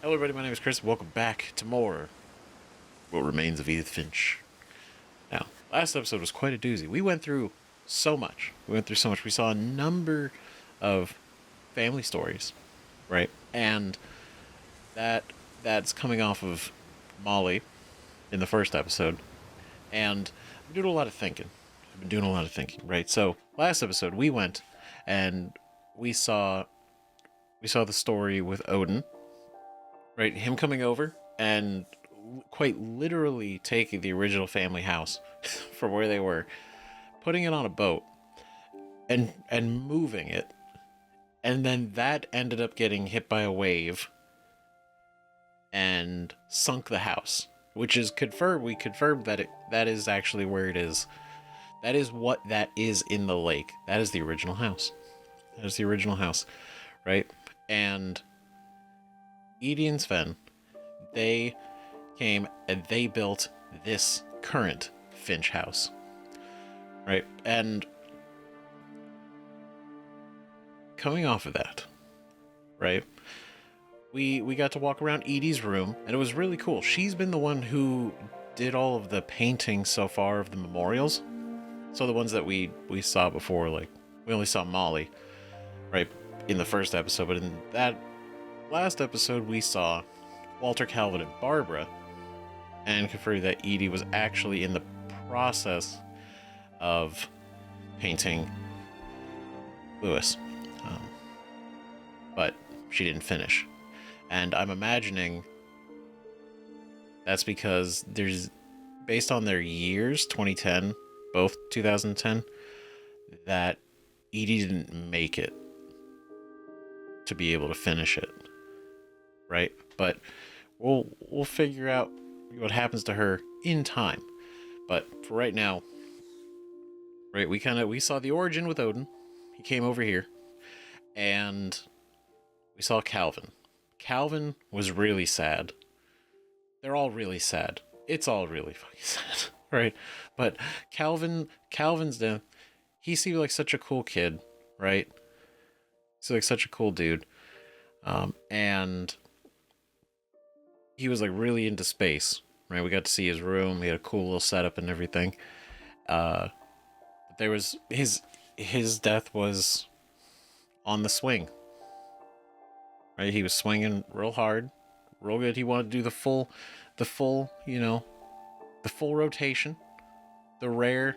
Hello, everybody. My name is Chris. Welcome back to more What Remains of Edith Finch. Now, last episode was quite a doozy. We went through so much. We saw a number of family stories, right? And that that's coming off of Molly in the first episode. And I'm doing a lot of thinking. I've been doing a lot of thinking, right? So last episode we went and we saw the story with Odin, right? Him coming over and quite literally taking the original family house from where they were, putting it on a boat, and moving it, and then that ended up getting hit by a wave and sunk the house, which is confirmed. We confirmed that is actually where it is. That is what that is in the lake. That is the original house. That is the original house, right? And Edie and Sven, they came and they built this current Finch house, right? And coming off of that, right, we got to walk around Edie's room, and it was really cool. She's been the one who did all of the painting so far of the memorials. So the ones that we saw before, like we only saw Molly, right, in the first episode, but in that last episode we saw Walter, Calvin, and Barbara, and confirmed that Edie was actually in the process of painting Lewis, but she didn't finish. And I'm imagining that's because there's, based on their years, 2010, both 2010, that Edie didn't make it to be able to finish it, right? But we'll figure out what happens to her in time. But for right now, right, we saw the origin with Odin. He came over here, and we saw Calvin. Calvin was really sad. They're all really sad. It's all really fucking sad, right? But Calvin's death, he seemed like such a cool kid, right? He's like such a cool dude. And he was like really into space, right? We got to see his room. He had a cool little setup and everything. But there was his death was on the swing, right? He was swinging real hard, real good. He wanted to do the full, the full rotation, the rare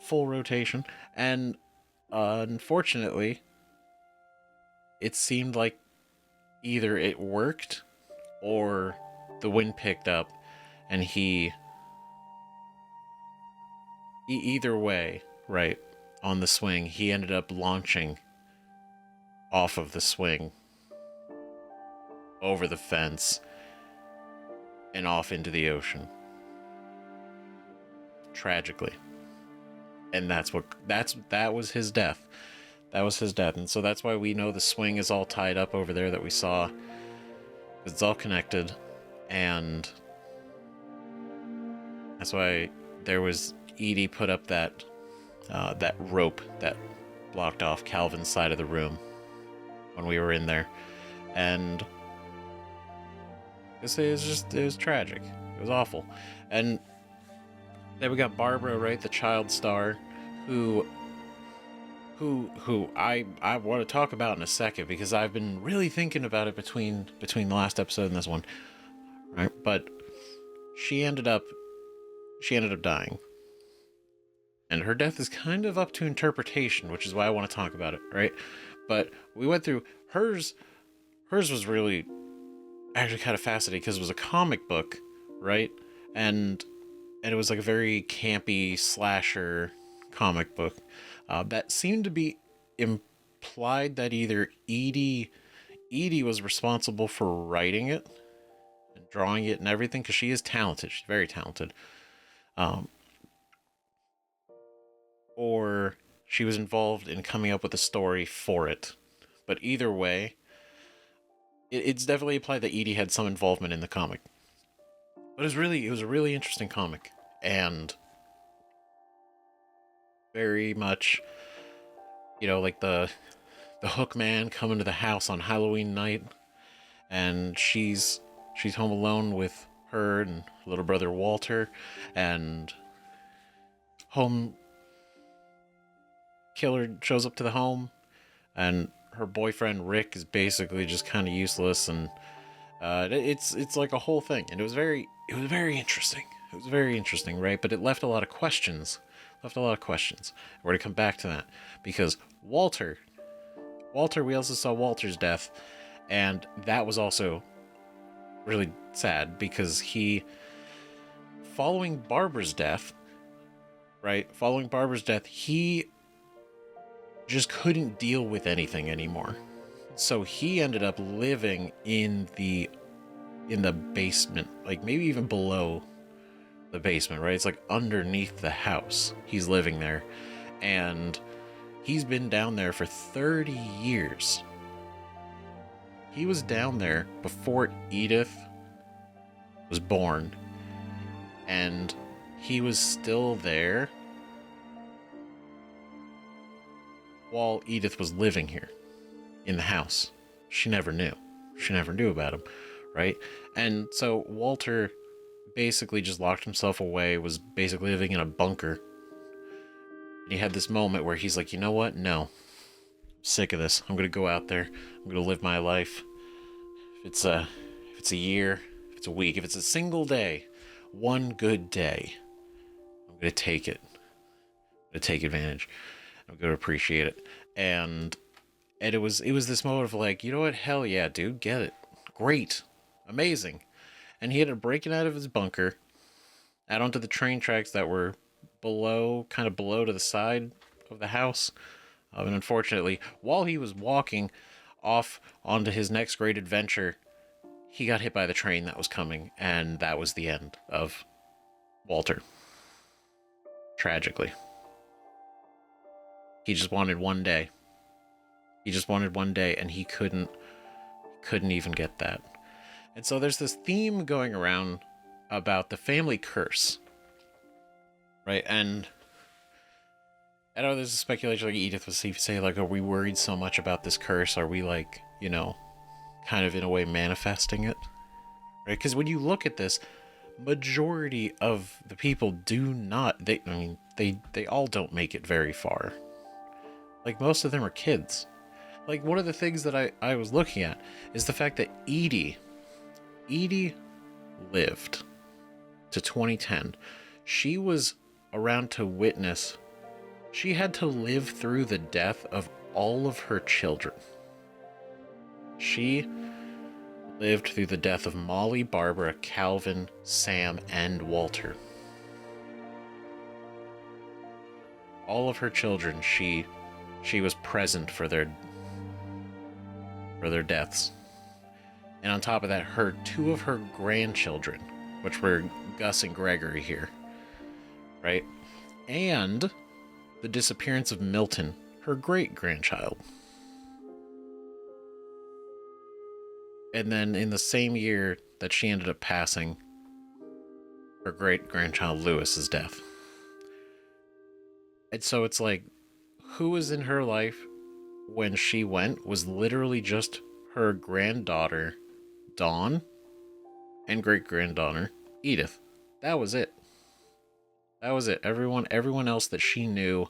full rotation. And unfortunately, it seemed like either it worked or the wind picked up and either way, right, on the swing, he ended up launching off of the swing over the fence and off into the ocean, tragically. And that was his death. That was his death. And so that's why we know the swing is all tied up over there that we saw. It's all connected. And that's why there was Edie put up that rope that blocked off Calvin's side of the room when we were in there. And it was tragic. It was awful. And then we got Barbara, right, the child star, who I want to talk about in a second, because I've been really thinking about it between the last episode and this one, right? But she ended up dying, and her death is kind of up to interpretation, which is why I want to talk about it, right? But we went through hers. Hers was really actually kind of fascinating because it was a comic book, right? And it was like a very campy slasher comic book that seemed to be implied that either Edie was responsible for writing it and drawing it and everything, because she is talented. She's very talented. Or she was involved in coming up with a story for it. But either way, it's definitely implied that Edie had some involvement in the comic. But it was a really interesting comic, and very much, like the Hook Man coming to the house on Halloween night, and she's home alone with her and little brother Walter, and home killer shows up to the home, and her boyfriend Rick is basically just kind of useless, and it's like a whole thing, and it was very interesting. It was very interesting, right? But it left a lot of questions. Left a lot of questions. We're gonna come back to that because Walter, we also saw Walter's death, and that was also really sad because following Barbara's death, right? Following Barbara's death, he just couldn't deal with anything anymore. So he ended up living in the basement, like maybe even below the basement, right? It's like underneath the house. He's living there, and he's been down there for 30 years. He was down there before Edith was born, and he was still there while Edith was living here in the house. She never knew. She never knew about him, right? And so Walter basically just locked himself away, was basically living in a bunker. And he had this moment where he's like, you know what? No. I'm sick of this. I'm going to go out there. I'm going to live my life. If it's a year, if it's a week, if it's a single day, one good day, I'm going to take it. I'm going to take advantage. I'm going to appreciate it. And it was this moment of like, you know what? Hell yeah, dude, get it. Great. Amazing. And he ended up breaking out of his bunker, out onto the train tracks that were kind of below to the side of the house. And unfortunately, while he was walking off onto his next great adventure, he got hit by the train that was coming, and that was the end of Walter. Tragically. He just wanted one day. He just wanted one day, and he couldn't even get that. And so there's this theme going around about the family curse, right? And I know there's a speculation, like Edith was say, like, are we worried so much about this curse? Are we like, kind of in a way manifesting it, right? Because when you look at this, majority of the people do not. They all don't make it very far. Like most of them are kids. Like one of the things that I was looking at is the fact that Edie lived to 2010. She was around to witness. She had to live through the death of all of her children. She lived through the death of Molly, Barbara, Calvin, Sam, and Walter. All of her children, she was present for their deaths. And on top of that, two of her grandchildren, which were Gus and Gregory here, right? And the disappearance of Milton, her great-grandchild. And then in the same year that she ended up passing, her great-grandchild Lewis's death. And so it's like, who was in her life when she went was literally just her granddaughter, Dawn, and great-granddaughter, Edith. That was it. That was it. Everyone else that she knew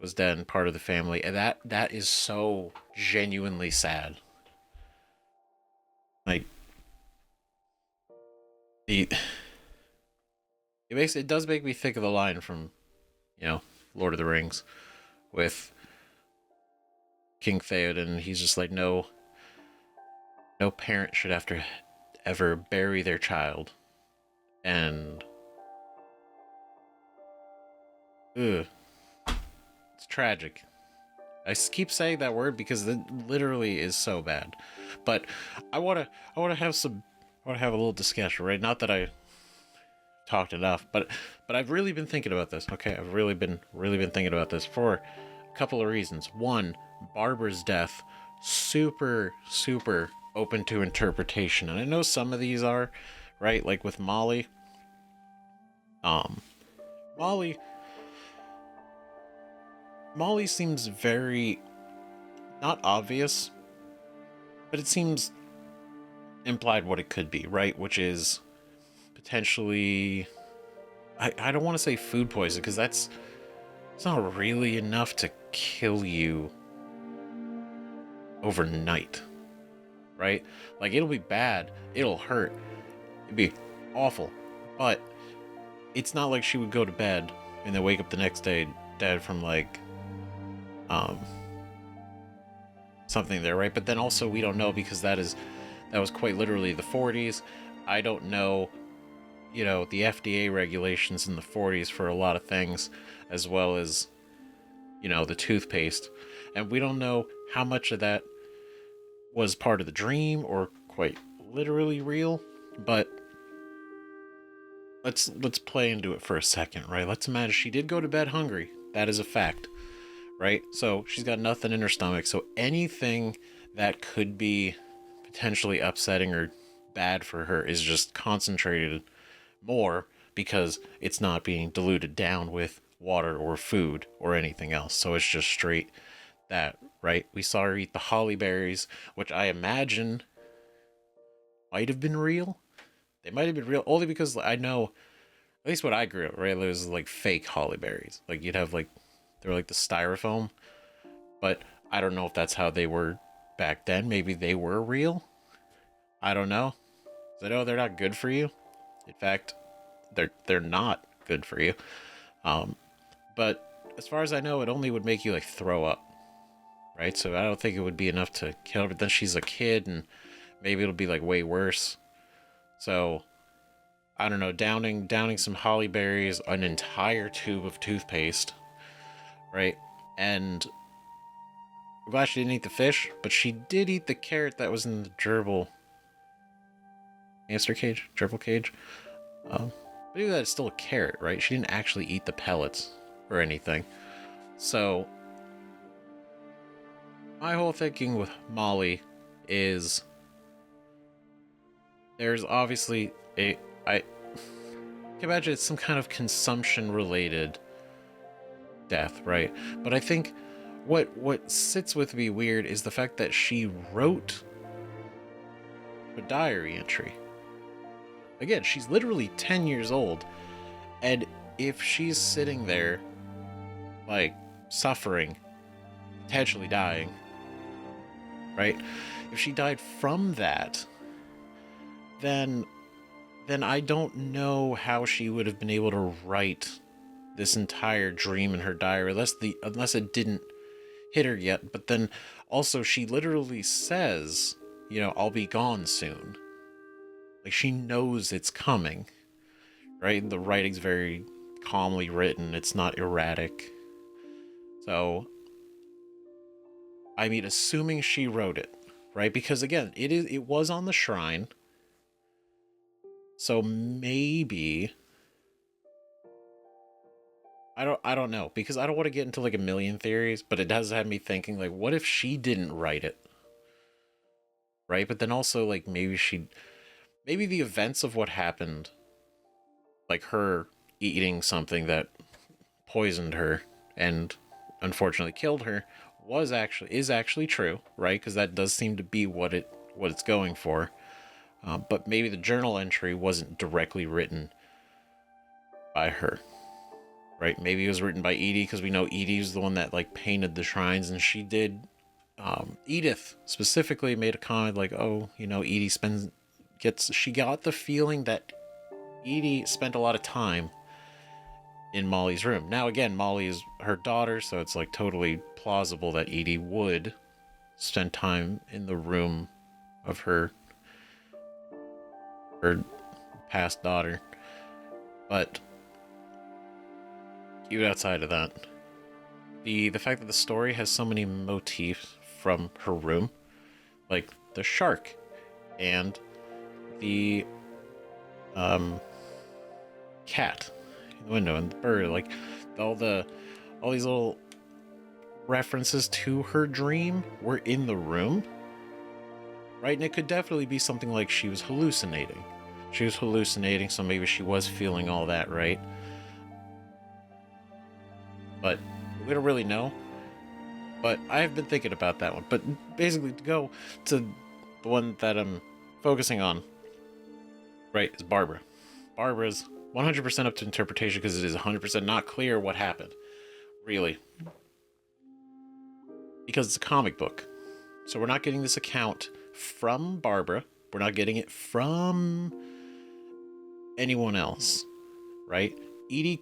was dead and part of the family. And that is so genuinely sad. Like, it does make me think of the line from, Lord of the Rings with King Theoden. He's just like, no parent should have to ever bury their child. And it's tragic. I keep saying that word because it literally is so bad. But I want to have a little discussion, right? Not that I talked enough, but I've really been thinking about this. Okay, I've really been thinking about this for a couple of reasons. One, Barbara's death, super open to interpretation, and I know some of these are, right? Like with Molly. Molly seems very not obvious, but it seems implied what it could be, right? Which is potentially, I don't want to say food poison, because it's not really enough to kill you overnight, right? Like, it'll be bad, it'll hurt, it'd be awful, but it's not like she would go to bed and then wake up the next day dead from like um something there, right? But then also we don't know, because that was quite literally the 40s. I don't know, the FDA regulations in the 40s for a lot of things, as well as, the toothpaste. And we don't know how much of that was part of the dream or quite literally real. But let's play into it for a second, right? Let's imagine she did go to bed hungry. That is a fact, right? So she's got nothing in her stomach. So anything that could be potentially upsetting or bad for her is just concentrated more, because it's not being diluted down with water or food or anything else. So it's just straight that, right? We saw her eat the holly berries, which I imagine might have been real. They might have been real only because I know, at least what I grew up, right? It was like fake holly berries. Like, you'd have like, they're like the styrofoam, but I don't know if that's how they were back then. Maybe they were real. I don't know. I know they're not good for you. In fact, they're not good for you. But as far as I know, it only would make you like throw up, right? So I don't think it would be enough to kill her. But then she's a kid, and maybe it'll be like way worse. So I don't know. Downing some holly berries, an entire tube of toothpaste, right? And I'm glad she didn't eat the fish, but she did eat the carrot that was in the gerbil cage. But even that, it's still a carrot, right? She didn't actually eat the pellets or anything. So my whole thinking with Molly is there's obviously I can imagine it's some kind of consumption related death, right? But I think what sits with me weird is the fact that she wrote a diary entry. Again, she's literally 10 years old, and if she's sitting there like suffering, potentially dying, right? If she died from that, then I don't know how she would have been able to write this entire dream in her diary, unless it didn't hit her yet. But then also she literally says, I'll be gone soon. Like, she knows it's coming, right? The writing's very calmly written. It's not erratic. So, I mean, assuming she wrote it, right? Because again, it was on the shrine. So maybe, I don't know, because I don't want to get into like a million theories, but it does have me thinking, like, what if she didn't write it? Right? But then also, like, maybe the events of what happened, like her eating something that poisoned her and unfortunately killed her, is actually true, right? Because that does seem to be what it's going for. But maybe the journal entry wasn't directly written by her, right? Maybe it was written by Edie, because we know Edie was the one that like painted the shrines, and she did. Edith specifically made a comment like, "Oh, Edie she got the feeling that Edie spent a lot of time in Molly's room." Now, again, Molly is her daughter, so it's like totally plausible that Edie would spend time in the room of her past daughter. But even outside of that, the fact that the story has so many motifs from her room, like the shark and the cat in the window and the bird, like all these little references to her dream were in the room, right? And it could definitely be something like she was hallucinating. So maybe she was feeling all that, right? But we don't really know. But I have been thinking about that one. But basically, to go to the one that I'm focusing on, right, is Barbara. Barbara's 100% up to interpretation because it is 100% not clear what happened, really. Because it's a comic book. So we're not getting this account from Barbara. We're not getting it from anyone else, right? Edie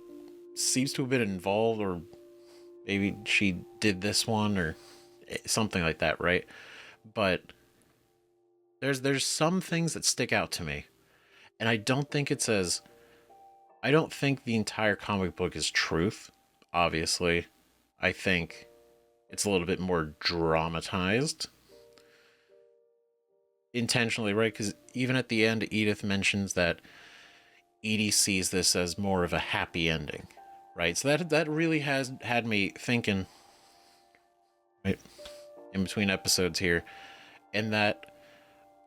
seems to have been involved, or maybe she did this one or something like that, right? But there's some things that stick out to me. And I don't think I don't think the entire comic book is truth, obviously. I think it's a little bit more dramatized. Intentionally, right? Because even at the end, Edith mentions that Edie sees this as more of a happy ending, right? So that really has had me thinking, right, in between episodes here, and that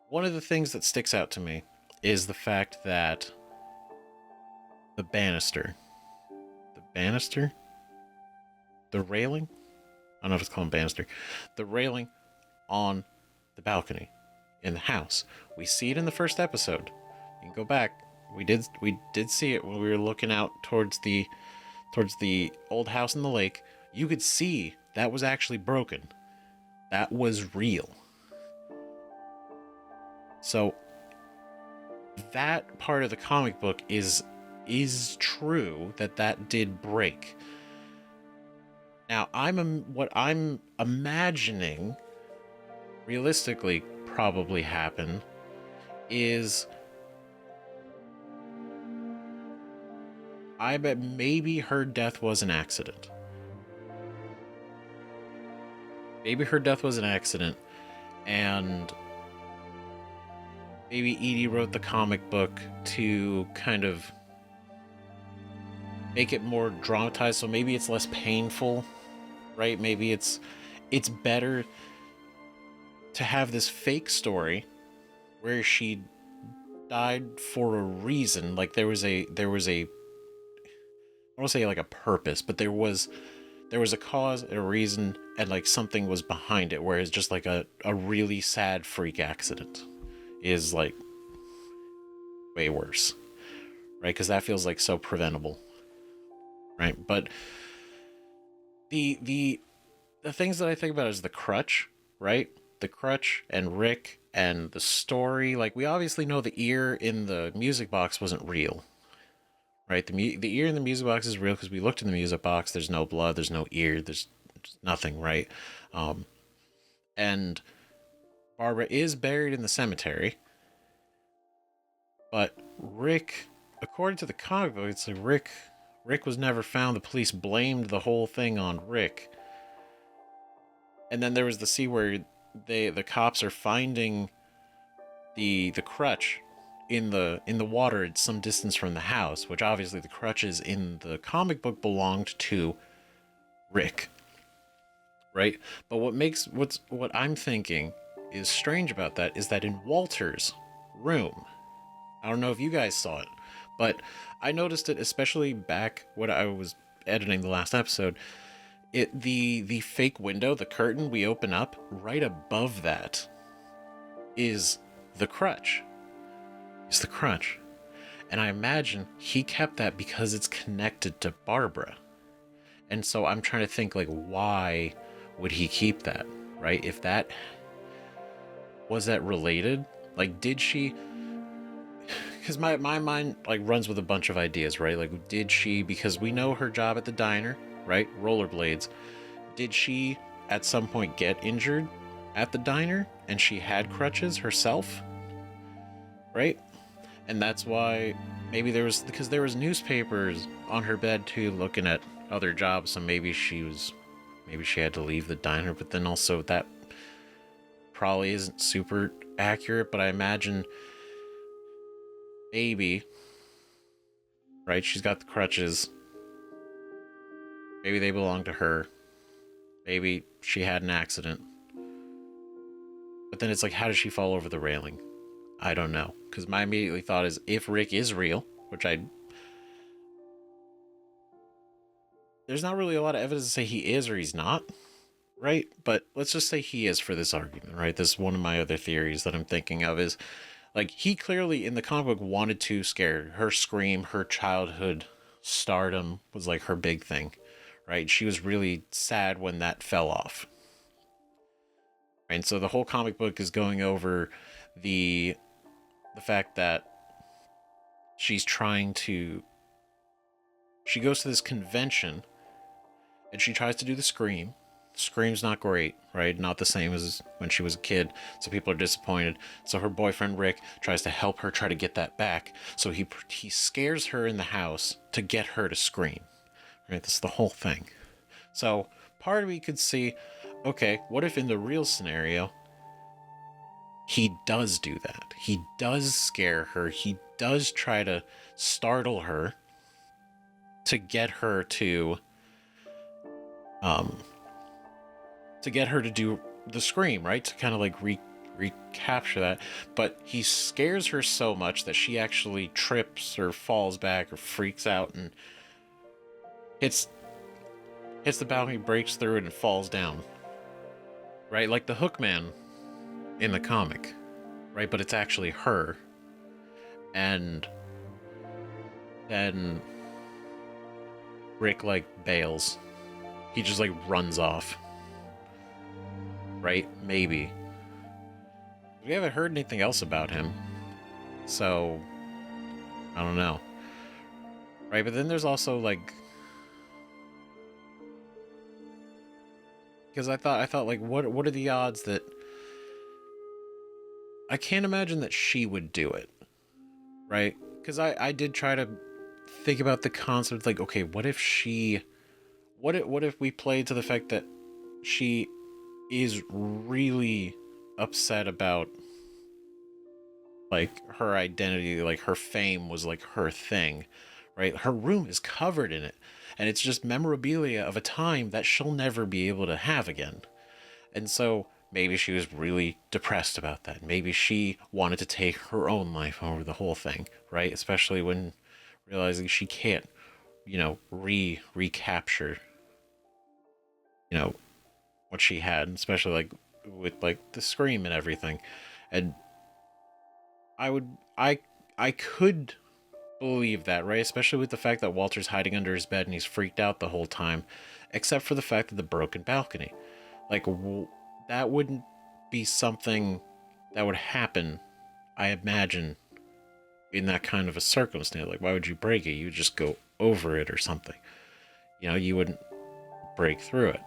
one of the things that sticks out to me is the fact that the the railing, I don't know if it's called banister, the railing on the balcony in the house. We see it in the first episode. You can go back. We did see it when we were looking out towards the old house in the lake. You could see that was actually broken. That was real. So that part of the comic book is true, that did break. Now what I'm imagining realistically probably happened is, I bet maybe her death was an accident. Maybe her death was an accident, and maybe Edie wrote the comic book to kind of make it more dramatized, so maybe it's less painful, right? Maybe it's better to have this fake story where she died for a reason. Like there was a I don't say like a purpose, but there was a cause, a reason, and like something was behind it, whereas just like a really sad freak accident is like way worse, right? Because that feels like so preventable, right? But the things that I think about is the crutch, right? The crutch and Rick and the story. Like, we obviously know the ear in the music box wasn't real, right? The ear in the music box is real because we looked in the music box. There's no blood. There's no ear. There's nothing, right? And Barbara is buried in the cemetery. But Rick, according to the comic book, it's like Rick was never found. The police blamed the whole thing on Rick. And then there was the scene where the cops are finding the crutch in the water at some distance from the house, which obviously the crutches in the comic book belonged to Rick, right? But what I'm thinking is strange about that is that in Walter's room, I don't know if you guys saw it, but I noticed it especially back when I was editing the last episode. The fake window, the curtain we open up, right above that is the crutch. And I imagine he kept that because it's connected to Barbara. And so I'm trying to think, like, why would he keep that, right? If that was that related? Like, did she? Because my mind like runs with a bunch of ideas, right? Like, did she? Because we know her job at the diner, right? Rollerblades. Did she at some point get injured at the diner and she had crutches herself, right? And that's why maybe because there was newspapers on her bed too, looking at other jobs. So maybe she had to leave the diner, but then also that probably isn't super accurate, but I imagine maybe, right? She's got the crutches. Maybe they belong to her. Maybe she had an accident. But then it's like, how does she fall over the railing? I don't know. Because my immediately thought is, if Rick is real, which there's not really a lot of evidence to say he is or he's not, right? But let's just say he is for this argument, right? This is one of my other theories that I'm thinking of is, Like, he clearly in the comic book wanted to scare her. Scream, her childhood stardom was like her big thing, right? She was really sad when that fell off. And so the whole comic book is going over the fact that she's trying to, she goes to this convention and she tries to do the scream. Scream's not great, right? Not the same as when she was a kid, so people are disappointed. So her boyfriend Rick tries to help her try to get that back. So he scares her in the house to get her to scream. Right? That's the whole thing. So part of me could see, okay, what if in the real scenario he does do that? He does scare her. He does try to startle her to get her to do the scream, right? To kind of like recapture that. But he scares her so much that she actually trips or falls back or freaks out and hits the balcony, breaks through it, and falls down. Right? Like the Hookman in the comic. Right? But it's actually her. And then Rick like bails. He just like runs off. Right? Maybe. We haven't heard anything else about him. So I don't know. Right? But then there's also like, because I thought like, what are the odds that, I can't imagine that she would do it, right? Because I did try to think about the concept, like, okay, what if we played to the fact that she is really upset about like her identity, like her fame was like her thing, right? Her room is covered in it, and it's just memorabilia of a time that she'll never be able to have again. And so maybe she was really depressed about that. Maybe she wanted to take her own life over the whole thing, right? Especially when realizing she can't, recapture, what she had, especially like with like the scream and everything. And I could believe that, right? Especially with the fact that Walter's hiding under his bed and he's freaked out the whole time, except for the fact that the broken balcony. Like, that wouldn't be something that would happen, I imagine, in that kind of a circumstance. Like, why would you break it? You would just go over it or something. You wouldn't break through it.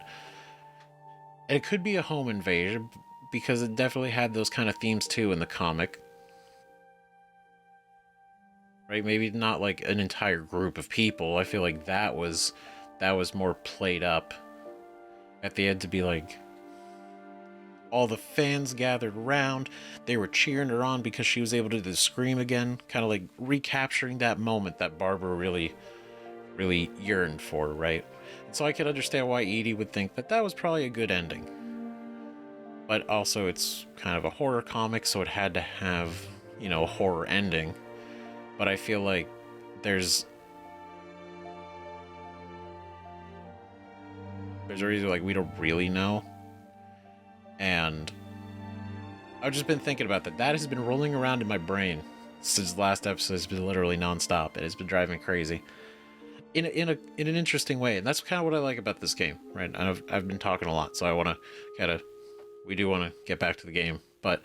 And it could be a home invasion, because it definitely had those kind of themes too in the comic. Right? Maybe not like an entire group of people. I feel like that was more played up at the end to be like, all the fans gathered around. They were cheering her on because she was able to do the scream again, kind of like recapturing that moment that Barbara really, really yearned for, right? And so I could understand why Edie would think that was probably a good ending. But also it's kind of a horror comic, so it had to have, a horror ending. But I feel like there's a reason like we don't really know. And I've just been thinking about that. That has been rolling around in my brain since the last episode. Has been literally nonstop, and it's been driving me crazy in an interesting way. And that's kind of what I like about this game, right? I've been talking a lot, so I want to we do want to get back to the game, but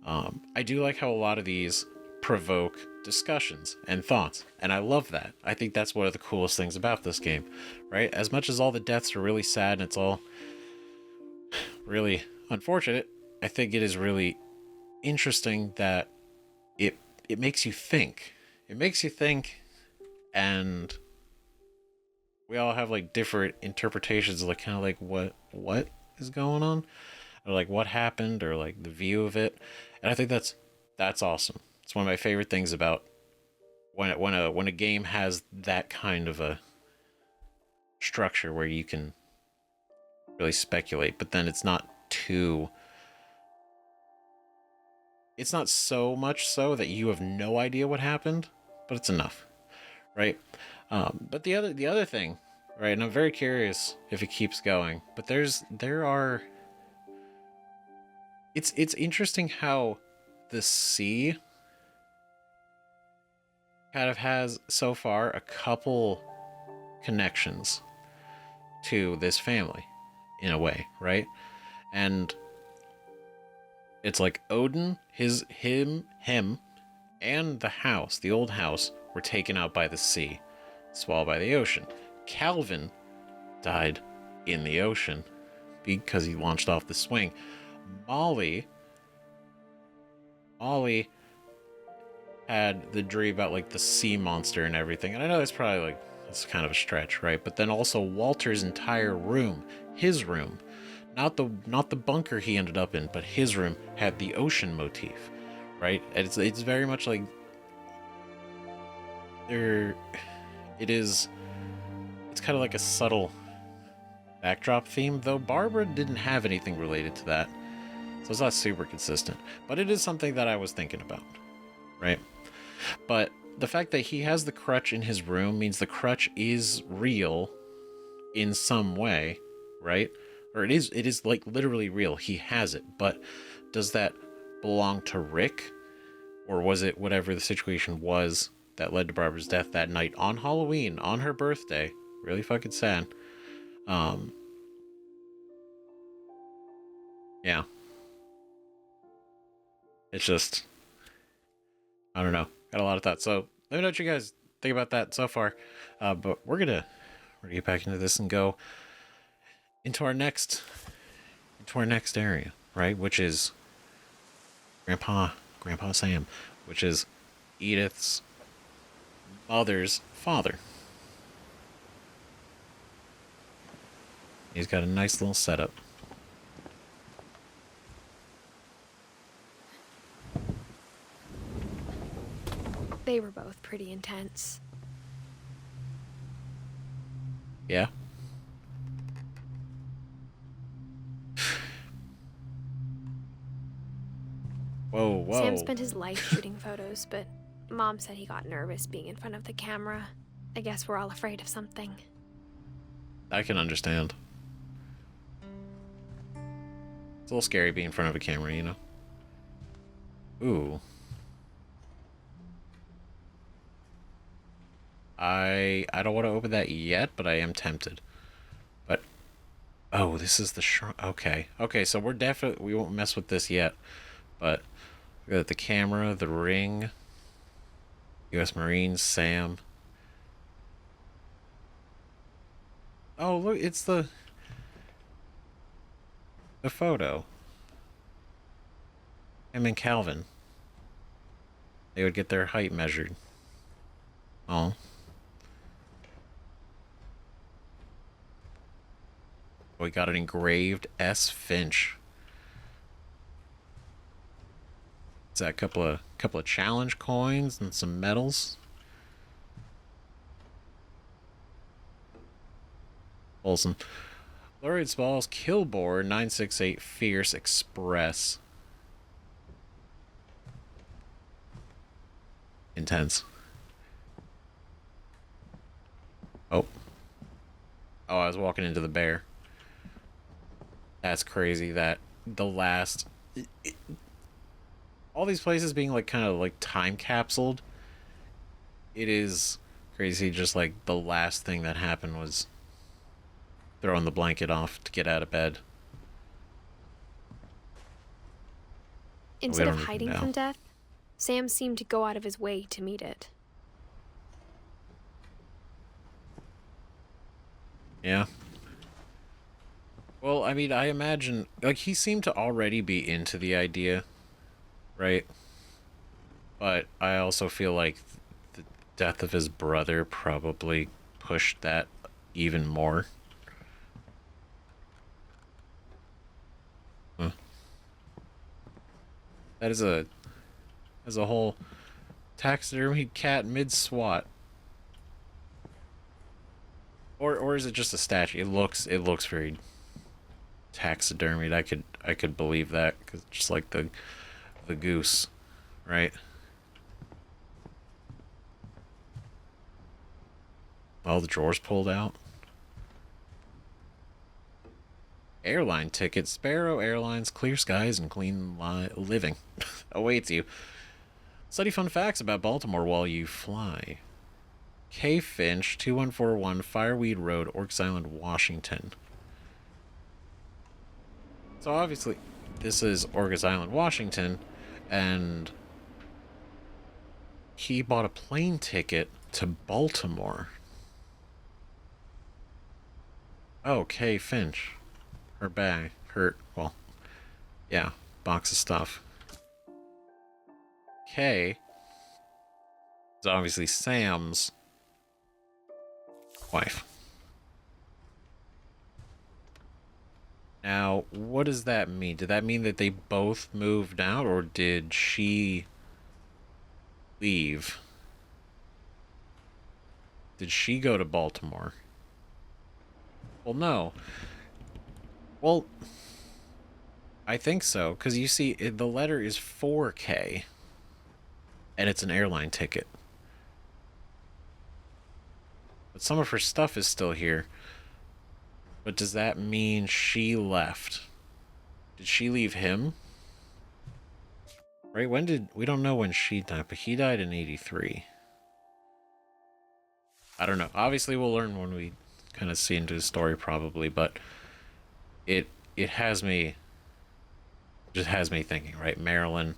I do like how a lot of these provoke discussions and thoughts, and I love that. I think that's one of the coolest things about this game, right? As much as all the deaths are really sad and it's all really unfortunate, I think it is really interesting that it makes you think. It makes you think, and we all have like different interpretations of like kind of like what is going on, or like what happened, or like the view of it. And I think that's awesome. It's one of my favorite things about when a game has that kind of a structure where you can really speculate, but then it's not so much so that you have no idea what happened, but it's enough, right? But the other thing, right? And I'm very curious if it keeps going, but it's interesting how the sea kind of has so far a couple connections to this family in a way, right? And it's like Odin, him, and the house, the old house, were taken out by the sea, swallowed by the ocean. Calvin died in the ocean because he launched off the swing. Molly had the dream about like the sea monster and everything. And I know that's probably like, it's kind of a stretch, right? But then also Walter's entire room, his room, not the bunker he ended up in, but his room had the ocean motif, right? It's very much like there it is. It's kind of like a subtle backdrop theme, though Barbara didn't have anything related to that, so it's not super consistent. But it is something that I was thinking about, right? But the fact that he has the crutch in his room means the crutch is real in some way, right? Or it is like literally real. He has it. But does that belong to Rick? Or was it whatever the situation was that led to Barbara's death that night on Halloween, on her birthday? Really fucking sad. Yeah. It's just, I don't know. Got a lot of thoughts. So let me know what you guys think about that so far. But we're gonna get back into this and go into our next area, right? Which is Grandpa Sam, which is Edith's mother's father. He's got a nice little setup. They were both pretty intense. Yeah. Whoa. Sam spent his life shooting photos, but Mom said he got nervous being in front of the camera. I guess we're all afraid of something. I can understand. It's a little scary being in front of a camera, you know? Ooh. I don't want to open that yet, but I am tempted. But oh, this is the shrine. Okay, so we won't mess with this yet. But we got the camera, the ring, U.S. Marines, Sam. Oh, look, it's the photo. Him and Calvin. They would get their height measured. Oh. We got an engraved S. Finch. Is that a couple of challenge coins and some medals? Awesome. Laureate's Balls, Killbore, 968 Fierce Express. Intense. Oh, I was walking into the bear. That's crazy that the last... all these places being like kind of like time capsuled. It is crazy just like the last thing that happened was throwing the blanket off to get out of bed. Instead of hiding from death, Sam seemed to go out of his way to meet it. Yeah. Well, I mean, I imagine, like, he seemed to already be into the idea, right? But I also feel like the death of his brother probably pushed that even more. Huh. That is a whole taxidermy cat mid-swat. Or is it just a statue? It looks very taxidermied. I could believe that, because just like the goose, right? All the drawers pulled out. Airline tickets. Sparrow Airlines, clear skies and clean living awaits you. Study fun facts about Baltimore while you fly. K. Finch, 2141 Fireweed Road, Orks Island, Washington. So obviously, this is Orks Island, Washington, and he bought a plane ticket to Baltimore. Oh, K. Finch. Her bag. Well, yeah, box of stuff. K is obviously Sam's wife. Now, what does that mean? Did that mean that they both moved out, or did she leave? Did she go to Baltimore? Well, no. Well, I think so, because you see, the letter is 4K, and it's an airline ticket. But some of her stuff is still here. But does that mean she left? Did she leave him? Right, we don't know when she died, but he died in 83. I don't know. Obviously, we'll learn when we kind of see into the story, probably, but it has me, just has me thinking, right? Maryland,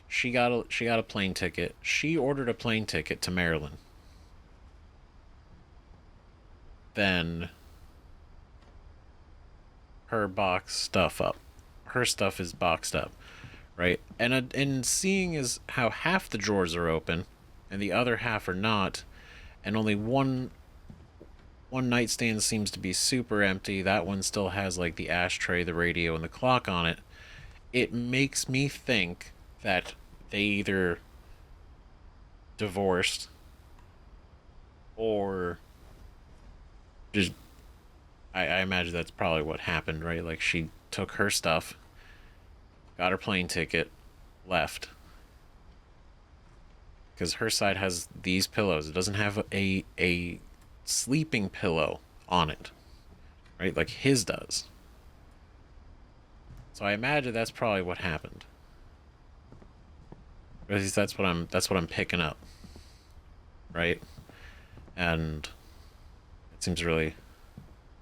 she got a plane ticket. She ordered a plane ticket to Maryland. Then her stuff is boxed up, right? And seeing as how half the drawers are open and the other half are not, and only one nightstand seems to be super empty, that one still has like the ashtray, the radio, and the clock on it. It makes me think that they either divorced or just, I imagine that's probably what happened, right? Like, she took her stuff, got her plane ticket, left. Because her side has these pillows. It doesn't have a sleeping pillow on it, right? Like his does. So I imagine that's probably what happened. Or at least that's what I'm picking up, right? And it seems really,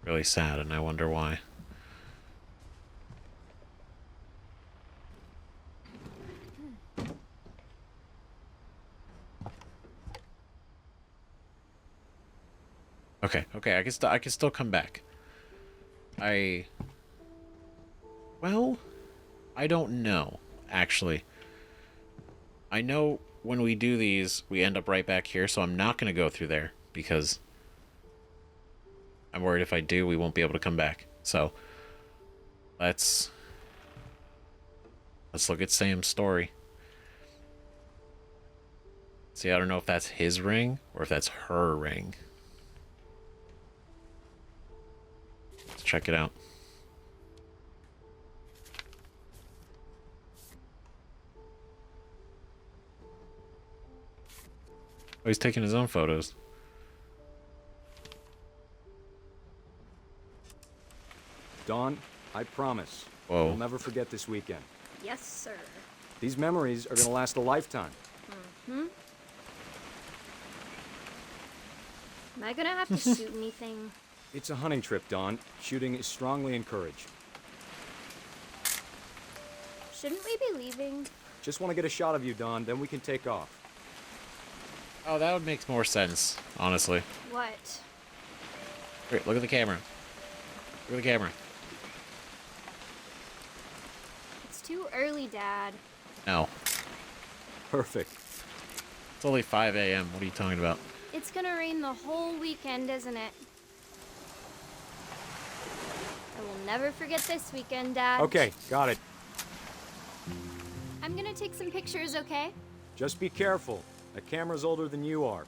really sad, and I wonder why. Okay, I can still come back. Well, I don't know, actually. I know when we do these, we end up right back here, so I'm not going to go through there, because I'm worried if I do, we won't be able to come back. So, let's look at Sam's story. See, I don't know if that's his ring, or if that's her ring. Let's check it out. Oh, he's taking his own photos. Dawn, I promise. Whoa. We'll never forget this weekend. Yes, sir. These memories are gonna last a lifetime. Am I gonna have to shoot anything? It's a hunting trip, Dawn. Shooting is strongly encouraged. Shouldn't we be leaving? Just want to get a shot of you, Dawn, then we can take off. Oh, that would make more sense, honestly. What? Wait, look at the camera. Look at the camera. It's too early, Dad. No. Perfect. It's only 5 a.m. What are you talking about? It's gonna rain the whole weekend, isn't it? I will never forget this weekend, Dad. Okay, got it. I'm gonna take some pictures, okay? Just be careful. That camera's older than you are.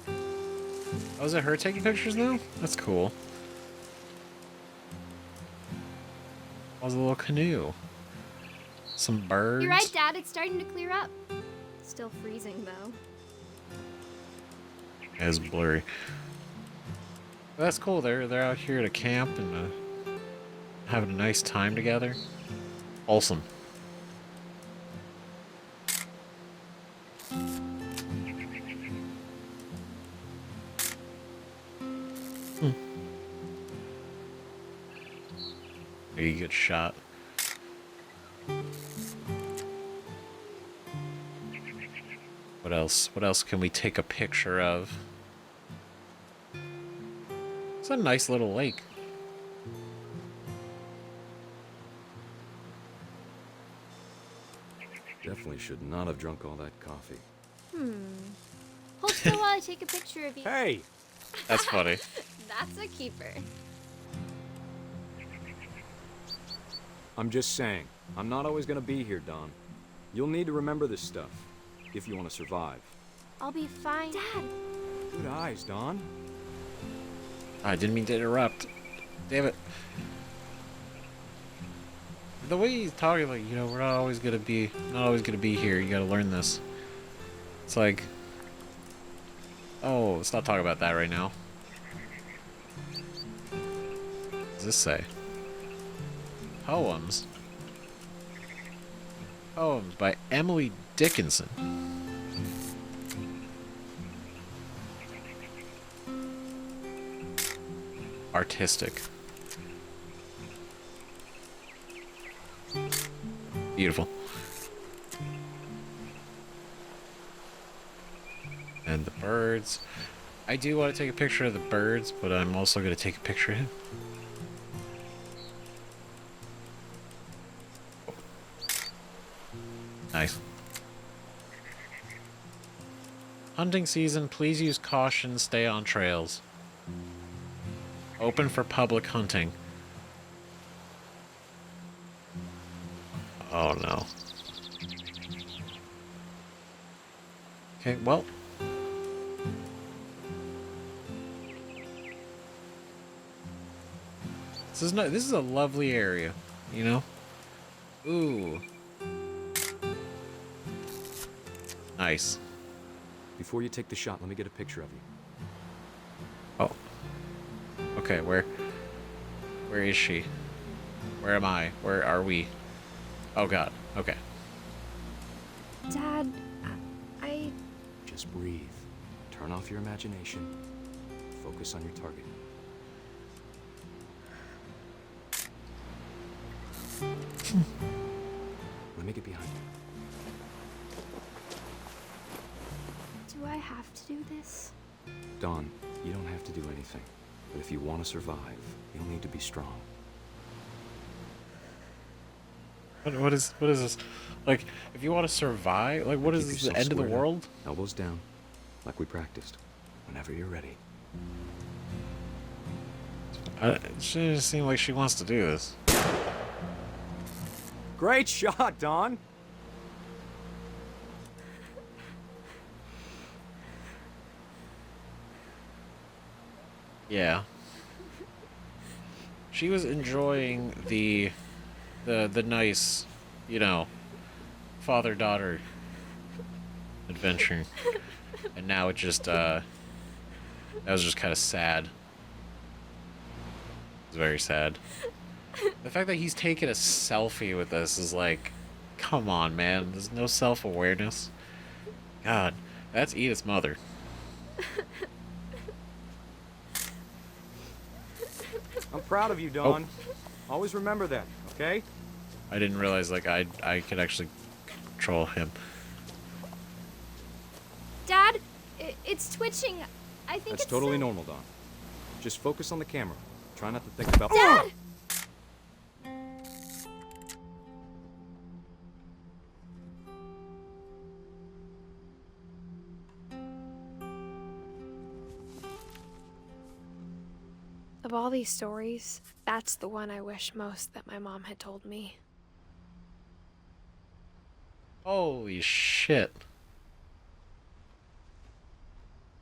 Oh, is it her taking pictures now? That's cool. Oh, there's a little canoe. Some birds. You're right, Dad. It's starting to clear up. Still freezing, though. It's blurry. But that's cool. They're out here to camp and having a nice time together. Awesome. Pretty good shot. What else? What else can we take a picture of? It's a nice little lake. Definitely should not have drunk all that coffee. Hold still while I take a picture of you. Hey! That's funny. That's a keeper. I'm just saying, I'm not always gonna be here, Don. You'll need to remember this stuff, if you want to survive. I'll be fine. Dad! Good eyes, Don. I didn't mean to interrupt. Damn it. The way he's talking, like, you know, we're not always gonna be here. You gotta learn this. It's like, oh, let's not talk about that right now. What does this say? Poems. Poems by Emily Dickinson. Artistic. Beautiful. And the birds. I do want to take a picture of the birds, but I'm also going to take a picture of him. Nice. Hunting season, please use caution, stay on trails. Open for public hunting. Oh no. Okay, well. This is a lovely area, you know? Ooh. Nice. Before you take the shot, let me get a picture of you. Oh. Okay, where is she? Where am I? Where are we? Oh god. Okay. Dad, I... Just breathe. Turn off your imagination. Focus on your target. Let me get behind you. Do I have to do this? Dawn, you don't have to do anything. But if you want to survive, you'll need to be strong. What is this? Like, if you want to survive, like, what is Keep this, the yourself end of the squared up, world? Elbows down, like we practiced. Whenever you're ready. It doesn't seem like she wants to do this. Great shot, Dawn! Yeah. She was enjoying the nice, you know, father-daughter adventure. And now it just, that was just kind of sad. It was very sad. The fact that he's taking a selfie with us is like, come on, man. There's no self-awareness. God, that's Edith's mother. I'm proud of you, Dawn. Always remember that, okay? I didn't realize, like, I could actually control him. Dad, it's twitching. I think That's it's totally sick. normal, Dawn. Just focus on the camera. Try not to think about... Dad! Of all these stories, that's the one I wish most that my mom had told me. Holy shit.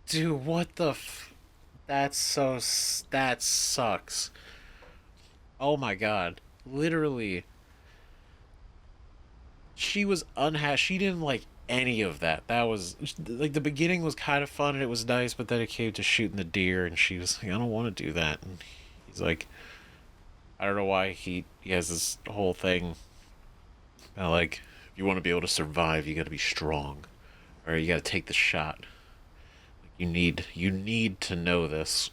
Dude, what the that sucks. Oh my god. Literally. She was unhappy. She didn't like any of that. That was, like, the beginning was kind of fun and it was nice, but then it came to shooting the deer and she was like, I don't want to do that. And he's like, I don't know why he has this whole thing about, like, if you want to be able to survive, you got to be strong. Or you got to take the shot. You need to know this.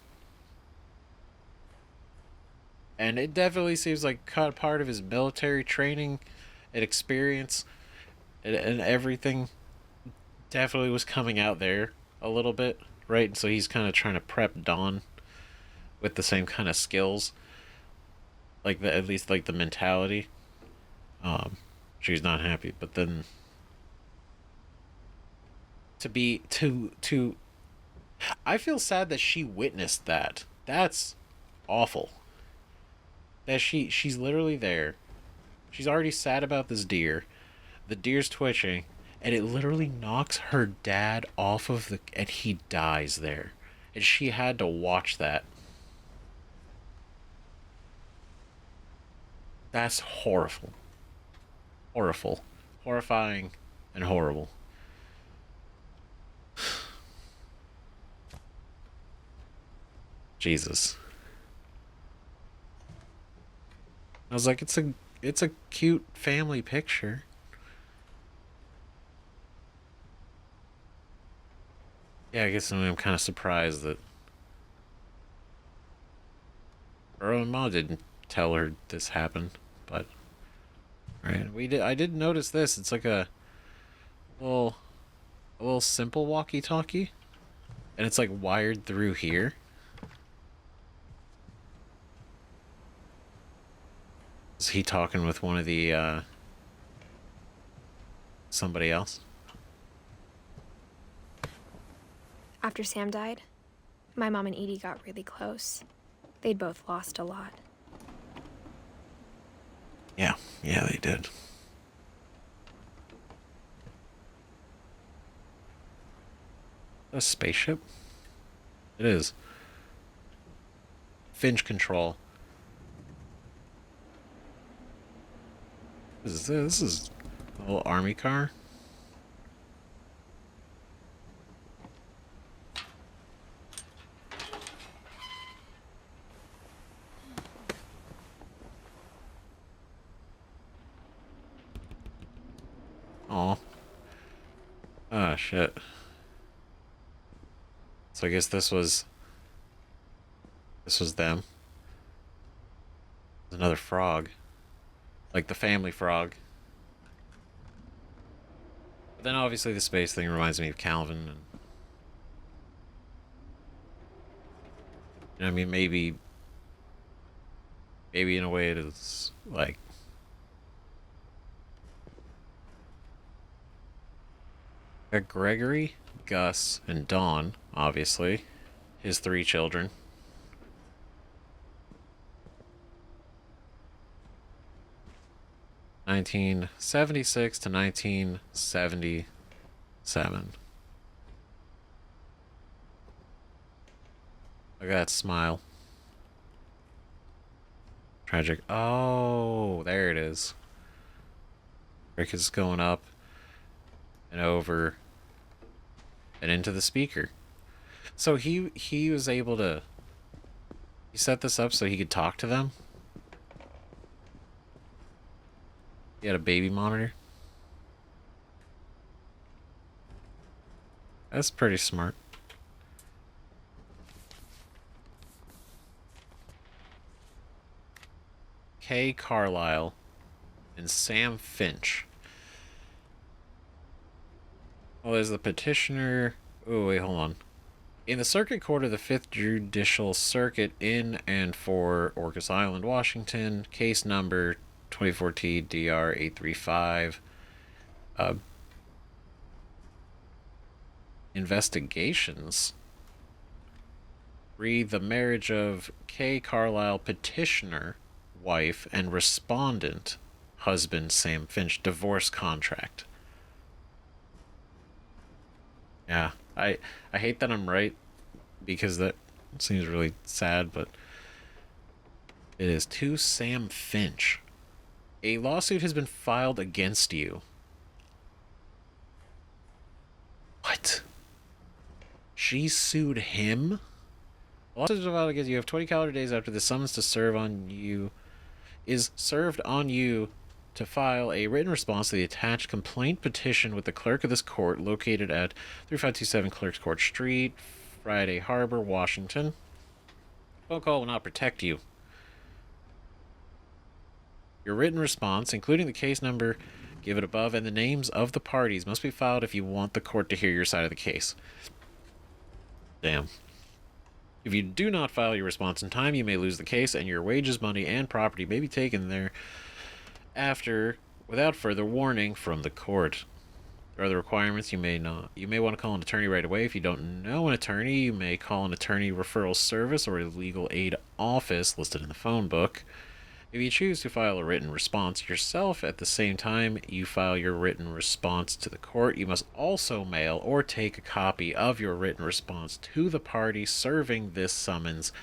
And it definitely seems like part of his military training and experience and everything definitely was coming out there a little bit, right? And so he's kind of trying to prep Dawn with the same kind of skills, like the at least like the mentality. She's not happy, but then to I feel sad that she witnessed that. That's awful. That she's literally there. She's already sad about this deer. The deer's twitching, and it literally knocks her dad off of the and he dies there. And she had to watch that. That's horrible. Horrible. Horrifying and horrible. Jesus. I was like, it's a cute family picture. Yeah, I guess I'm kind of surprised that her own mom didn't tell her this happened, but right, we did. I did notice this. It's like little, a little simple walkie-talkie, and it's like wired through here. Is he talking with one of the somebody else? After Sam died, my mom and Edie got really close. They'd both lost a lot. Yeah, they did. A spaceship? It is. Finch control. This is a little army car. Oh. Ah, shit. So I guess this was them. There's another frog. Like the family frog. But then obviously the space thing reminds me of Calvin and I mean maybe in a way it is like got Gregory, Gus, and Dawn, obviously. His 3 children. (1976 to 1977). Look at that smile. Tragic. Oh, there it is. Rick is going up and over and into the speaker. So he was able to he set this up so he could talk to them. He had a baby monitor. That's pretty smart. Kay Carlisle and Sam Finch. Oh, there's the petitioner. Oh, wait, hold on. In the Circuit Court of the 5th Judicial Circuit in and for Orcas Island, Washington, case number 24T DR 835. Investigations. Read the marriage of Kay Carlisle, petitioner, wife, and respondent, husband Sam Finch, divorce contract. Yeah, I hate that I'm right because that seems really sad, but it is to Sam Finch. A lawsuit has been filed against you. What? She sued him? The lawsuit is filed against you. You have 20 calendar days after the summons to serve on you is served on you to file a written response to the attached complaint petition with the clerk of this court located at 3527 Clerks Court Street, Friday Harbor, Washington. Phone call will not protect you. Your written response, including the case number given above and the names of the parties, must be filed if you want the court to hear your side of the case. Damn. If you do not file your response in time, you may lose the case, and your wages, money, and property may be taken thereafter without further warning from the court. There are other requirements. You may want to call an attorney right away. If you don't know an attorney, you may call an attorney referral service or a legal aid office listed in the phone book. If you choose to file a written response yourself at the same time you file your written response to the court, you must also mail or take a copy of your written response to the party serving this summons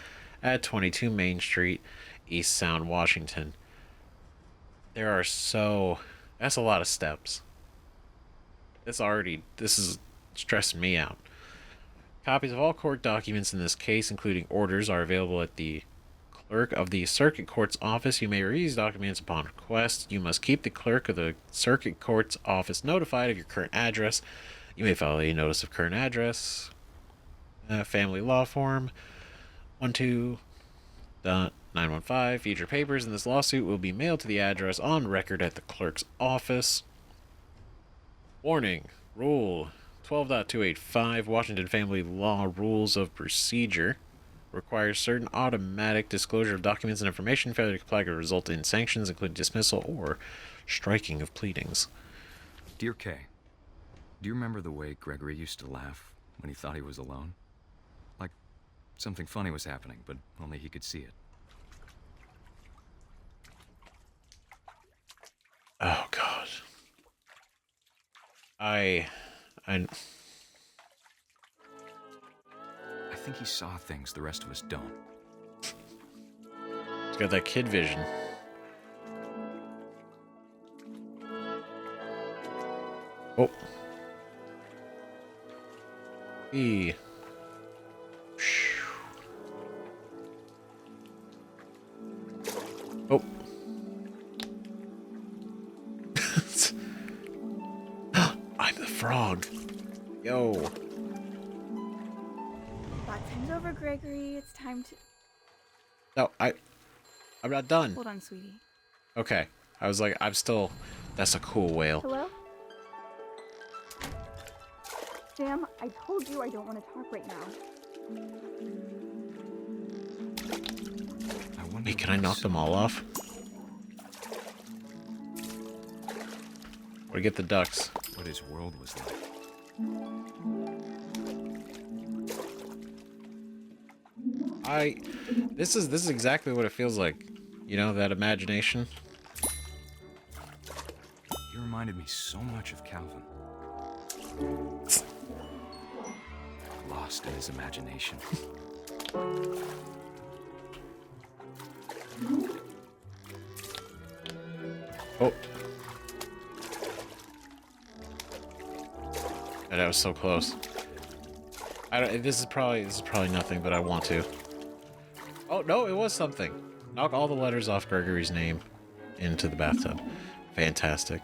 at 22 Main Street, East Sound, Washington. That's a lot of steps. This is stressing me out. Copies of all court documents in this case, including orders, are available at the clerk of the circuit court's office. You may read these documents upon request. You must keep the clerk of the circuit court's office notified of your current address. You may file a notice of current address, family law form 12.915. Future papers in this lawsuit will be mailed to the address on record at the clerk's office. Warning. Rule 12.285 Washington Family Law Rules of Procedure requires certain automatic disclosure of documents and information. Failure to comply could result in sanctions, including dismissal or striking of pleadings. Dear Kay, do you remember the way Gregory used to laugh when he thought he was alone? Like something funny was happening, but only he could see it. Oh, God. I think he saw things the rest of us don't. He's got that kid vision. Oh. E. Oh. I'm the frog. Yo. That time's over, Gregory. It's time to... No, I'm not done. Hold on, sweetie. Okay. I was like, that's a cool whale. Hello? Sam, I told you I don't want to talk right now. Hey, can I knock them all off? Or get the ducks? What his world was like. This is exactly what it feels like. You know, that imagination. He reminded me so much of Calvin. Lost in his imagination. Oh. And that was so close. This is probably nothing, but I want to. Oh, no, it was something. Knock all the letters off Gregory's name into the bathtub. Fantastic.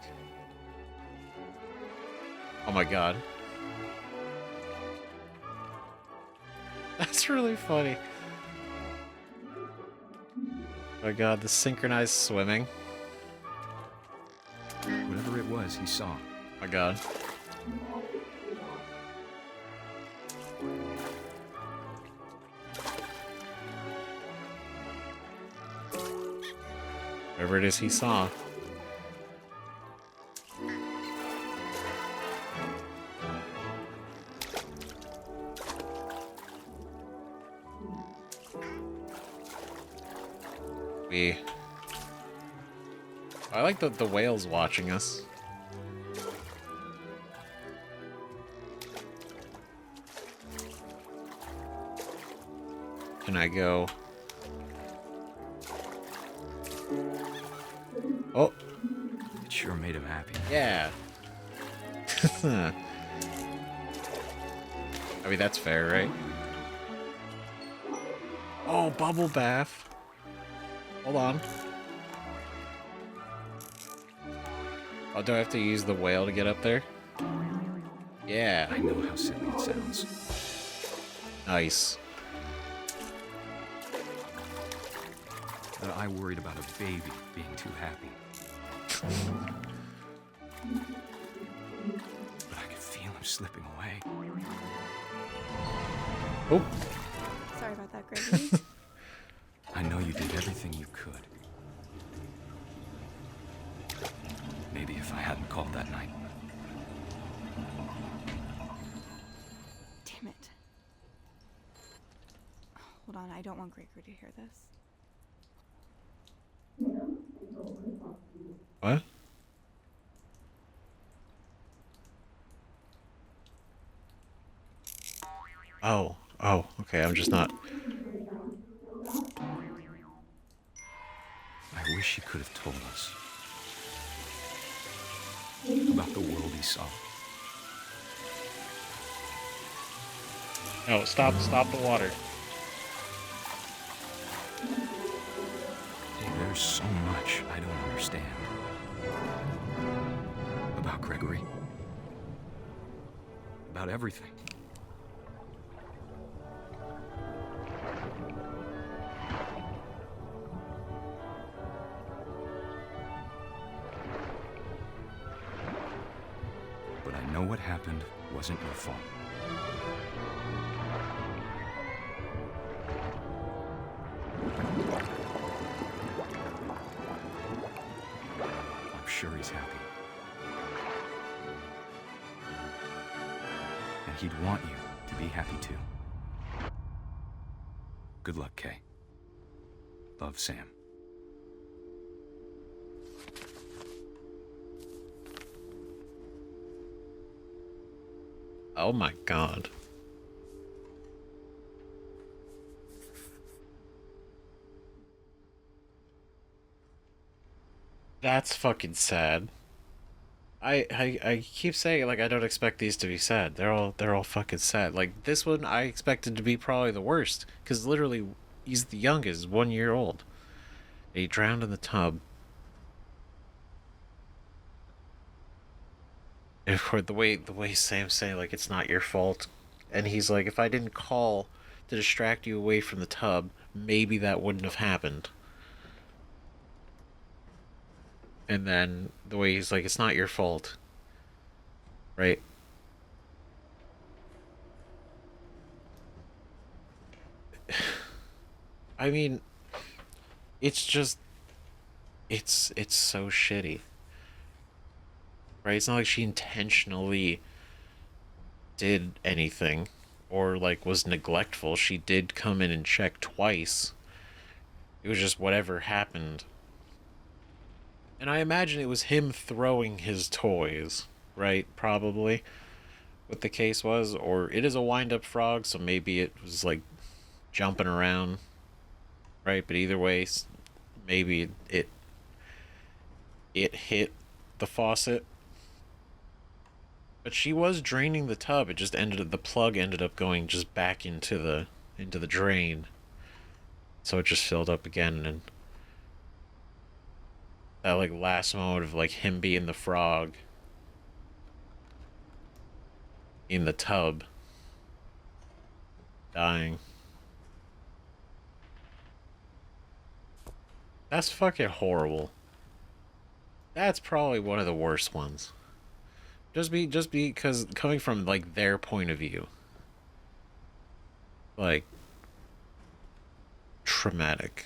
Oh my God. That's really funny. Oh my God, the synchronized swimming. Whatever it was, he saw. Oh my God. Whatever it is he saw. I like the whales watching us. Can I go? Oh. It sure made him happy. Yeah. I mean, that's fair, right? Oh, bubble bath. Hold on. Oh, do I have to use the whale to get up there? Yeah. I know how silly it sounds. Nice. I worried about a baby being too happy. But I could feel him slipping away. Oh, Sorry about that, Gregory. I know you did everything you could. Maybe if I hadn't called that night. Damn it. Hold on, I don't want Gregory to hear this. what? Oh, okay, I'm just not. I wish he could have told us about the world he saw. No, stop the water. Hey, there's so much I don't understand about Gregory. About everything. But I know what happened wasn't your fault. I'm sure he's happy. And he'd want you to be happy too. Good luck, Kay. Love, Sam. Oh my god. That's fucking sad. I keep saying like I don't expect these to be sad. They're all fucking sad. Like this one I expected to be probably the worst cuz literally he's the youngest, 1 year old. He drowned in the tub. And for the way Sam's saying like it's not your fault, and he's like if I didn't call to distract you away from the tub, maybe that wouldn't have happened. And then the way he's like it's not your fault, right? I mean, it's just it's so shitty, right? It's not like she intentionally did anything or like was neglectful. She did come in and check twice. It was just whatever happened. And I imagine it was him throwing his toys, right? Probably what the case was. Or it is a wind-up frog, so maybe it was like jumping around, right? But either way, maybe it hit the faucet. But she was draining the tub. It just the plug ended up going just back into the drain. So it just filled up again, and that like last moment of like him being the frog in the tub dying. That's fucking horrible. That's probably one of the worst ones. Just because coming from like their point of view. Like traumatic.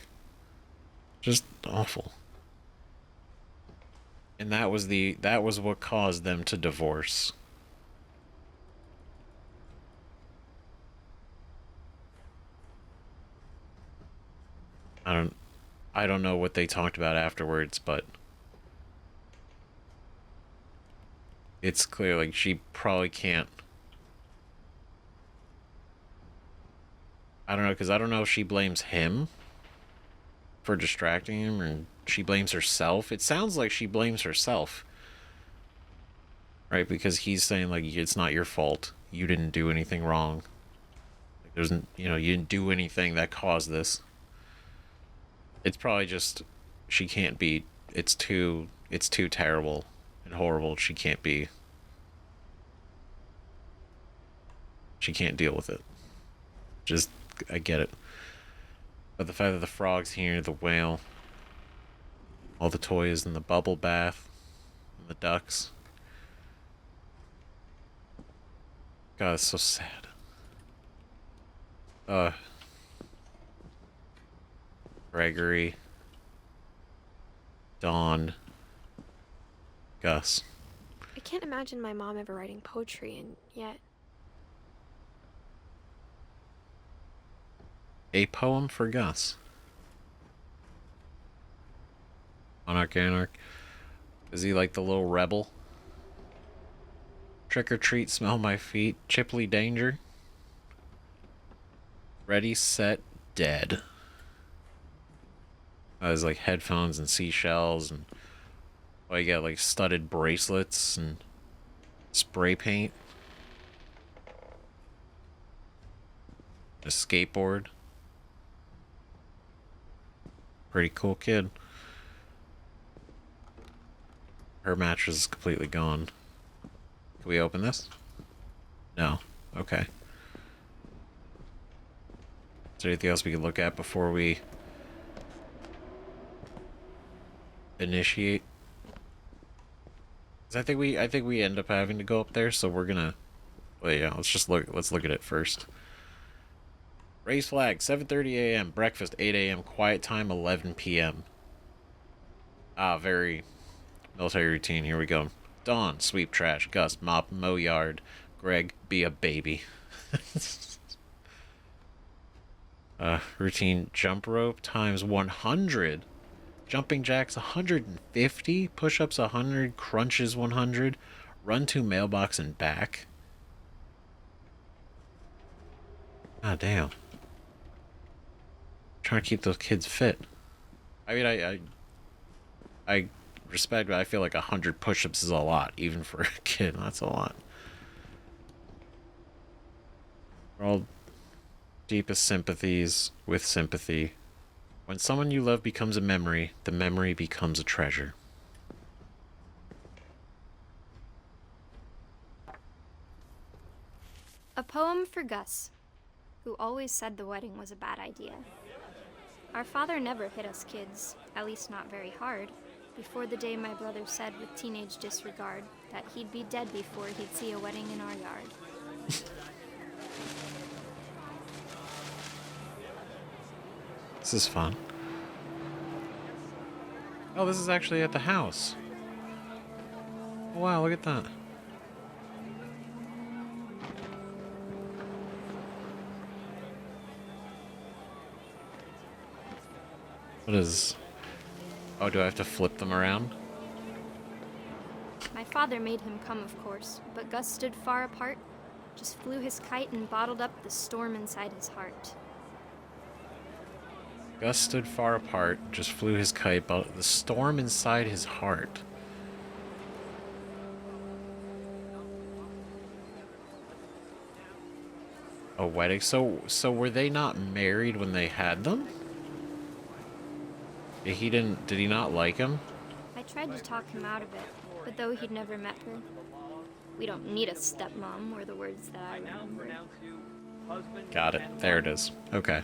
Just awful. And that was what caused them to divorce. I don't know what they talked about afterwards, but it's clear like she probably can't. I don't know, because I don't know if she blames him for distracting him or she blames herself. It sounds like she blames herself. Right? Because he's saying like it's not your fault. You didn't do anything wrong. Like, there's you didn't do anything that caused this. It's probably just she can't be it's too terrible and horrible. She can't deal with it. Just I get it. But the fact that the frog's here, the whale, All the toys in the bubble bath. And the ducks. God, it's so sad. Gregory. Dawn. Gus. I can't imagine my mom ever writing poetry, and yet. A poem for Gus. Monarch Anarch. Is he like the little rebel? Trick or treat, smell my feet. Chipley danger. Ready, set, dead. There's like headphones and seashells and you got like studded bracelets and spray paint. A skateboard. Pretty cool kid. Her mattress is completely gone. Can we open this? No. Okay. Is there anything else we can look at before we initiate? 'Cause I think we end up having to go up there, so we're gonna. Well, yeah. Let's look at it first. Raise flag. 7:30 a.m. Breakfast 8 a.m. Quiet time 11 p.m. Ah, very military routine. Here we go. Dawn, sweep trash. Gus, mop, mow yard. Greg, be a baby. Routine, jump rope times 100. Jumping jacks 150. Push-ups 100. Crunches 100. Run to mailbox and back. Ah, damn. Trying to keep those kids fit. I mean, I respect, but I feel like 100 push-ups is a lot, even for a kid. That's a lot. We're all deepest sympathies with sympathy. When someone you love becomes a memory, the memory becomes a treasure. A poem for Gus, who always said the wedding was a bad idea. Our father never hit us kids, at least not very hard, before the day my brother said with teenage disregard that he'd be dead before he'd see a wedding in our yard. This is fun. Oh, this is actually at the house. Oh, wow, look at that. What is... Oh, do I have to flip them around? My father made him come, of course, but Gus stood far apart, just flew his kite and bottled up the storm inside his heart. Gus stood far apart, just flew his kite, but the storm inside his heart. A wedding? So were they not married when they had them? Did he not like him? I tried to talk him out of it, but though he'd never met her, we don't need a stepmom were the words that I remember. Got it. There it is. Okay.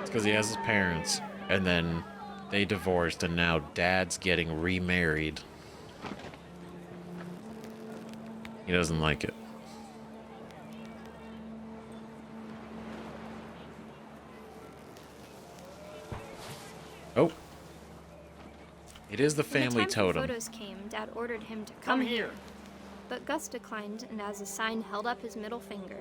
It's because he has his parents, and then they divorced, and now dad's getting remarried. He doesn't like it. Oh. It is the family When the time for totem. photos came, Dad ordered him to come here. But Gus declined, and as a sign held up his middle finger.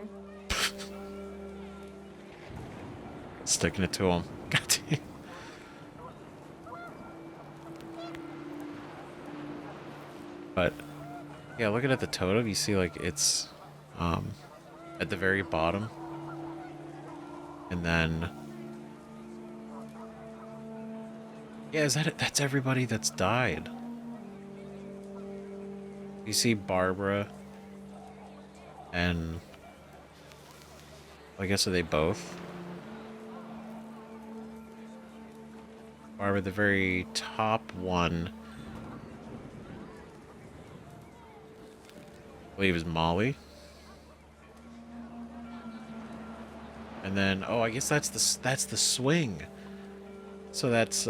Sticking it to him. God damn. But yeah, looking at the totem, you see like it's at the very bottom. And then yeah, is that it? That's everybody that's died. You see Barbara and I guess are they both? Barbara, the very top one, I believe is Molly. And then, oh, I guess that's the swing. So that's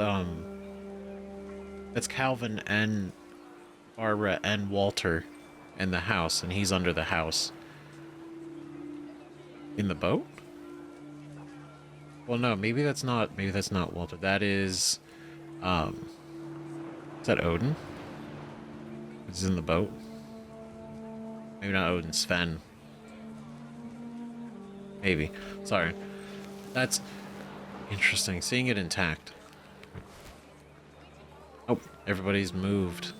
Calvin and Barbara and Walter in the house, and he's under the house. In the boat? Well, no, maybe that's not Walter. That is that Odin? Is in the boat? Maybe not Odin, Sven. Maybe. Sorry. That's interesting. Seeing it intact. Oh, everybody's moved.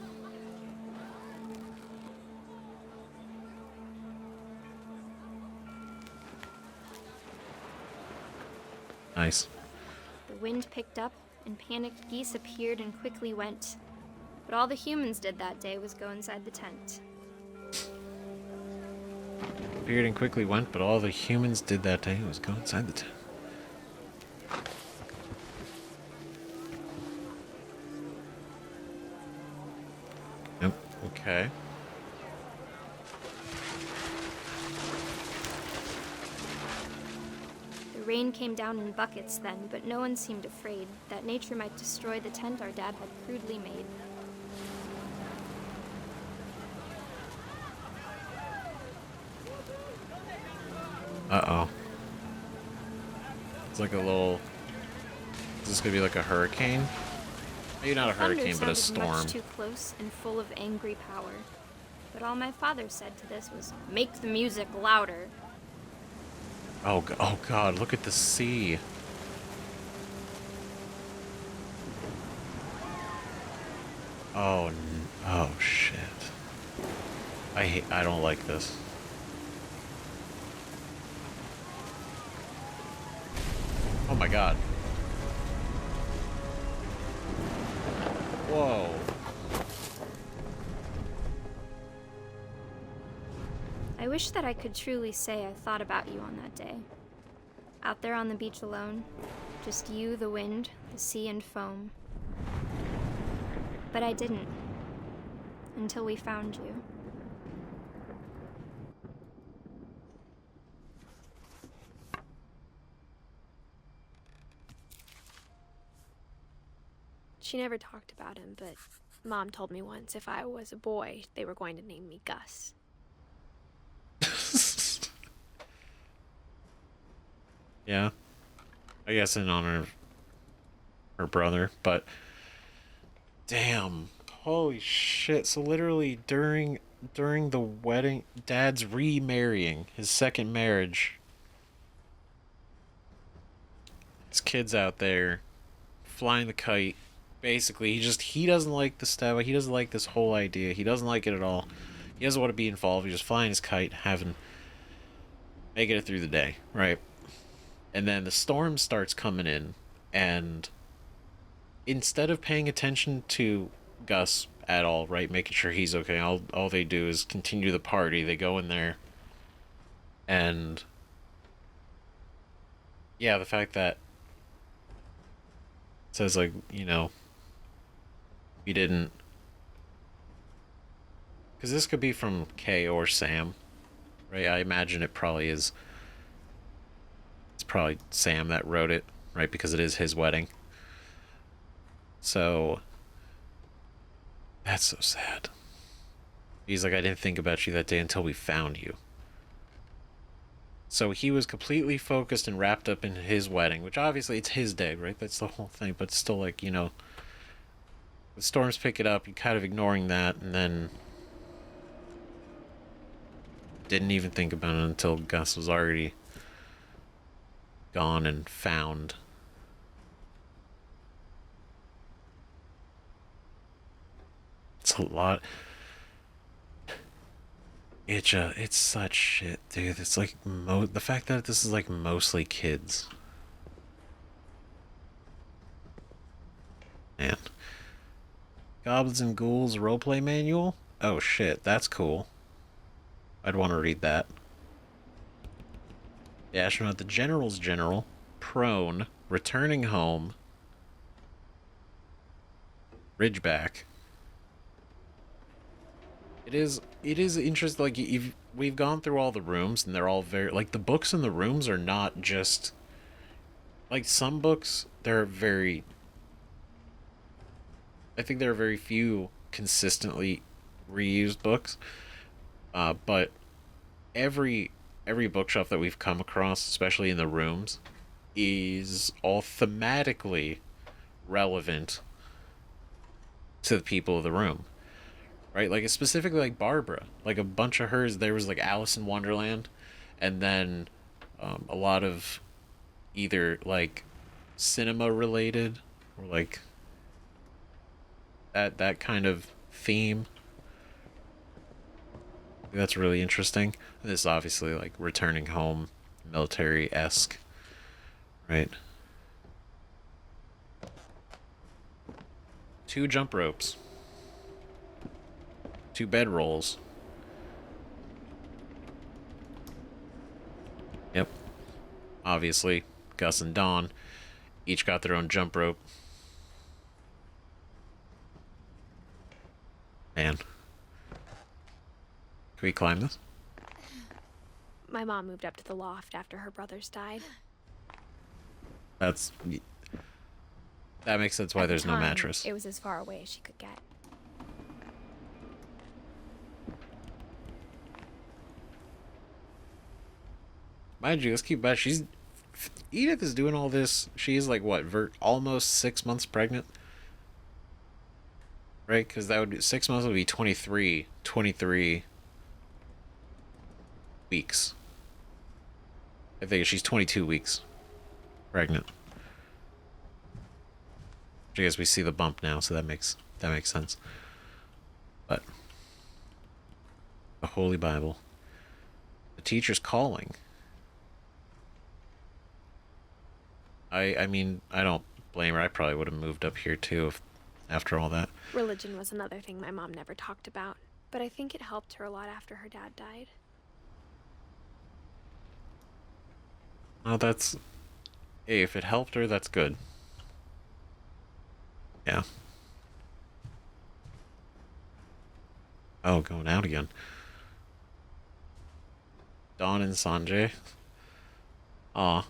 Nice. The wind picked up, and panicked geese appeared and quickly went. But all the humans did that day was go inside the tent. Appeared and quickly went, but all the humans did that day was go inside the tent. Nope. Okay. The rain came down in buckets then, but no one seemed afraid that nature might destroy the tent our dad had crudely made. Uh-oh. It's like a little... Is this gonna be like a hurricane? Maybe not a hurricane, but a Sounded storm. much too close and full of angry power. But all my father said to this was, "Make the music louder." Oh, oh God, look at the sea. Oh, oh shit. I don't like this. Oh my God. Whoa. I wish that I could truly say I thought about you on that day. Out there on the beach alone, just you, the wind, the sea, and foam. But I didn't. Until we found you. She never talked about him, but Mom told me once if I was a boy, they were going to name me Gus. Yeah. I guess in honor of her brother, but damn. Holy shit. So literally during the wedding, Dad's remarrying, his second marriage. His kid's out there flying the kite. Basically, he doesn't like the stuff. He doesn't like this whole idea. He doesn't like it at all. He doesn't want to be involved. He's just flying his kite, making it through the day, right? And then the storm starts coming in, and instead of paying attention to Gus at all, right, making sure he's okay, all they do is continue the party. They go in there, and yeah, the fact that it says, like, you know, we didn't, because this could be from Kay or Sam, right? I imagine it probably is. It's probably Sam that wrote it, right? Because it is his wedding. So that's so sad. He's like, I didn't think about you that day until we found you. So he was completely focused and wrapped up in his wedding, which obviously it's his day, right? That's the whole thing. But still, like, you know, the storms pick it up, you're kind of ignoring that, and then didn't even think about it until Gus was already gone and found. It's a lot. It's such shit, dude. It's like the fact that this is like mostly kids. Man. Goblins and Ghouls roleplay manual? Oh shit, that's cool. I'd want to read that. The astronaut, the general's general, prone, returning home, Ridgeback. It is interesting. Like, we've gone through all the rooms, and they're all very, like, the books in the rooms are not just, like, some books, they're very I think there are very few consistently reused books, but every bookshelf that we've come across, especially in the rooms, is all thematically relevant to the people of the room, right? Like specifically like Barbara, like a bunch of hers. There was like Alice in Wonderland, and then a lot of either like cinema related or like that kind of theme. That's really interesting. This is obviously like returning home, military esque, right? 2 jump ropes, 2 bedrolls. Yep. Obviously, Gus and Dawn each got their own jump rope. Man. Can we climb this? My mom moved up to the loft after her brothers died. That makes sense why At the there's no time, mattress. It was as far away as she could get. Mind you, let's keep back. Edith is doing all this. She's like what, almost 6 months pregnant, right? Because that would be 6 months would be 23 weeks. I think she's 22 weeks pregnant. I guess we see the bump now, so that makes sense. But the Holy Bible, the teacher's calling. I mean, I don't blame her. I probably would have moved up here too after all that. Religion was another thing my mom never talked about, but I think it helped her a lot after her dad died. Oh, hey, if it helped her, that's good. Yeah. Oh, going out again. Dawn and Sanjay. Aw.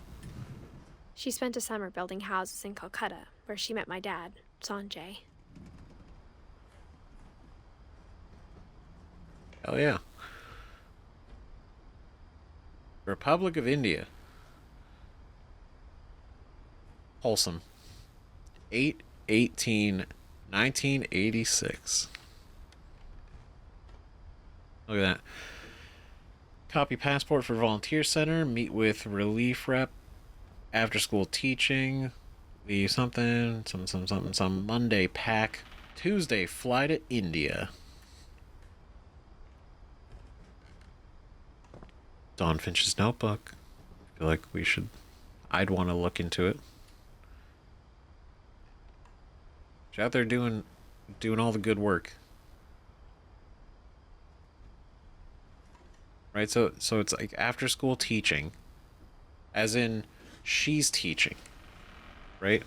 She spent a summer building houses in Calcutta, where she met my dad, Sanjay. Hell yeah. Republic of India. Wholesome. 8/18/1986. Look at that. Copy passport for volunteer center. Meet with relief rep. After school teaching. Leave something. Some Monday pack. Tuesday fly to India. Dawn Finch's notebook. I feel like I'd want to look into it. She's out there doing all the good work. Right, so it's like after school teaching, as in she's teaching, right?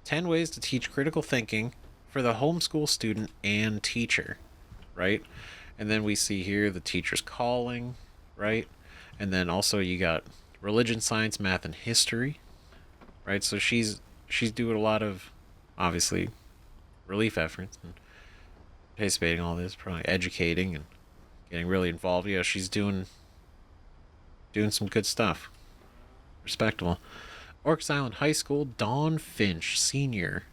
10 ways to teach critical thinking for the homeschool student and teacher, right? And then we see here the teacher's calling, right? And then also you got religion, science, math, and history, right? So she's doing a lot of, obviously, relief efforts and participating in all this, probably educating and getting really involved. Yeah, she's doing some good stuff. Respectable. Orcas Island High School, Dawn Finch, senior.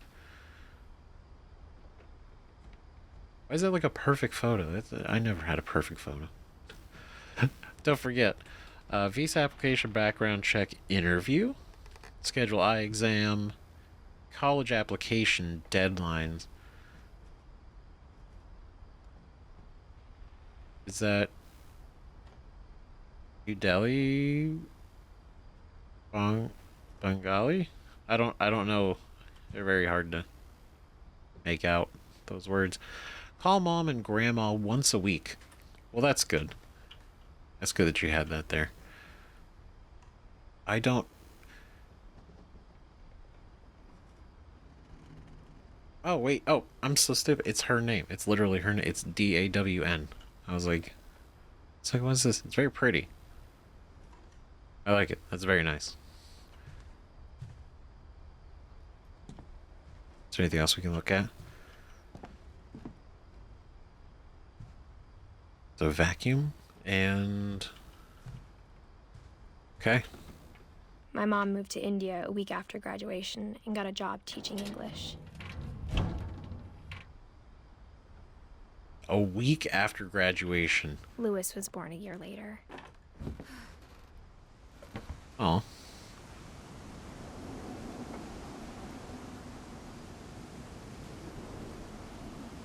Why is that like a perfect photo? I never had a perfect photo. Don't forget, visa application, background check, interview, schedule eye exam, college application deadlines. Is that New Delhi? Bengali? I don't know. They're very hard to make out, those words. Call mom and grandma once a week. Well, that's good. That's good that you had that there. I don't... Oh, wait. Oh, I'm so stupid. It's her name. It's literally her name. It's Dawn. I was like... It's like, what's this? It's very pretty. I like it. That's very nice. Is there anything else we can look at? So vacuum and... Okay. My mom moved to India a week after graduation and got a job teaching English. A week after graduation. Lewis was born a year later. Oh.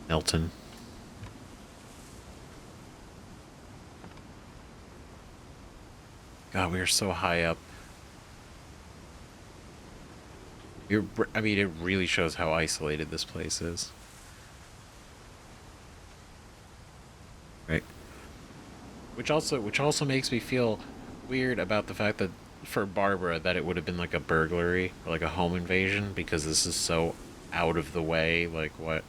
Milton. God, we are so high up. I mean, it really shows how isolated this place is. Right. Which also makes me feel weird about the fact that for Barbara that it would have been like a burglary or like a home invasion, because this is so out of the way. Like, what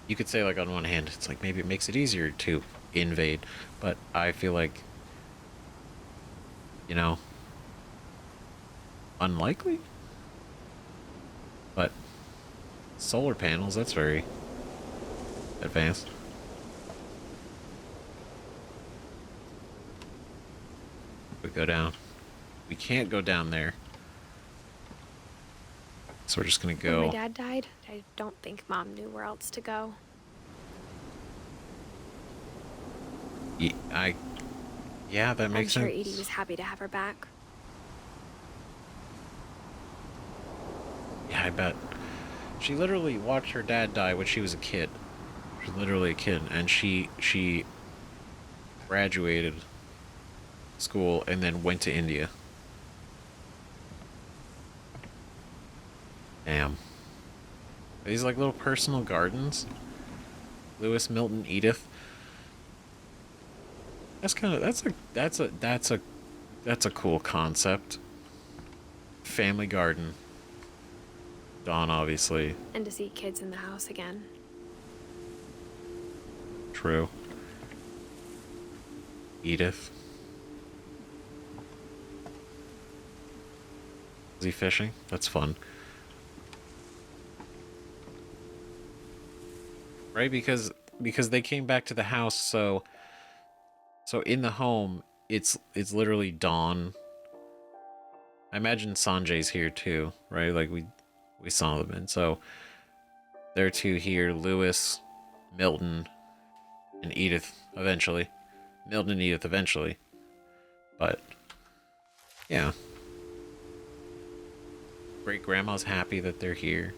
you could say, like, on one hand it's like maybe it makes it easier to invade, but I feel like, you know, unlikely. But solar panels, that's very advanced. We go down. We can't go down there. So we're just gonna When go. my dad died, I don't think Mom knew where else to go. Yeah, that makes I'm sure sense. Edie was happy to have her back. Yeah, I bet. She literally watched her dad die when she was a kid. She was literally a kid, and she graduated school and then went to India. Damn. These like little personal gardens. Lewis, Milton, Edith. That's a cool concept. Family garden. Dawn, obviously. And to see kids in the house again. True. Edith. Is he fishing? That's fun. Right, because they came back to the house, so in the home it's literally Dawn. I imagine Sanjay's here too, right? Like we saw them, and so there are two here, Lewis, Milton, and Edith eventually. Milton and Edith eventually. But yeah. Great grandma's happy that they're here.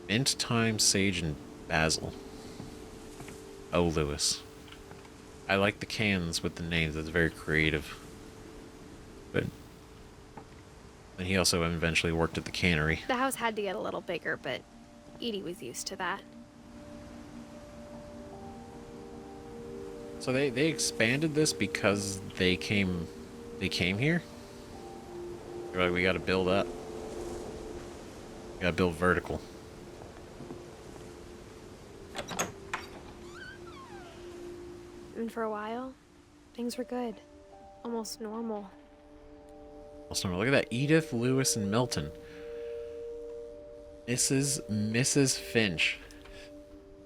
Mint, thyme, sage, and basil. Oh, Lewis. I like the cans with the names. That's very creative. But then he also eventually worked at the cannery. The house had to get a little bigger, but Edie was used to that. So they expanded this because they came here? They're like, we gotta build up. We gotta build vertical. And for a while, things were good. Almost normal. Also, look at that. Edith, Lewis, and Milton. Mrs. Finch.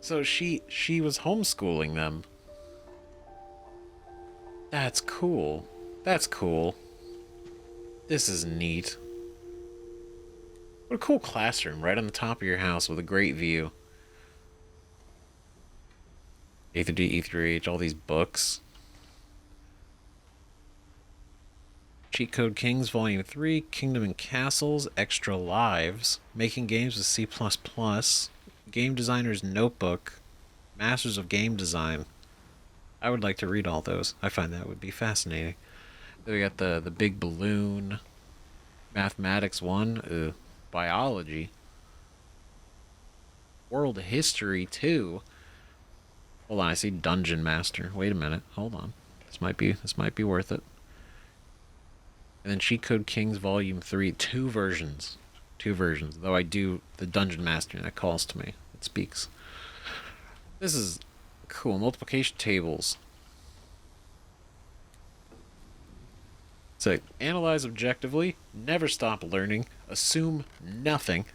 So she was homeschooling them. That's cool. That's cool. This is neat. What a cool classroom right on the top of your house with a great view. A through D, E through H, all these books. Cheat Code Kings, Volume 3, Kingdom and Castles, Extra Lives, Making Games with C++, Game Designer's Notebook, Masters of Game Design. I would like to read all those. I find that would be fascinating. Then we got the Big Balloon, Mathematics 1, Biology, World History 2. Hold on, I see Dungeon Master. Wait a minute. Hold on. This might be worth it. And then Cheat Code Kings Volume 3, two versions. Though I do the Dungeon Master, and that calls to me. It speaks. This is cool. Multiplication tables. So, analyze objectively, never stop learning, assume nothing,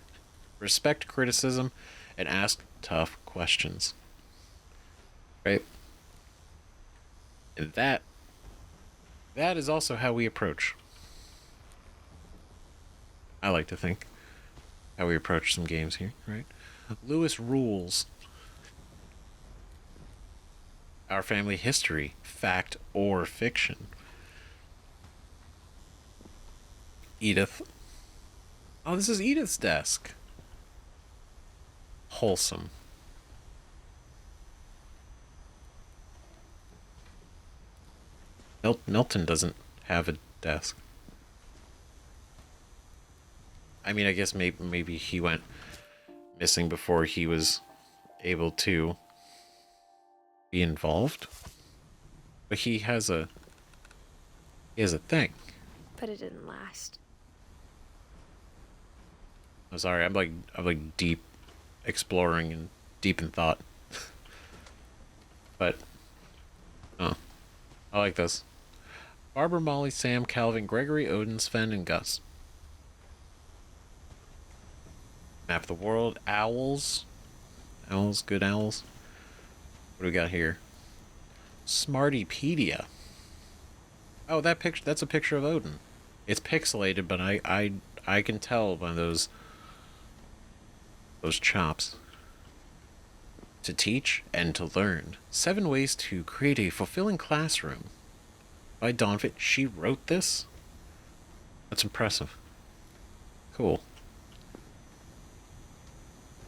respect criticism, and ask tough questions. Right? And that is also how we approach. I like to think how we approach some games here, right? Lewis rules. Our family history, fact or fiction. Edith. Oh, this is Edith's desk. Wholesome. Milton doesn't have a desk. I mean, I guess maybe he went missing before he was able to be involved. But he has a thing. But it didn't last. I'm sorry, I'm like deep exploring and deep in thought. But oh, I like this. Barbara, Molly, Sam, Calvin, Gregory, Odin, Sven, and Gus. Map of the world. Owls. Owls, good owls. What do we got here? Smartypedia. Oh, that's a picture of Odin. It's pixelated, but I can tell by those chops. To teach and to learn. 7 ways to create a fulfilling classroom. By Dawn Fit. She wrote this? That's impressive. Cool.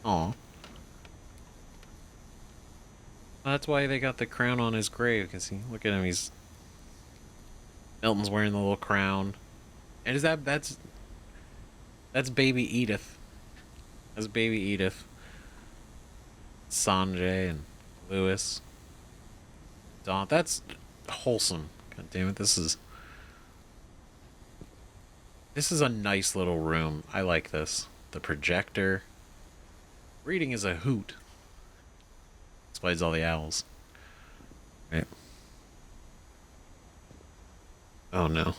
Aw. That's why they got the crown on his grave, because look at him, Milton's wearing the little crown. And that's baby Edith. That's baby Edith. Sanjay and Lewis. Dawn, that's wholesome. God damn it, this is a nice little room. I like this. The projector. Reading is a hoot. Explains all the owls. Right. Oh no.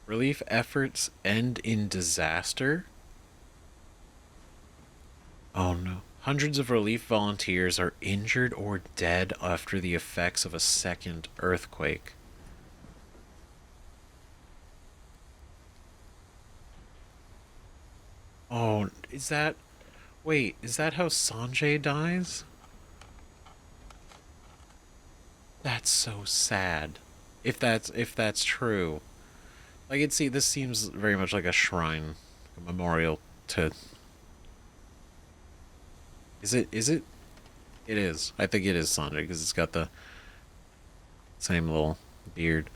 Relief efforts end in disaster? Oh no. Hundreds of relief volunteers are injured or dead after the effects of a second earthquake. Oh, wait, is that how Sanjay dies? That's so sad. If that's true. Like, this seems very much like a shrine, a memorial to... Is it? It is. I think it is Sanjay, because it's got the same little beard.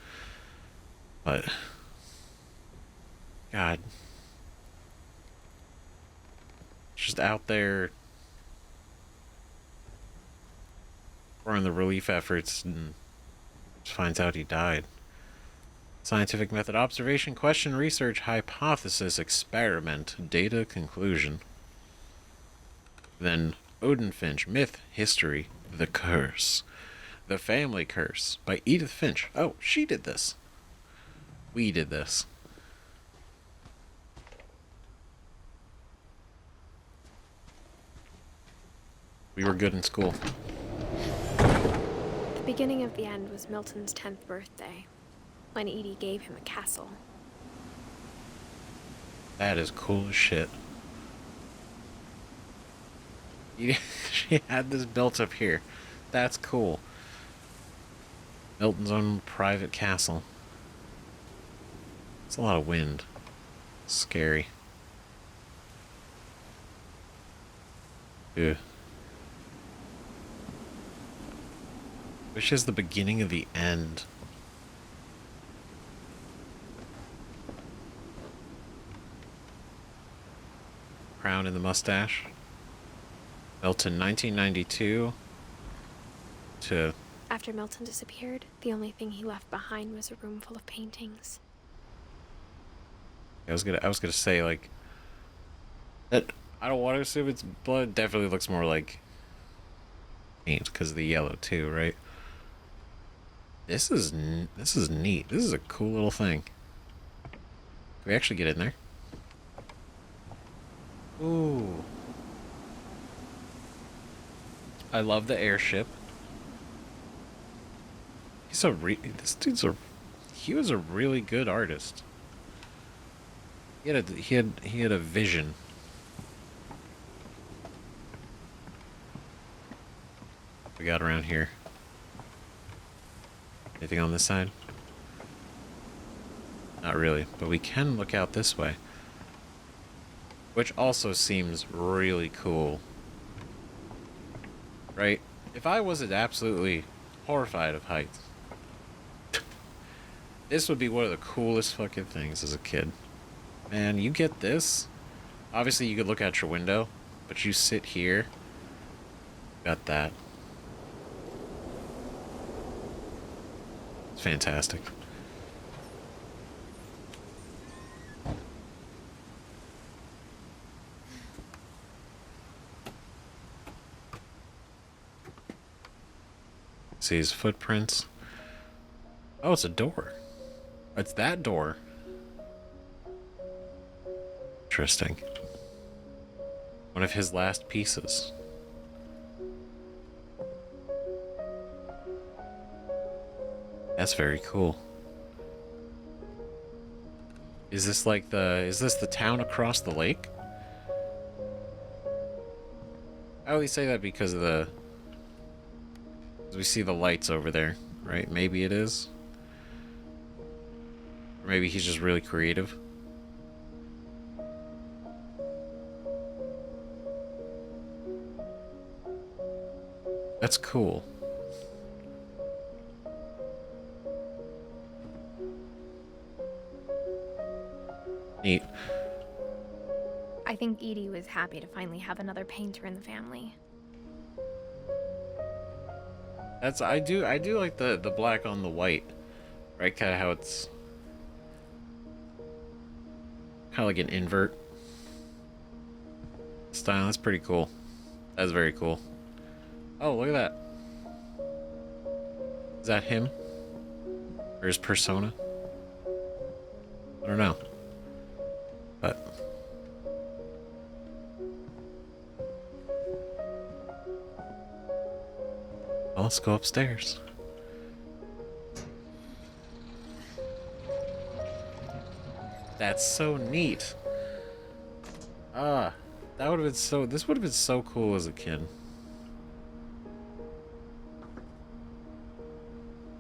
But... God. Just out there... running the relief efforts, and just finds out he died. Scientific method: observation, question, research, hypothesis, experiment, data, conclusion. Then Odin Finch, myth, history, the curse. The Family Curse by Edith Finch. Oh, she did this. We did this. We were good in school. The beginning of the end was Milton's 10th birthday, when Edie gave him a castle. That is cool as shit. She had this built up here. That's cool. Milton's own private castle. It's a lot of wind. Scary. Ugh. Which is the beginning of the end. Crown in the mustache. Milton, 1992 to... After Milton disappeared, the only thing he left behind was a room full of paintings. I was gonna say, like, that. I don't want to assume it's blood. It definitely looks more like paint because of the yellow too, right? This is neat. This is a cool little thing. Can we actually get in there? Ooh. I love the airship. He was a really good artist. He had a vision. What we got around here? Anything on this side? Not really, but we can look out this way. Which also seems really cool. Right? If I wasn't absolutely horrified of heights, this would be one of the coolest fucking things as a kid. Man, you get this? Obviously you could look out your window, but you sit here. Got that. It's fantastic. See his footprints. Oh, it's a door. It's that door. Interesting. One of his last pieces. That's very cool. Is this the town across the lake? I only say that because of we see the lights over there, right? Maybe it is. Or maybe he's just really creative. That's cool. Neat. I think Edie was happy to finally have another painter in the family. I do like the black on the white. Right? Kinda how it's kinda like an invert style. That's pretty cool. That's very cool. Oh, look at that. Is that him? Or his persona? I don't know. But well, let's go upstairs. That's so neat. Ah, that would have been so. This would have been so cool as a kid.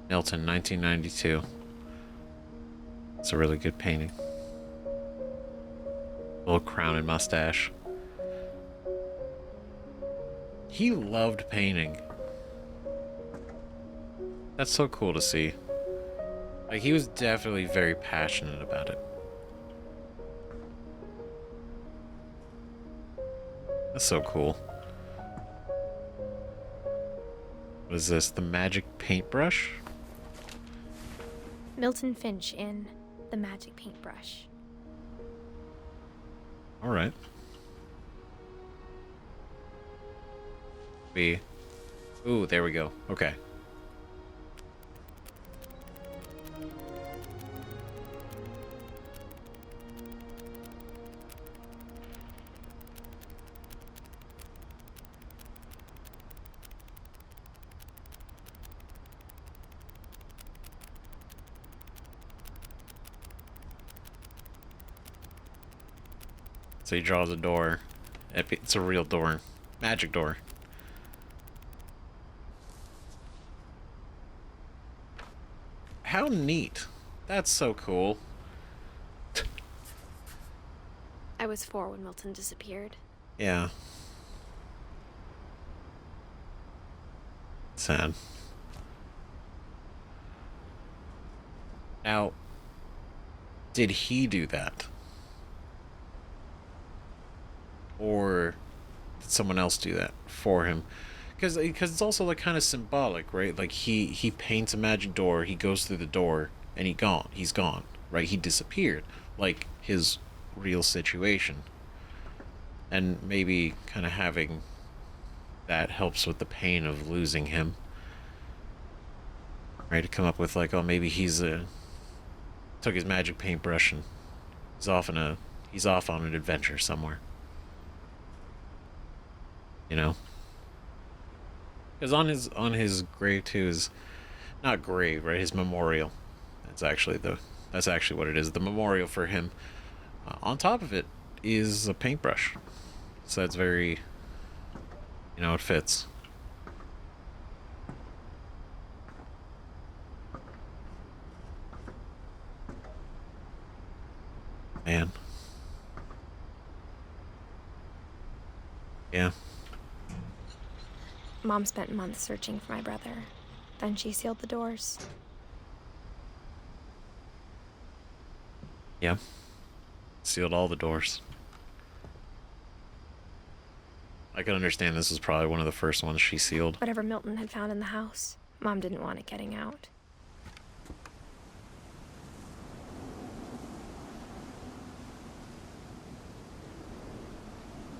Milton, 1992. It's a really good painting. Little crown and mustache. He loved painting. That's so cool to see. Like, he was definitely very passionate about it. That's so cool. What is this? The magic paintbrush? Milton Finch in The Magic Paintbrush. Alright. Ooh, there we go. Okay. So he draws a door. It's a real door. Magic door. How neat. That's so cool. I was 4 when Milton disappeared. Yeah. Sad. Now, did he do that? Or did someone else do that for him? Because it's also like kind of symbolic, right? Like he paints a magic door, he goes through the door, and he's gone, right? He disappeared, like his real situation. And maybe kind of having that helps with the pain of losing him, right? To come up with like, oh, maybe took his magic paintbrush and he's off on an adventure somewhere. You know? Because on his grave too is not grave, right? His memorial. That's actually what it is. The memorial for him. On top of it is a paintbrush. So that's very, it fits. Man. Yeah. Mom spent months searching for my brother. Then she sealed the doors. Yeah. Sealed all the doors. I can understand this was probably one of the first ones she sealed. Whatever Milton had found in the house, Mom didn't want it getting out.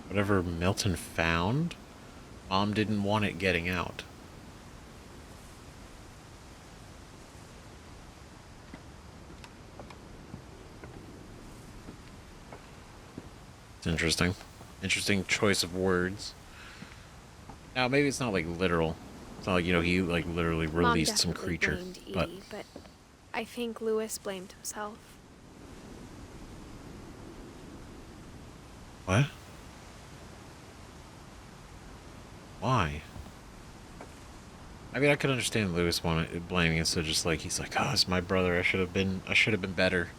Whatever Milton found, Mom didn't want it getting out. It's interesting. Interesting choice of words. Now, maybe it's not like literal. It's not like, he like literally released some Mom definitely creature. blamed Edie, but I think Lewis blamed himself. What? Why? I mean, I could understand Lewis blaming it, so just like he's like, oh, it's my brother. I should have been better.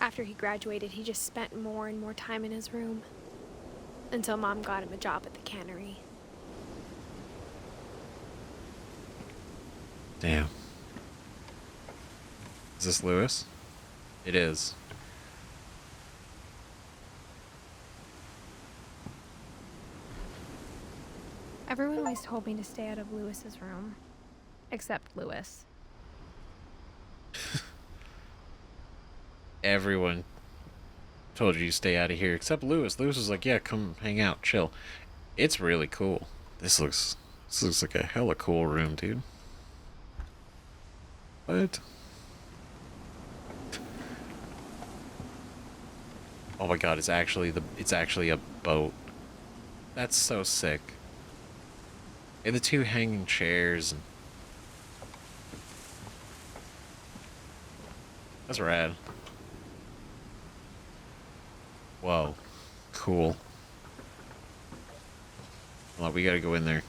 After he graduated, he just spent more and more time in his room. Until Mom got him a job at the cannery. Damn. Is this Lewis? It is. Everyone always told me to stay out of Lewis's room. Except Lewis. Everyone told you to stay out of here except Lewis. Lewis was like, yeah, come hang out, chill. It's really cool. This looks like a hella cool room, dude. What? Oh my god, it's actually a boat. That's so sick. And the two hanging chairs and that's rad. Whoa. Cool. Well, we gotta go in there.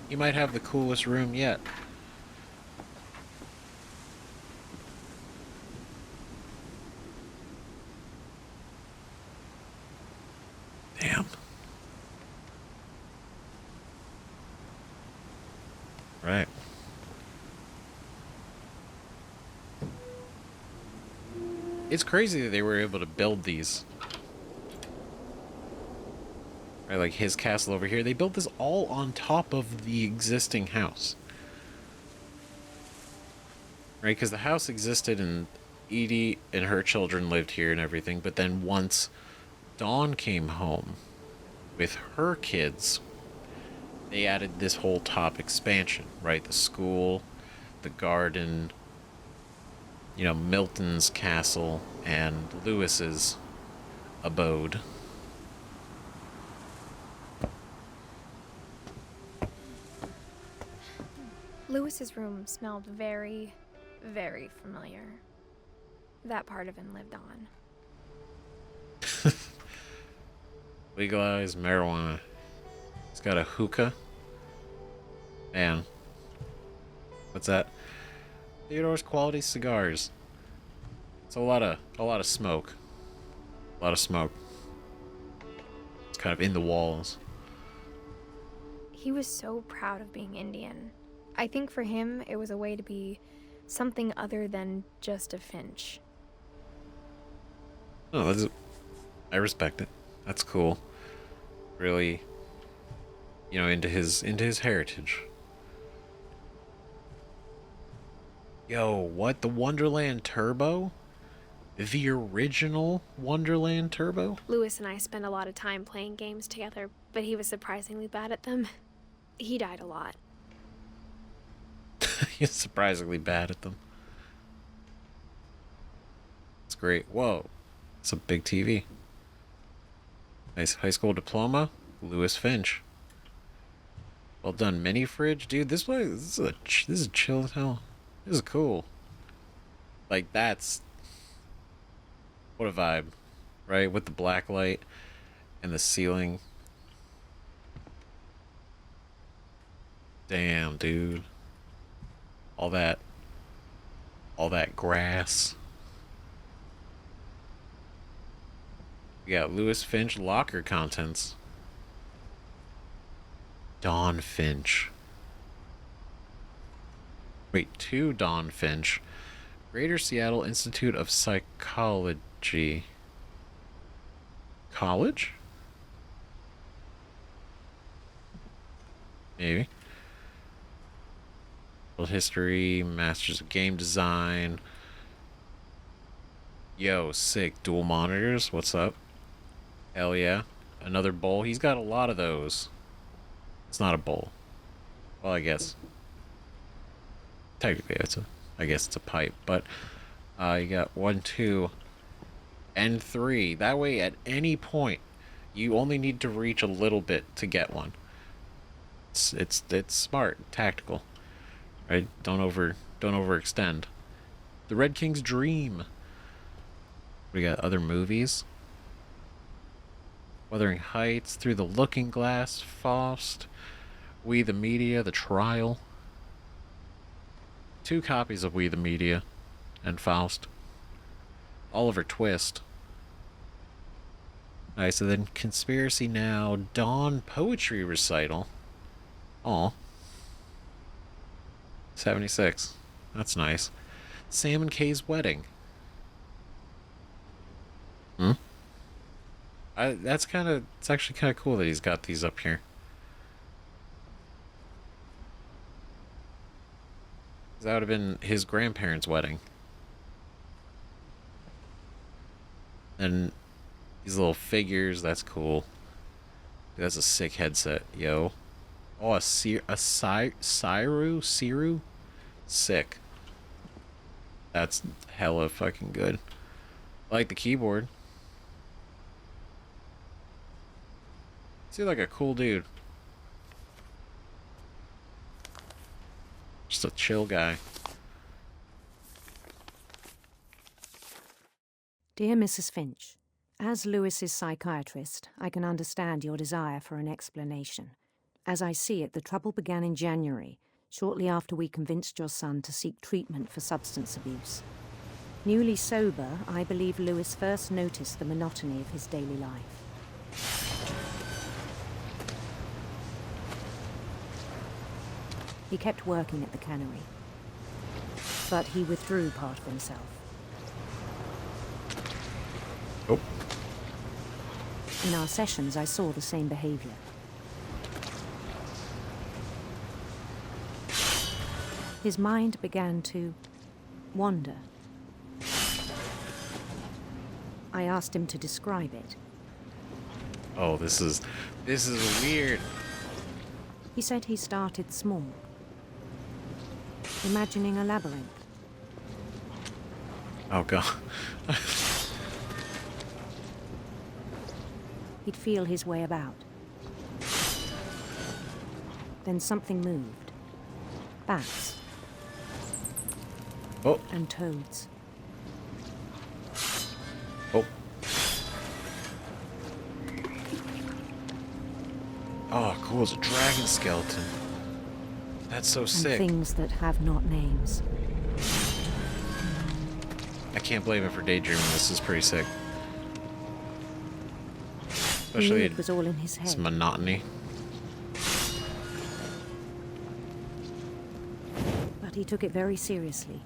You might have the coolest room yet. Damn. Right. It's crazy that they were able to build these. Right, like his castle over here. They built this all on top of the existing house. Right, because the house existed and Edie and her children lived here and everything. But then once Dawn came home with her kids, they added this whole top expansion, right? The school, the garden, Milton's castle, and Lewis's abode. Lewis's room smelled very, very familiar. That part of him lived on. Legalized marijuana. It's got a hookah. Man. What's that? Theodore's Quality Cigars. It's a lot of smoke. A lot of smoke. It's kind of in the walls. He was so proud of being Indian. I think for him, it was a way to be something other than just a Finch. Oh, I respect it. That's cool. Really, into his heritage. Yo, what? The Wonderland Turbo? The original Wonderland Turbo? Lewis and I spent a lot of time playing games together, but he was surprisingly bad at them. He died a lot. He's surprisingly bad at them. It's great. Whoa. It's a big TV. Nice high school diploma. Lewis Finch. Well done, mini fridge, dude. This place, this is chill as hell. This is cool. Like that's what a vibe, right? With the black light and the ceiling. Damn, dude. All that, all that grass. We got Lewis Finch locker contents. Dawn Finch. Wait, two Dawn Finch. Greater Seattle Institute of Psychology. College? Maybe. World History, Masters of Game Design. Yo, sick. Dual monitors. What's up? Hell yeah. Another bowl. He's got a lot of those. It's not a bowl. Well, I guess. Technically, I guess it's a pipe. But you got 1, 2, and 3. That way, at any point, you only need to reach a little bit to get one. It's smart, tactical, right? Don't overextend. The Red King's Dream. We got other movies. Wuthering Heights, Through the Looking Glass, Faust, We the Media, The Trial. 2 copies of We the Media and Faust. Oliver Twist. Alright, so then Conspiracy Now, Dawn Poetry Recital. Aw. 76. That's nice. Sam and Kay's Wedding. Hmm? It's actually kind of cool that he's got these up here. That would have been his grandparents' wedding. And these little figures, that's cool. That's a sick headset, yo. Oh, a Siru? Sick. That's hella fucking good. I like the keyboard. Seems like a cool dude. Just a chill guy. Dear Mrs. Finch, as Lewis's psychiatrist, I can understand your desire for an explanation. As I see it, the trouble began in January, shortly after we convinced your son to seek treatment for substance abuse. Newly sober, I believe Lewis first noticed the monotony of his daily life. He kept working at the cannery, but he withdrew part of himself. Oh. In our sessions, I saw the same behavior. His mind began to wander. I asked him to describe it. Oh, this is weird. He said he started small, imagining a labyrinth. Oh, God. He'd feel his way about. Then something moved. Bats. Oh. And toads. Oh. Oh, cool. It's a dragon skeleton. That's so sick. And things that have not names. I can't blame him for daydreaming. This is pretty sick. He knew Especially it was all in his its head. monotony. But he took it very seriously.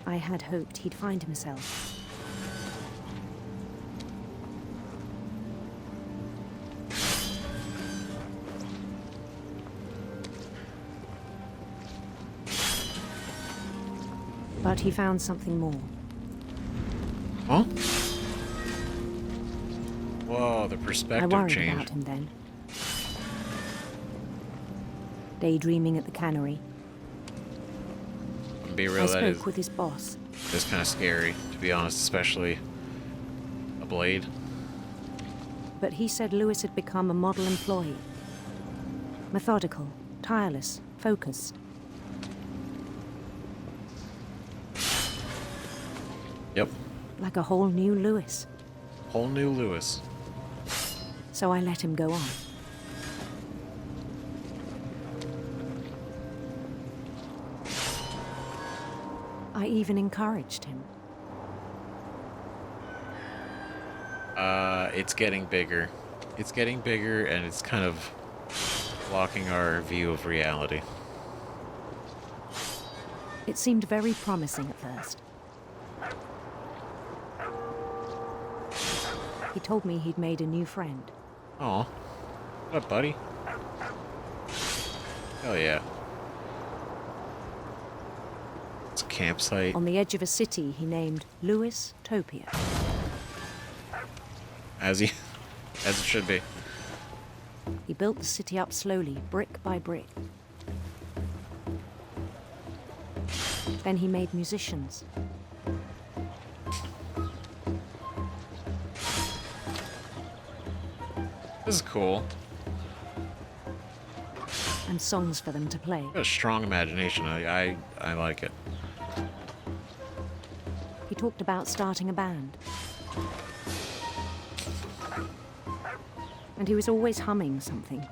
I had hoped he'd find himself. But he found something more. Huh? Whoa, the I perspective worried change. about him then. Daydreaming at the cannery. Be real, I that spoke with his boss. is kind of scary, to be honest, especially a blade. But he said Lewis had become a model employee. Methodical, tireless, focused. Yep. Like a whole new Lewis. Whole new Lewis. So I let him go on. I even encouraged him. It's getting bigger. It's getting bigger, and it's kind of blocking our view of reality. It seemed very promising at first. He told me he'd made a new friend. Aw. What up, buddy? Hell yeah. It's a campsite. On the edge of a city he named Lewis Topia. As it should be. He built the city up slowly, brick by brick. Then he made musicians. This is cool. And songs for them to play. Got a strong imagination. I like it. He talked about starting a band. And he was always humming something.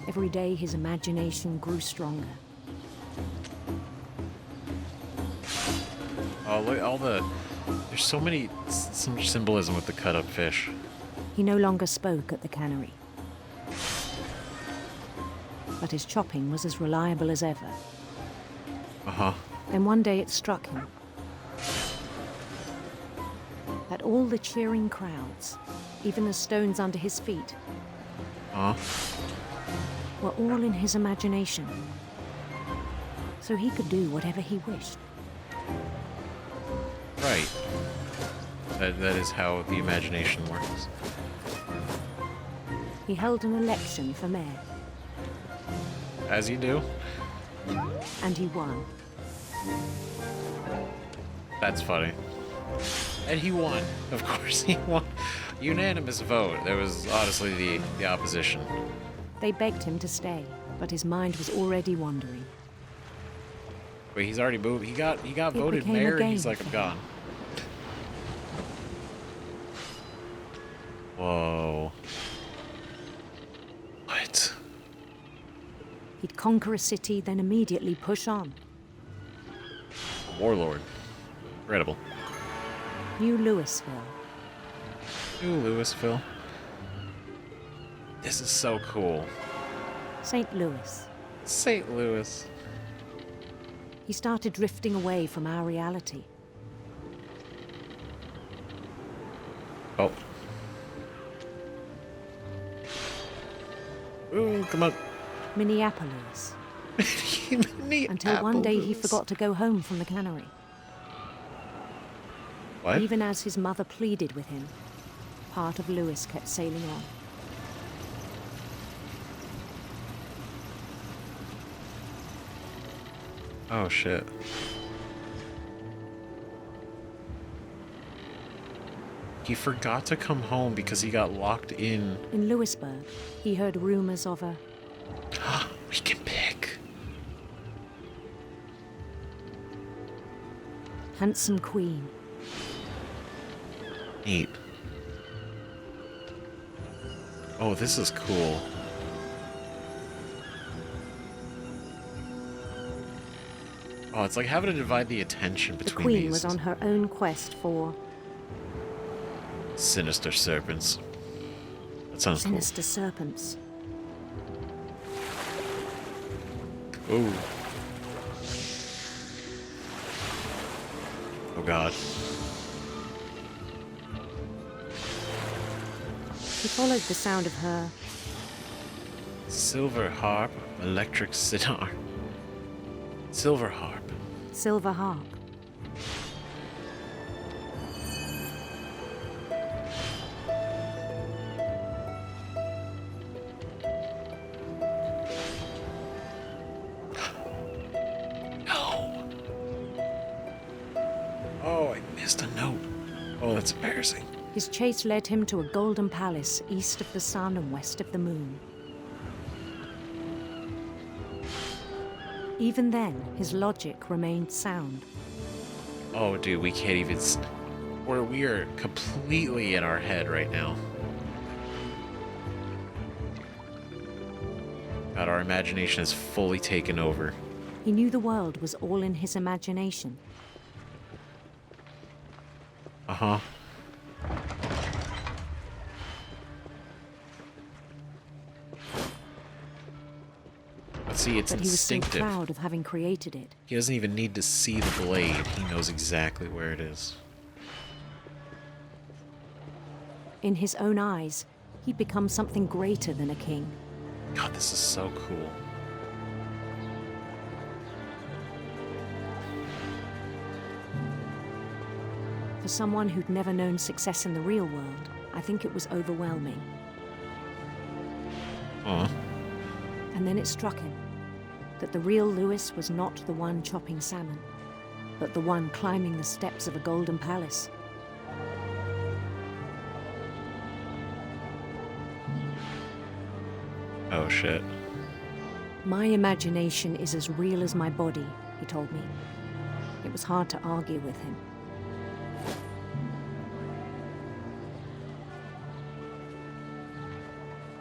Every day his imagination grew stronger. Oh, look, all the... There's so much symbolism with the cut-up fish. He no longer spoke at the cannery. But his chopping was as reliable as ever. Uh-huh. Then one day it struck him that all the cheering crowds, even the stones under his feet, were all in his imagination. So he could do whatever he wished. Right. That is how the imagination works. He held an election for mayor, As you do. and he won. That's funny. And he won. Of course he won. Unanimous vote. There was honestly the opposition. They begged him to stay, but his mind was already wandering. Wait, he's already moved. He got voted became a mayor, and game he's like, for I'm him. gone. Whoa. What? He'd conquer a city, then immediately push on. Warlord. Incredible. New Louisville. New Louisville. This is so cool. St. Louis. St. Louis. He started drifting away from our reality. Oh. Ooh, come on. Minneapolis. Until one day he forgot to go home from the cannery. What? Even as his mother pleaded with him, part of Lewis kept sailing on. Oh, shit. He forgot to come home because he got locked in. In Lewisburg, he heard rumors of a We can pick. handsome queen. Neat. Oh, this is cool. Oh, it's like having to divide the attention The between queen these was on her own quest for sinister serpents. That sounds sinister serpents. cool. Ooh. Oh god. He followed the sound of her Silver harp, electric sitar. Silver harp. silver harp. No. Oh, I missed a note. Oh, that's embarrassing. His chase led him to a golden palace east of the sun and west of the moon. Even then, his logic remained sound. Oh, dude, we can't even... we are completely in our head right now. God, our imagination is fully taken over. He knew the world was all in his imagination. Uh-huh. But see, it's But he was so instinctive. proud of having created it. He doesn't even need to see the blade. He knows exactly where it is. In his own eyes, he'd become something greater than a king. God, this is so cool. For someone who'd never known success in the real world, I think it was overwhelming. Aw. And then it struck him that the real Lewis was not the one chopping salmon, but the one climbing the steps of a golden palace. Oh, shit. My imagination is as real as my body, he told me. It was hard to argue with him.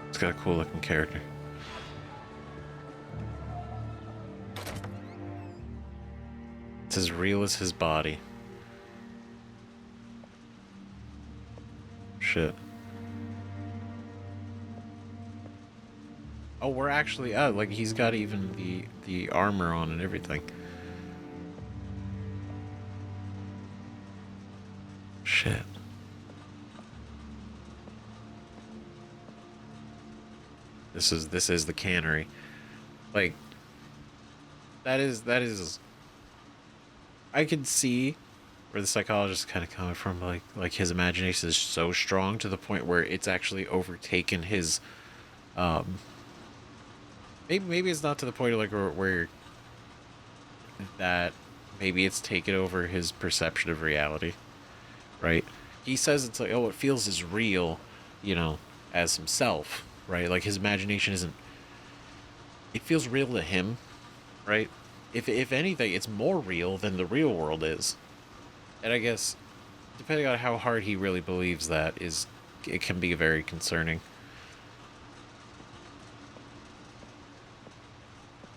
It's got a cool looking character. It's as real as his body. Shit. Oh, we're actually like he's got even the armor on and everything. Shit. This is the cannery. Like that is I can see where the psychologist is kind of coming from, like his imagination is so strong to the point where it's actually overtaken his maybe it's not to the point of like where that maybe it's taken over his perception of reality, right? He says it's like, oh, it feels as real, as himself, right? Like his imagination isn't, it feels real to him, right? If anything, it's more real than the real world is. And I guess, depending on how hard he really believes that, it can be very concerning.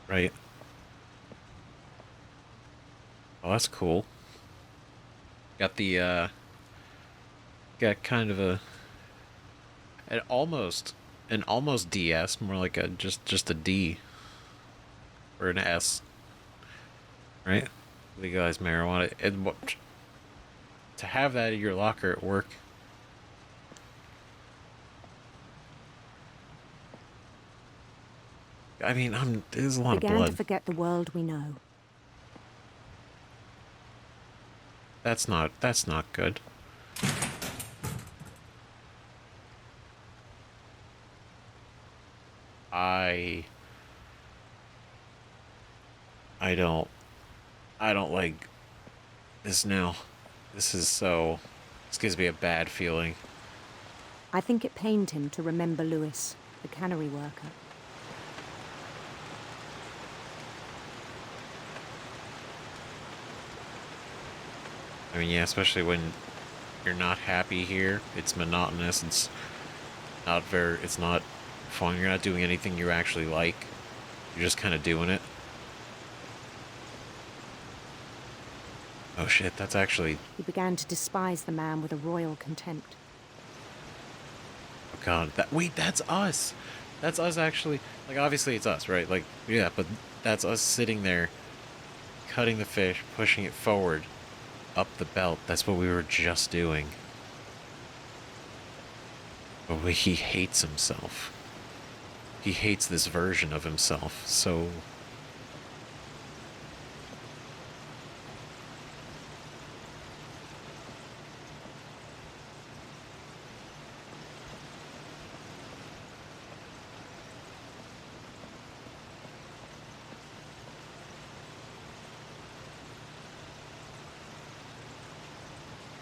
Right? Oh, that's cool. Got got kind of an almost DS, more like just a D. Or an S. Right? Legalize marijuana. And to have that in your locker at work. I mean, there's a lot of Began blood. to forget the world we know. That's not good. I don't like this now. This gives me a bad feeling. I think it pained him to remember Lewis, the cannery worker. I mean, yeah, especially when you're not happy here. It's monotonous. It's not fun. You're not doing anything you actually like. You're just kind of doing it. Oh shit, that's actually... He began to despise the man with a royal contempt. Oh god, that's us! That's us actually... Like, obviously it's us, right? Like, yeah, but that's us sitting there, cutting the fish, pushing it forward, up the belt. That's what we were just doing. But he hates himself. He hates this version of himself, so...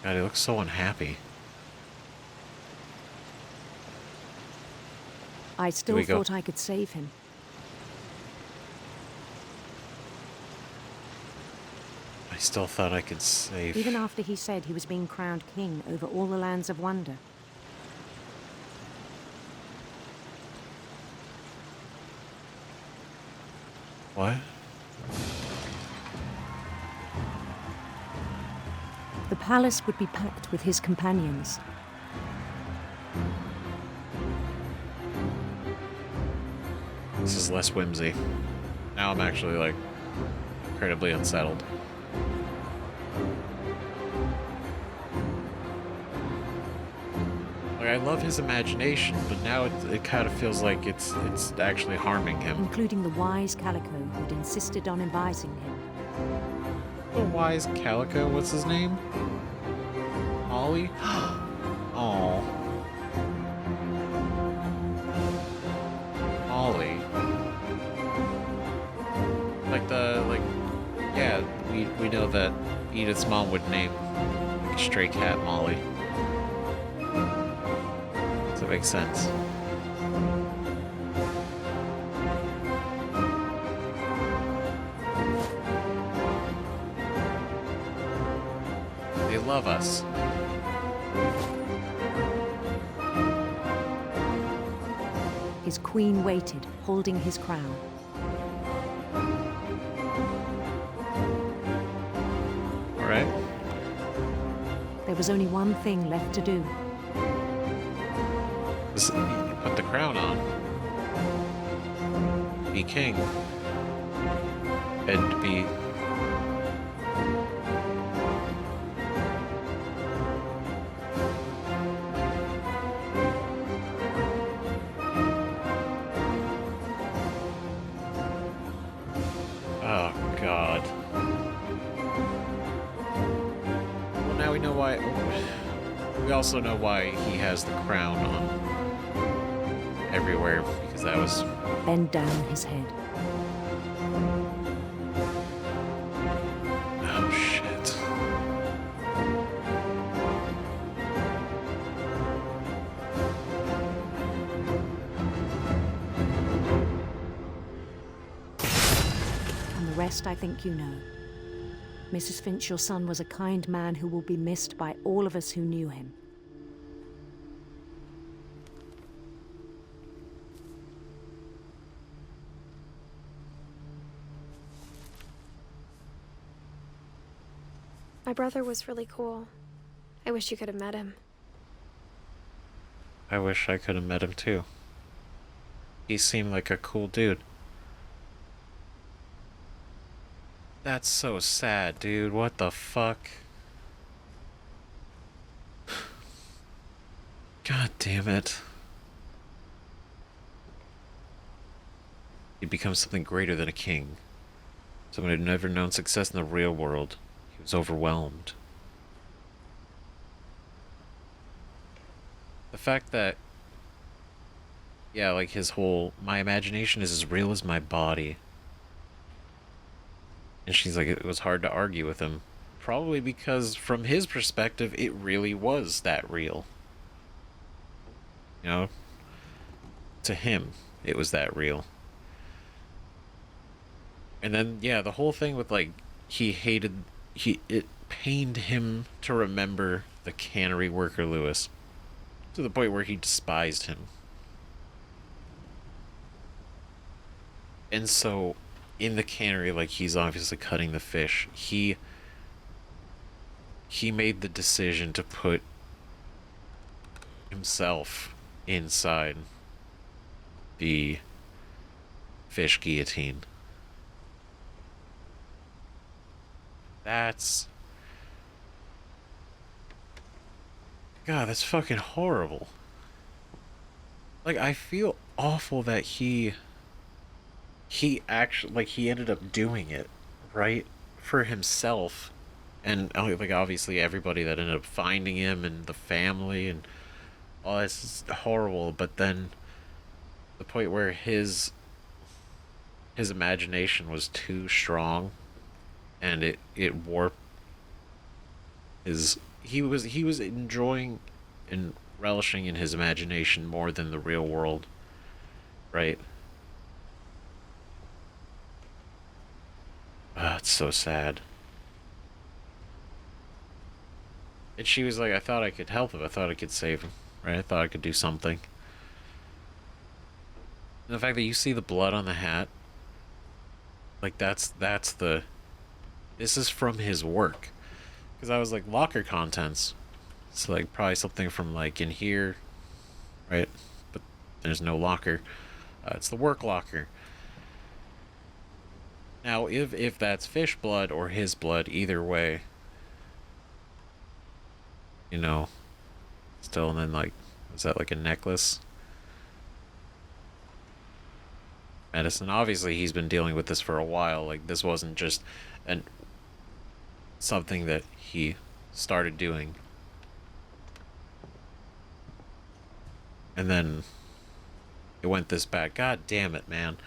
God, he looks so unhappy. I still we go? thought I could save him. I still thought I could save... Even after he said he was being crowned king over all the lands of wonder. What? The palace would be packed with his companions. This is less whimsy. Now I'm actually, like, incredibly unsettled. Like, I love his imagination, but now it kind of feels like it's actually harming him. Including the wise Calico who'd insisted on advising him. The wise Calico, what's his name? Ollie? Aw. Ollie. Yeah, we know that Edith's mom would name like a stray cat Molly. Does that make sense? They love us. His queen waited, holding his crown. All right. There was only one thing left to do. Just put the crown on. Be king. And be... Oh, God. Well, now we know why... We also know why he has the crown on everywhere, because that was... Bend down his head. Oh, shit. And the rest I think you know. Mrs. Finch, your son was a kind man who will be missed by all of us who knew him. My brother was really cool. I wish you could have met him. I wish I could have met him too. He seemed like a cool dude. That's so sad, dude. What the fuck? God damn it. He becomes something greater than a king. Someone who'd never known success in the real world. He was overwhelmed. The fact that, yeah, like his whole, my imagination is as real as my body. And she's like, it was hard to argue with him. Probably because from his perspective, it really was that real. You know? To him, it was that real. And then, yeah, the whole thing with, like, it pained him to remember the cannery worker Lewis. To the point where he despised him. And so, in the cannery, like, he's obviously cutting the fish. He made the decision to put himself inside the fish guillotine. That's... God, that's fucking horrible. Like, I feel awful that he actually, like, he ended up doing it, right? For himself. And, like, obviously everybody that ended up finding him and the family and all this is horrible. But then the point where his imagination was too strong and it warped his... He was enjoying and relishing in his imagination more than the real world. right? Ah, it's so sad. And she was like, I thought I could help him. I thought I could save him, right? I thought I could do something. And the fact that you see the blood on the hat, like that's the. This is from his work. Because I was like, locker contents. So like probably something from like in here, right? But there's no locker. It's the work locker. Now, if that's fish blood or his blood, either way, you know, still, and then like, is that like a necklace? Medicine. Obviously, he's been dealing with this for a while. Like, this wasn't just an something that he started doing, and then it went this bad. God damn it, man.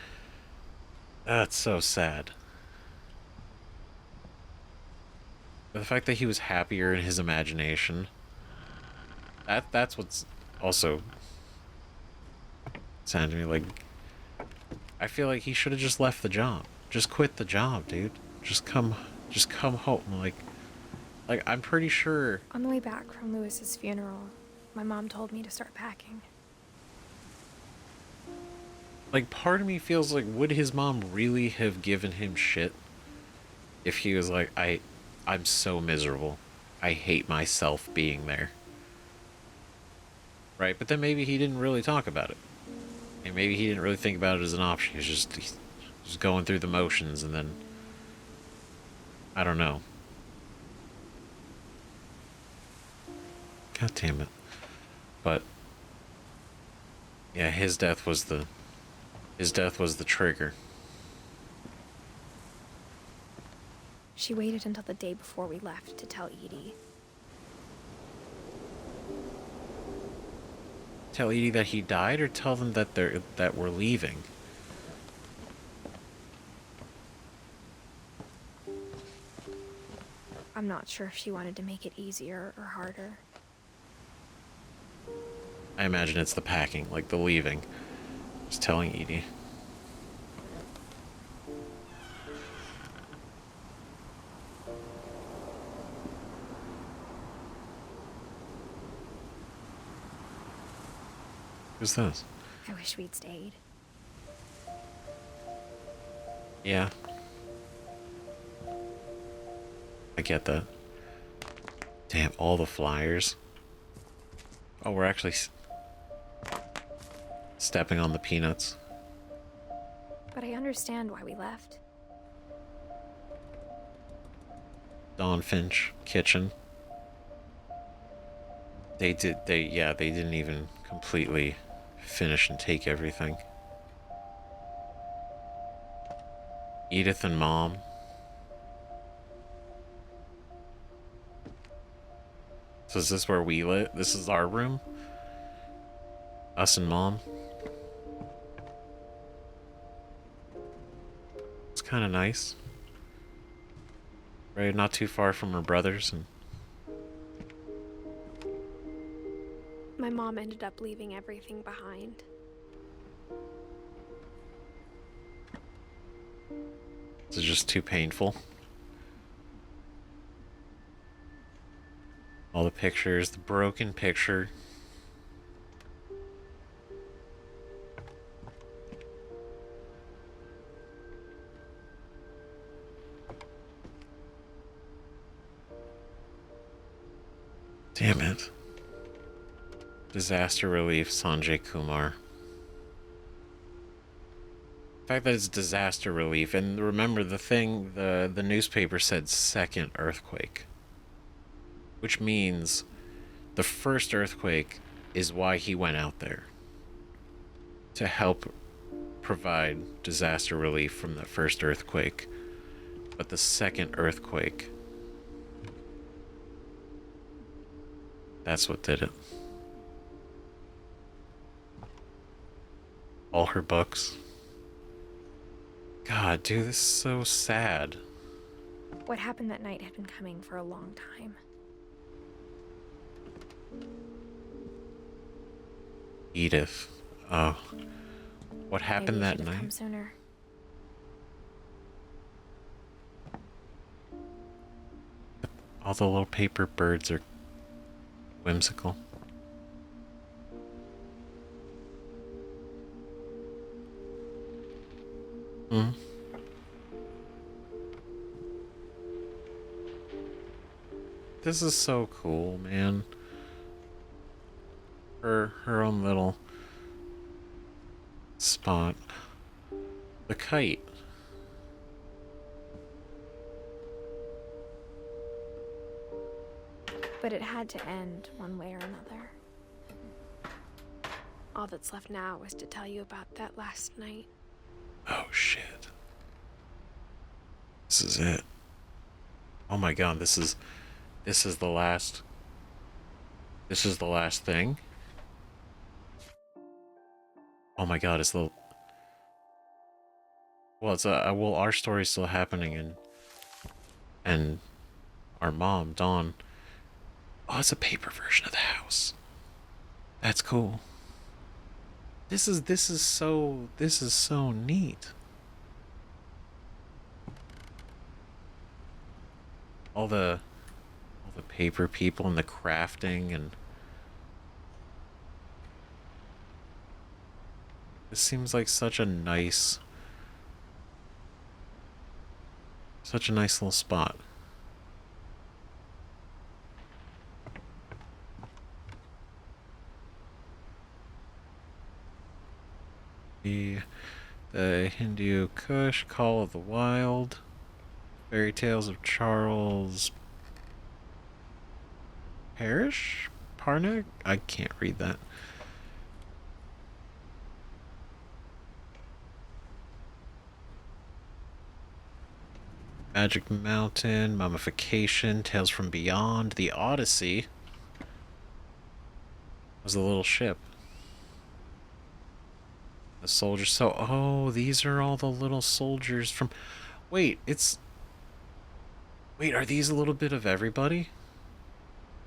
That's so sad. But the fact that he was happier in his imagination, that's what's also sad to me. Like, I feel like he should have just left the job. Just quit the job, dude. Just come home. Like I'm pretty sure. On the way back from Lewis's funeral, my mom told me to start packing. Like, part of me feels like, would his mom really have given him shit if he was like, I'm so miserable. I hate myself being there. Right? But then maybe he didn't really talk about it. And maybe he didn't really think about it as an option. He was just going through the motions, and then I don't know. God damn it. But yeah, his death was the trigger. She waited until the day before we left to tell Edie. Tell Edie that he died, or tell them that we're leaving? I'm not sure if she wanted to make it easier or harder. I imagine it's the packing, like the leaving. Just telling Edie. Who's this? I wish we'd stayed. Yeah. I get that. Damn, all the flyers. Oh, we're actually stepping on the peanuts. But I understand why we left. Dawn Finch kitchen. They didn't even completely finish and take everything. Edith and Mom. So is this where we live? This is our room? Us and Mom? It's kind of nice. Right, not too far from her brothers. And My mom ended up leaving everything behind. this is just too painful. All the pictures, the broken picture. Damn it. Disaster relief, Sanjay Kumar. The fact that it's disaster relief, and remember the newspaper said second earthquake. Which means the first earthquake is why he went out there. To help provide disaster relief from the first earthquake. But the second earthquake, that's what did it. All her books. God, dude, this is so sad. What happened that night had been coming for a long time. Edith. Oh. What Maybe happened you that should have come night? sooner. All the little paper birds are whimsical. Hmm. This is so cool, man. Her own little spot. The kite. But it had to end one way or another. All that's left now is to tell you about that last night. Oh shit. This is it. Oh my god, this is the last. This is the last thing. Oh my god, it's the. Well, it's well, our story's still happening, and our mom, Dawn. Oh, it's a paper version of the house. That's cool. This is so neat. All the paper people and the crafting, and this seems like such a nice little spot. The Hindu Kush, Call of the Wild, Fairy Tales of Charles Parrish? Parnick? I can't read that. Magic Mountain, Mummification, Tales from Beyond, The Odyssey. Was the little ship. The soldiers. So, oh, these are all the little soldiers from. Wait, it's. Wait, are these a little bit of everybody?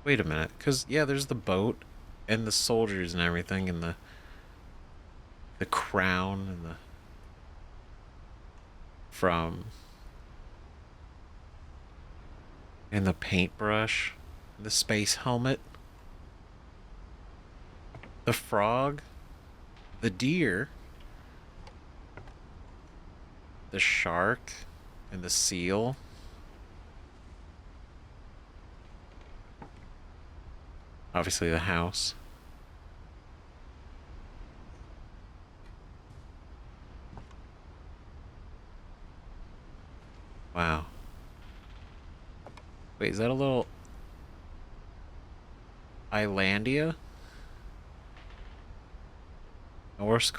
Wait a minute, because yeah, there's the boat, and the soldiers and everything, and the crown and the from and the paintbrush, the space helmet, the frog, the deer, the shark, and the seal. Obviously the house. Wow. Wait, is that a little Islandia? Norsk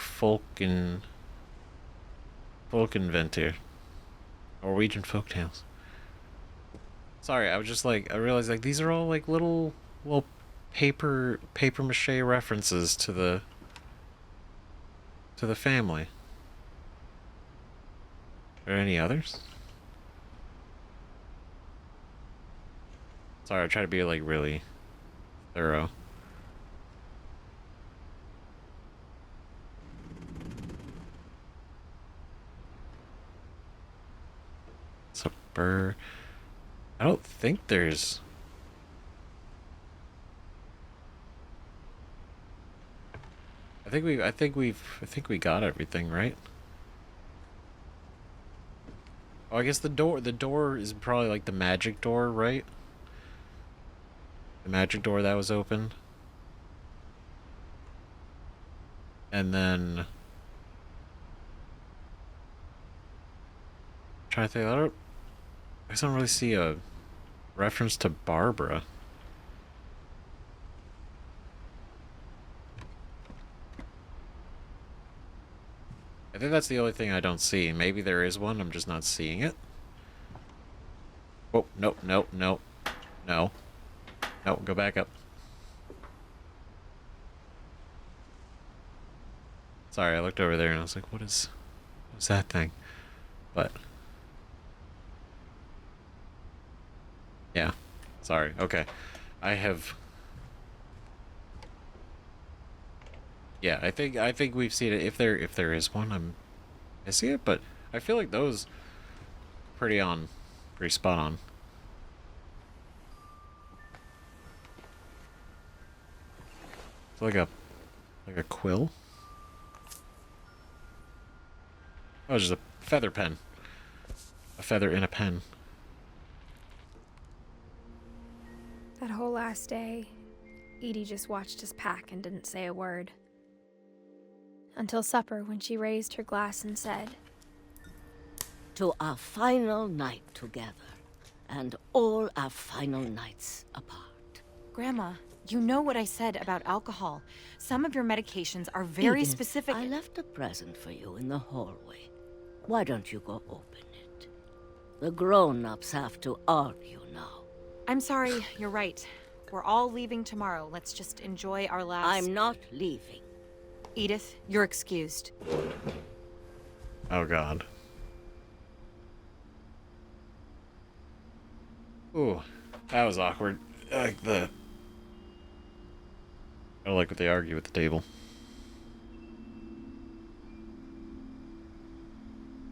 Folkenventur. Norwegian folktales. Sorry, I was just like, I realized like these are all like little paper mache references to the family. Are there any others? Sorry, I try to be like really thorough. So Burr. I don't think there's. I think we got everything, right? Oh, I guess the door is probably like the magic door, right? The magic door that was open. And then trying to think, I guess I don't really see a reference to Barbara. I think that's the only thing I don't see. Maybe there is one, I'm just not seeing it. Oh, no, no, no. No. No, go back up. Sorry, I looked over there and I was like, what's that thing? But yeah. Sorry. Okay. I have Yeah, I think we've seen it. If there is one, I see it, but I feel like those pretty spot on. It's like a quill. Oh, it's just a feather pen. A feather in a pen. That whole last day, Edie just watched us pack and didn't say a word. Until supper, when she raised her glass and said, To our final night together, and all our final nights apart. Grandma, you know what I said about alcohol. Some of your medications are very Edith, specific. I left a present for you in the hallway. Why don't you go open it? The grown-ups have to argue now. I'm sorry, you're right. We're all leaving tomorrow. Let's just enjoy our last... I'm not leaving. Edith, you're excused. Oh god. Ooh, that was awkward. I don't like what they argue at the table.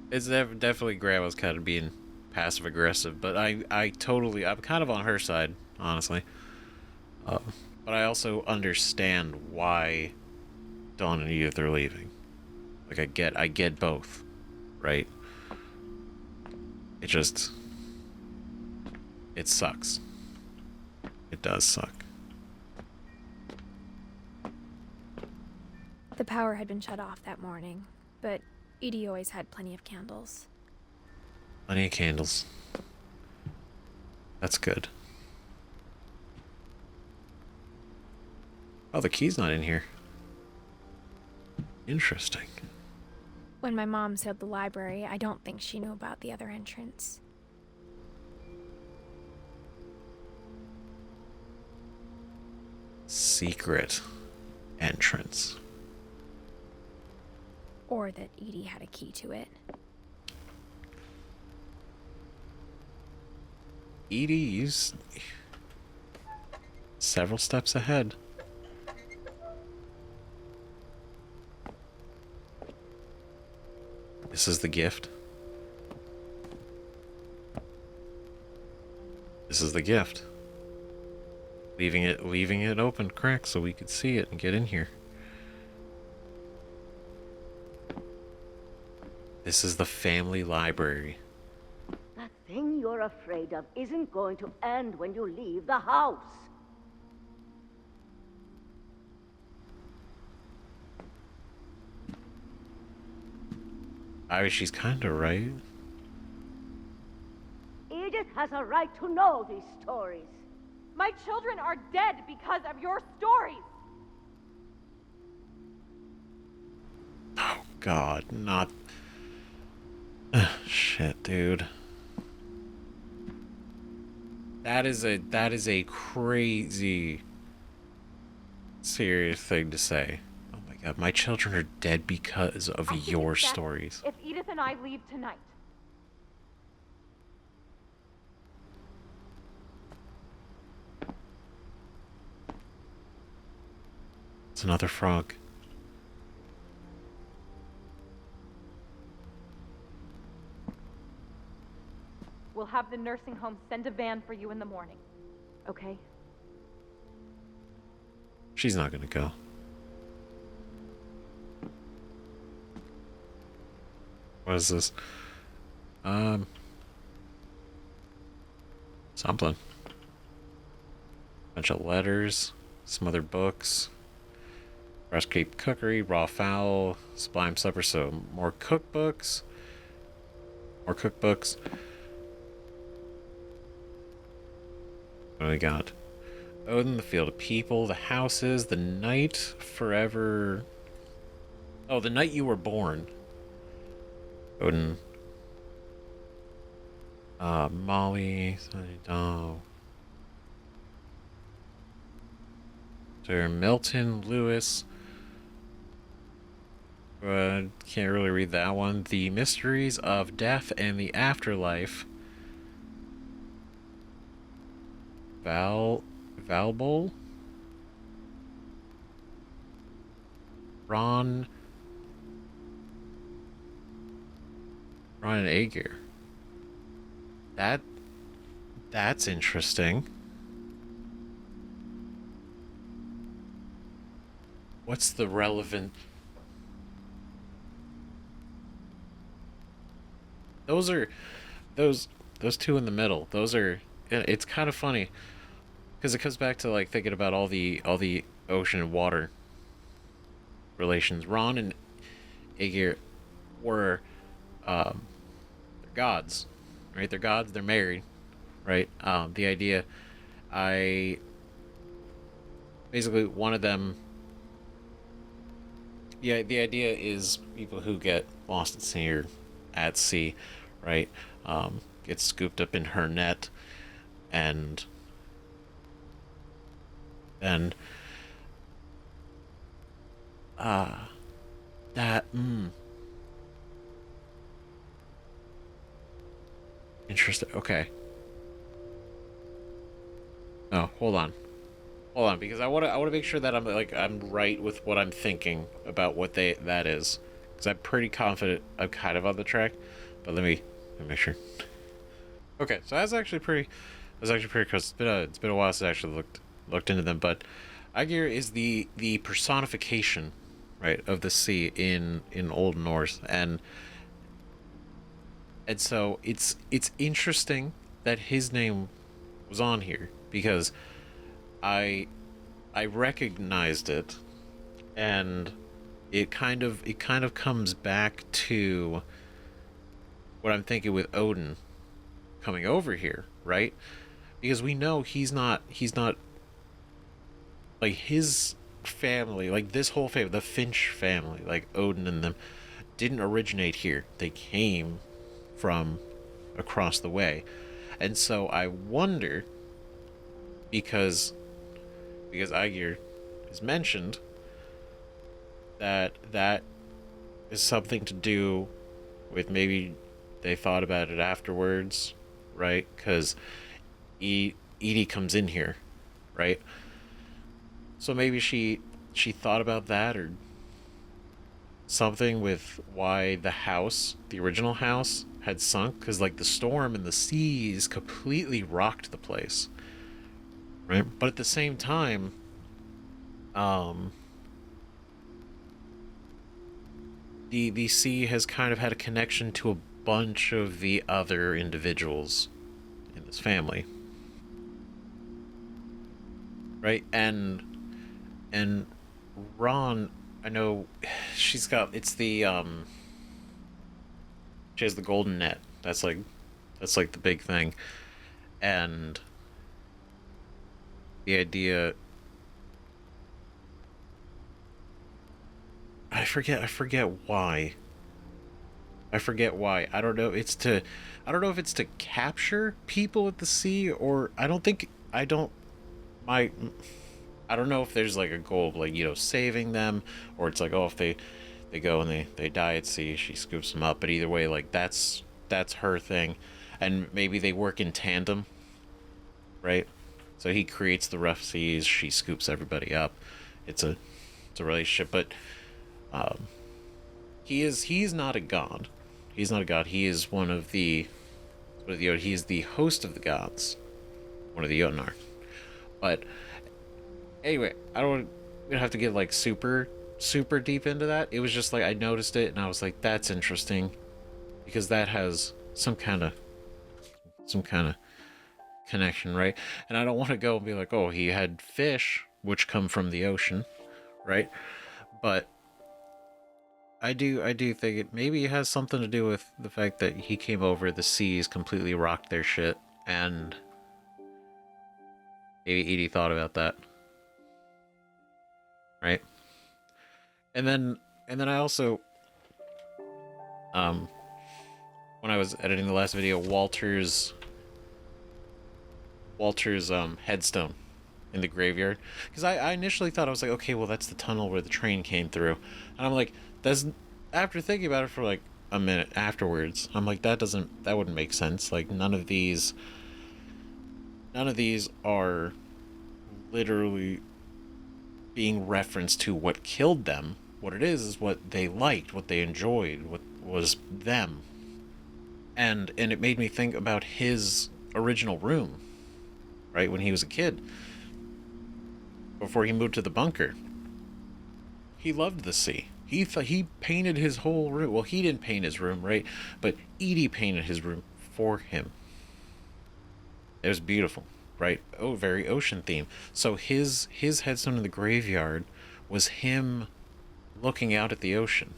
It's definitely Grandma's kind of being passive aggressive, but I'm kind of on her side, honestly. But I also understand why Dawn and Edith are leaving. Like I get both, right? It sucks. It does suck. the power had been shut off that morning, but Edie always had plenty of candles. Plenty of candles. That's good. Oh, the key's not in here. Interesting. When my mom sealed the library, I don't think she knew about the other entrance. Secret entrance. Or that Edie had a key to it. Edie's several steps ahead. This is the gift. This is the gift. Leaving it open crack so we could see it and get in here. This is the family library. That thing you're afraid of isn't going to end when you leave the house. She's kind of right. Edith has a right to know these stories. My children are dead because of your stories! Oh God, not. Shit, dude. That is a crazy serious thing to say. Oh my God, my children are dead because of I think your it's best stories. If Edith and I leave tonight. It's another frog. We'll have the nursing home send a van for you in the morning. Okay? She's not gonna go. What is this? Something. Bunch of letters, some other books. Recipe cookery, raw fowl, sublime supper. So more cookbooks. More cookbooks. What do we got? Odin, the field of people, the houses, the night forever. Oh, the night you were born. Odin. Molly. Oh. Sir Milton, Lewis. Can't really read that one. The mysteries of death and the afterlife. Valbol? Ron and Aegir. That's interesting. What's the relevant? Those are those two in the middle. Those are, it's kind of funny because it comes back to like thinking about all the ocean and water relations. Ron and Aegir were they're gods, right? They're gods. They're married, right? The idea, I basically one of them. Yeah, the idea is people who get lost at sea or at sea, right? Get scooped up in her net, and then that interesting. Okay. Oh, hold on, because I want to make sure that I'm right with what I'm thinking about what that is, because I'm pretty confident I'm kind of on the track, but let me make sure. Okay, so that's actually pretty close. It's been a while since I actually looked into them, but Aegir is the personification, right, of the sea in Old Norse, and so it's interesting that his name was on here, because I recognized it, and it kind of comes back to what I'm thinking with Odin coming over here, right? Because we know he's not like his family, like this whole family, the Finch family, like Odin and them, didn't originate here. They came from across the way. And so I wonder, because Aegir is mentioned, that is something to do with, maybe they thought about it afterwards, right? Because Edie comes in here, right? So maybe she thought about that, or something with why the original house had sunk, because like the storm and the seas completely rocked the place, right? But at the same time, the sea has kind of had a connection to a bunch of the other individuals in this family, right? And Ron, I know she's got, it's the she has the golden net. That's like the big thing. And the idea, I forget why. I don't know. I don't know if it's to capture people at the sea, or I don't know if there's like a goal of, like, saving them, or it's like, oh, if they go and they die at sea, she scoops them up. But either way, like that's her thing, and maybe they work in tandem, right? So he creates the rough seas, she scoops everybody up. It's a relationship, but he's not a god. He's not a god. He is one of the he is the host of the gods, one of the Jotnar. But anyway, we don't have to get like super deep into that. It was just like I noticed it and I was like, that's interesting, because that has some kind of connection, right? And I don't want to go and be like, oh, he had fish which come from the ocean, right? But I do think it maybe has something to do with the fact that he came over, the seas completely rocked their shit, and maybe Edie thought about that, right? And then I also, when I was editing the last video, Walter's headstone in the graveyard, because I initially thought, I was like, okay, well, that's the tunnel where the train came through, and I'm like, after thinking about it for like a minute afterwards, I'm like, that wouldn't make sense. Like none of these are literally being referenced to what killed them, what it is what they liked, what they enjoyed, what was them. And it made me think about his original room, right, when he was a kid, before he moved to the bunker. He loved the sea. He painted his whole room. Well, he didn't paint his room, right? But Edie painted his room for him. It was beautiful, right? Oh, very ocean theme. So his headstone in the graveyard was him looking out at the ocean.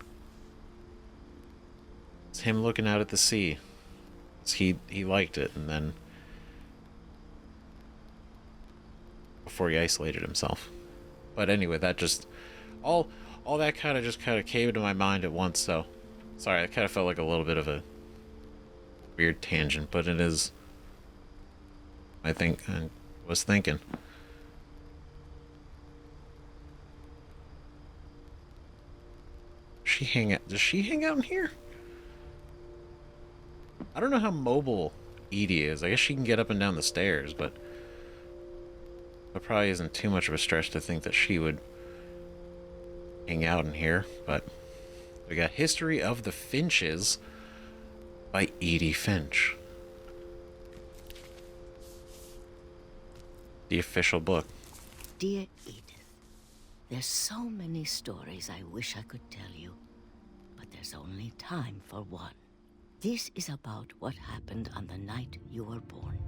It's him looking out at the sea. He liked it, and then before he isolated himself. But anyway, that just all that kind of came into my mind at once. So sorry, I kind of felt like a little bit of a weird tangent, but it is. I was thinking. Does she hang out in here? I don't know how mobile Edie is. I guess she can get up and down the stairs, but it probably isn't too much of a stretch to think that she would hang out in here. But we got History of the Finches by Edith Finch. The official book. Dear Edith, there's so many stories I wish I could tell you, but there's only time for one. This is about what happened on the night you were born.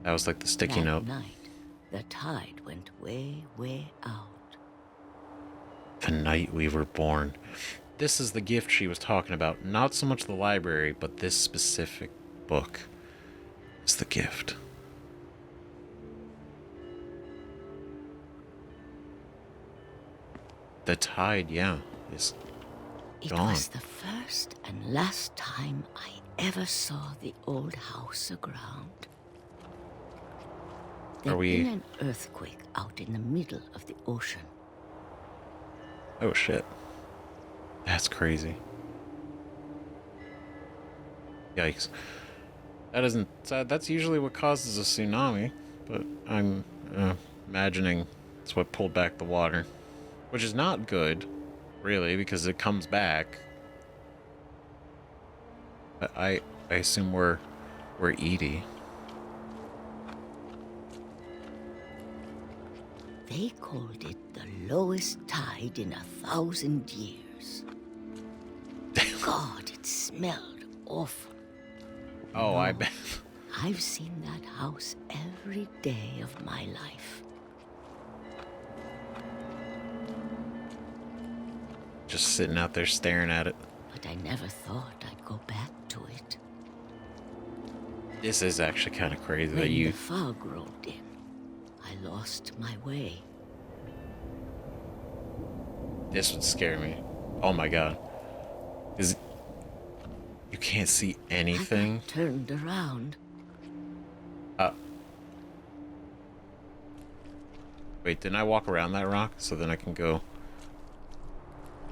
That was like the sticky note. That night, the tide went way, way out. The night we were born. This is the gift she was talking about. Not so much the library, but this specific book is the gift. The tide, yeah, is It gone. was the first and last time I ever saw the old house aground. There'd been an earthquake out in the middle of the ocean. Oh shit. That's crazy. Yikes. That's usually what causes a tsunami, but I'm imagining it's what pulled back the water. Which is not good, really, because it comes back. But I assume we're Edie. They called it the lowest tide in 1,000 years. God, it smelled awful. Oh, I bet. I've seen that house every day of my life. Just sitting out there staring at it. But I never thought I'd go back to it. This is actually kind of crazy that When you... the fog rolled in, I lost my way. This would scare me. Oh my god. Is you can't see anything? I got turned around. Wait, didn't I walk around that rock so then I can go...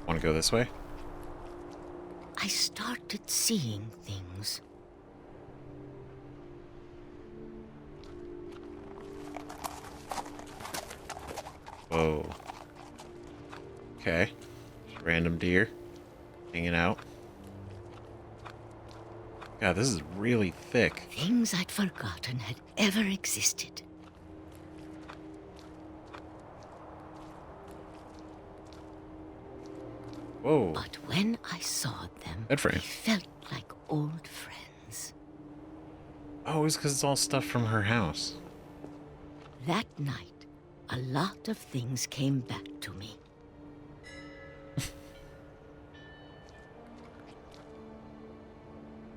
Want to go this way? I started seeing things. Whoa. Okay. Random deer. Hanging out. God, this is really thick. Things I'd forgotten had ever existed. Whoa. But when I saw them, Bed frame. they felt like old friends. Oh, it's because it's all stuff from her house. That night, a lot of things came back to me.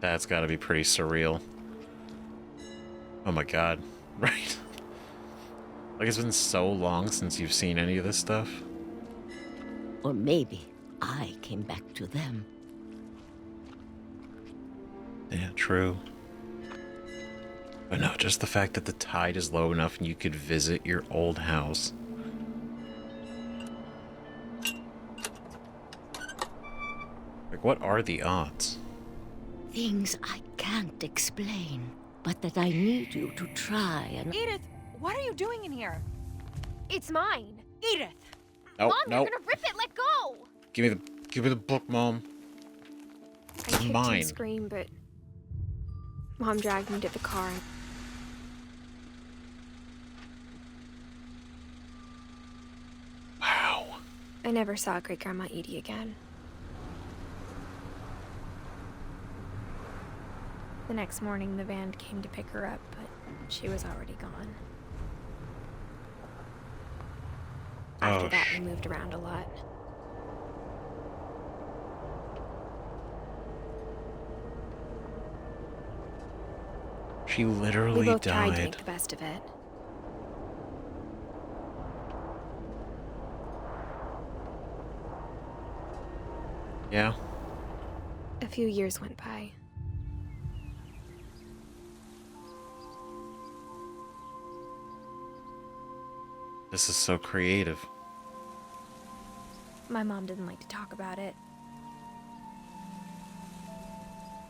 That's got to be pretty surreal. Oh my god. Right? Like, it's been so long since you've seen any of this stuff. Or maybe I came back to them. Yeah, true. But no, just the fact that the tide is low enough and you could visit your old house. Like, what are the odds? Things I can't explain, but that I need you to try and... Edith, what are you doing in here? It's mine. Edith! Oh, Mom, no. you're gonna rip it! Let go! Give me the book, Mom. I kicked Mine. and screamed, but Mom dragged me to the car. Wow. I never saw Great Grandma Edie again. The next morning, the van came to pick her up, but she was already gone. After that, we moved around a lot. She We literally both tried to died. make the best of it. Yeah. A few years went by. This is so creative. My mom didn't like to talk about it.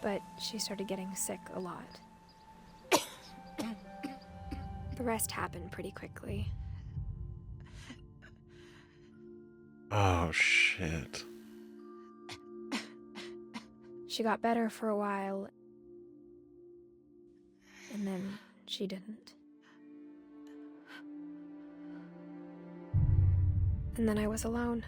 But she started getting sick a lot. The rest happened pretty quickly. Oh, shit. She got better for a while, and then she didn't. And then I was alone.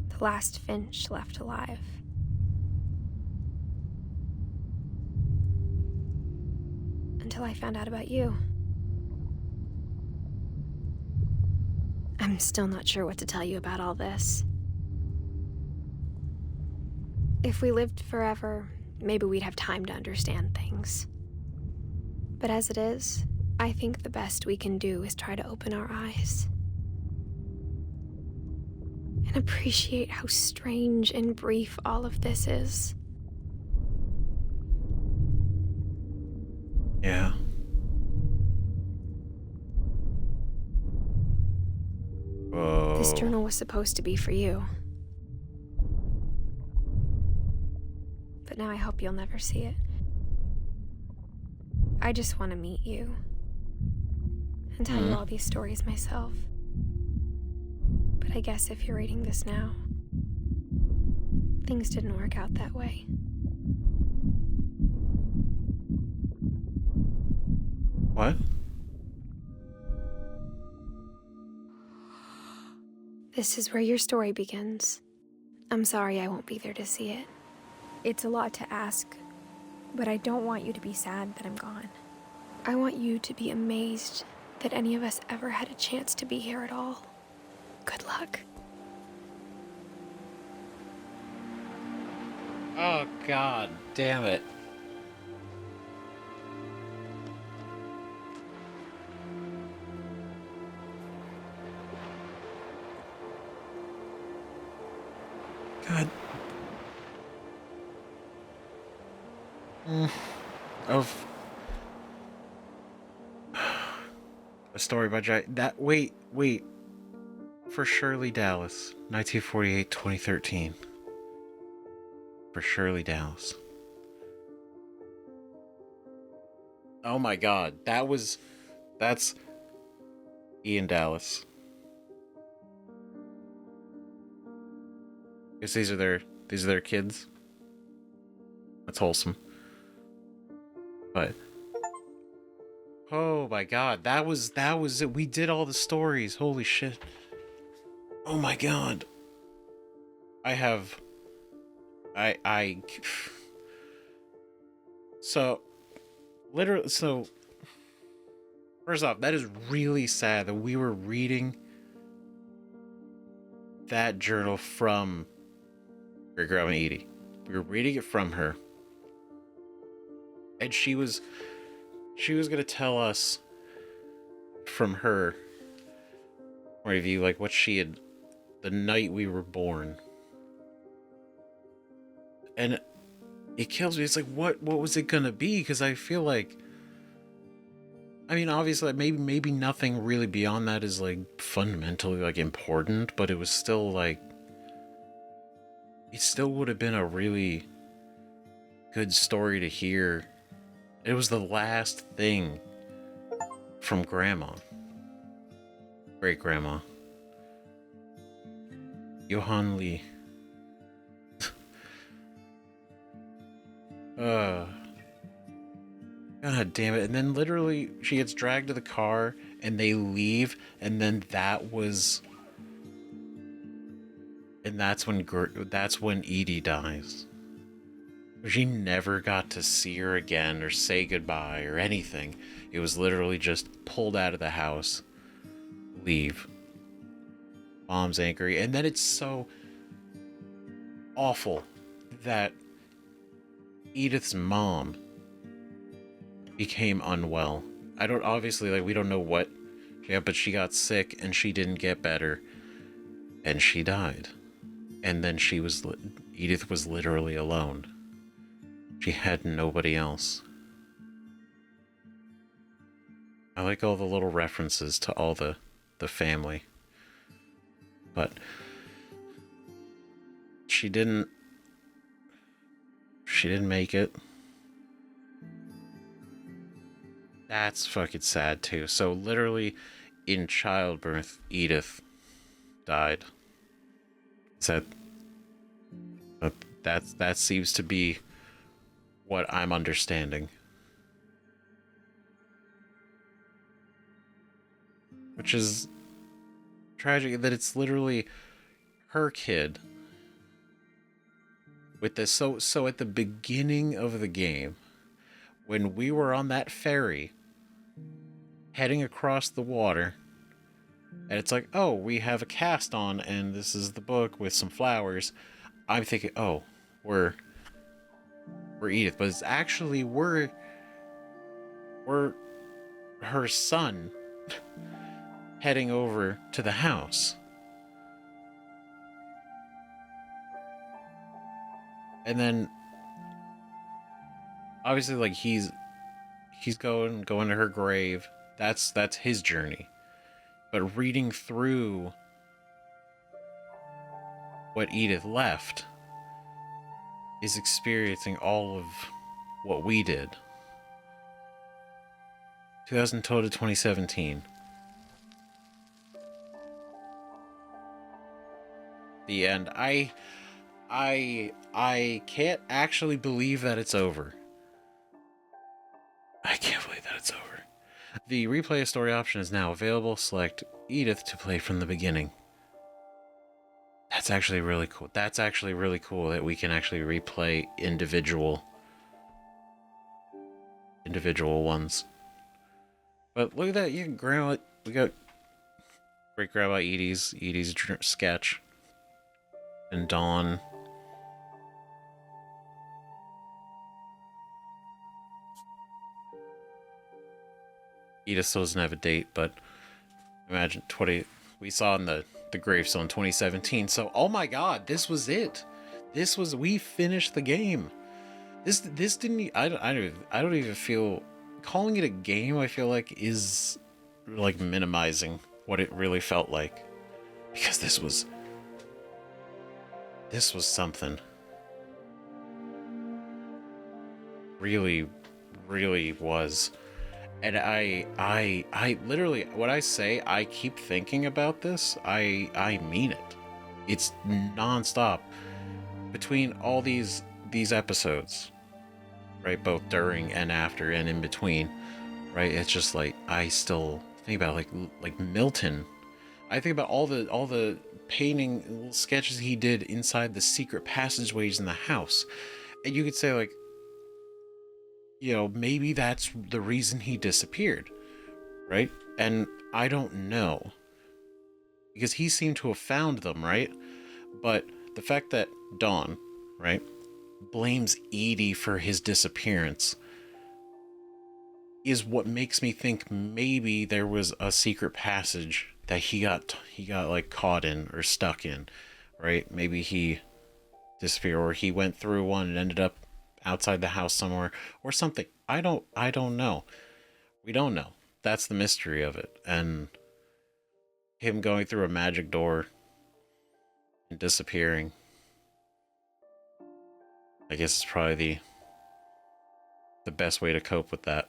The last Finch left alive. Until I found out about you. I'm still not sure what to tell you about all this. If we lived forever, maybe we'd have time to understand things. But as it is, I think the best we can do is try to open our eyes. And appreciate how strange and brief all of this is. Yeah. Whoa. This journal was supposed to be for you. But now I hope you'll never see it. I just want to meet you. And tell you all these stories myself. But I guess if you're reading this now, things didn't work out that way. What? This is where your story begins. I'm sorry I won't be there to see it. It's a lot to ask, but I don't want you to be sad that I'm gone. I want you to be amazed that any of us ever had a chance to be here at all. Good luck. Oh, God damn it. God. Of a story by that wait. For Shirley Dallas, 1948-2013. For Shirley Dallas. Oh my God, that's Ian Dallas. Guess these are their kids. That's wholesome. But oh my God, that was it. We did all the stories. Holy shit. Oh my God. So literally, first off, that is really sad that we were reading that journal from Great Grandma Edie. We were reading it from her. And she was gonna tell us from her point of view, like what she had the night we were born. And it kills me. It's like, what was it gonna be? Because I feel like, I mean, obviously, maybe nothing really beyond that is like fundamentally like important, but it was still like, it still would have been a really good story to hear. It was the last thing from grandma. Great grandma. Johann Lee. God damn it. And then literally she gets dragged to the car and they leave, and then that's when Edie dies. She never got to see her again or say goodbye or anything. It was literally just pulled out of the house, leave. Mom's angry, and then it's so awful that Edith's mom became unwell. We don't know what. Yeah, but she got sick and she didn't get better, and she died. And then Edith was literally alone. She had nobody else. I like all the little references to all the family. But she didn't make it. That's fucking sad too. So literally in childbirth, Edith died. That seems to be what I'm understanding. Which is tragic that it's literally her kid. With this, so at the beginning of the game, when we were on that ferry heading across the water, and it's like, oh, we have a cast on and this is the book with some flowers, I'm thinking, oh, we're Edith, but it's actually we're her son heading over to the house. And then obviously like he's going to her grave. That's his journey. But reading through what Edith left is experiencing all of what we did. 2012 to 2017. The end. I can't actually believe that it's over. I can't believe that it's over. The replay a story option is now available. Select Edith to play from the beginning. That's actually really cool. That's actually really cool that we can actually replay individual ones. But look at that, we got great grandma Edie's sketch. And Dawn. Edith still doesn't have a date, but imagine we saw in the gravestone 2017. So, oh my god, this was it. We finished the game. This didn't, I don't even feel, calling it a game, I feel like is like minimizing what it really felt like. Because this was something. Really, really was. And I literally, when I say I keep thinking about this, I mean it. It's nonstop between all these episodes, right? Both during and after and in between, right? It's just like, I still think about like Milton. I think about all the painting little sketches he did inside the secret passageways in the house. And you could say like, you know, maybe that's the reason he disappeared, right? And I don't know, because he seemed to have found them, right? But the fact that Dawn, right, blames Edie for his disappearance is what makes me think maybe there was a secret passage that he got like caught in or stuck in, right? Maybe he disappeared, or he went through one and ended up outside the house somewhere or something. I don't know. We don't know. That's the mystery of it. And him going through a magic door and disappearing, I guess, is probably the best way to cope with that.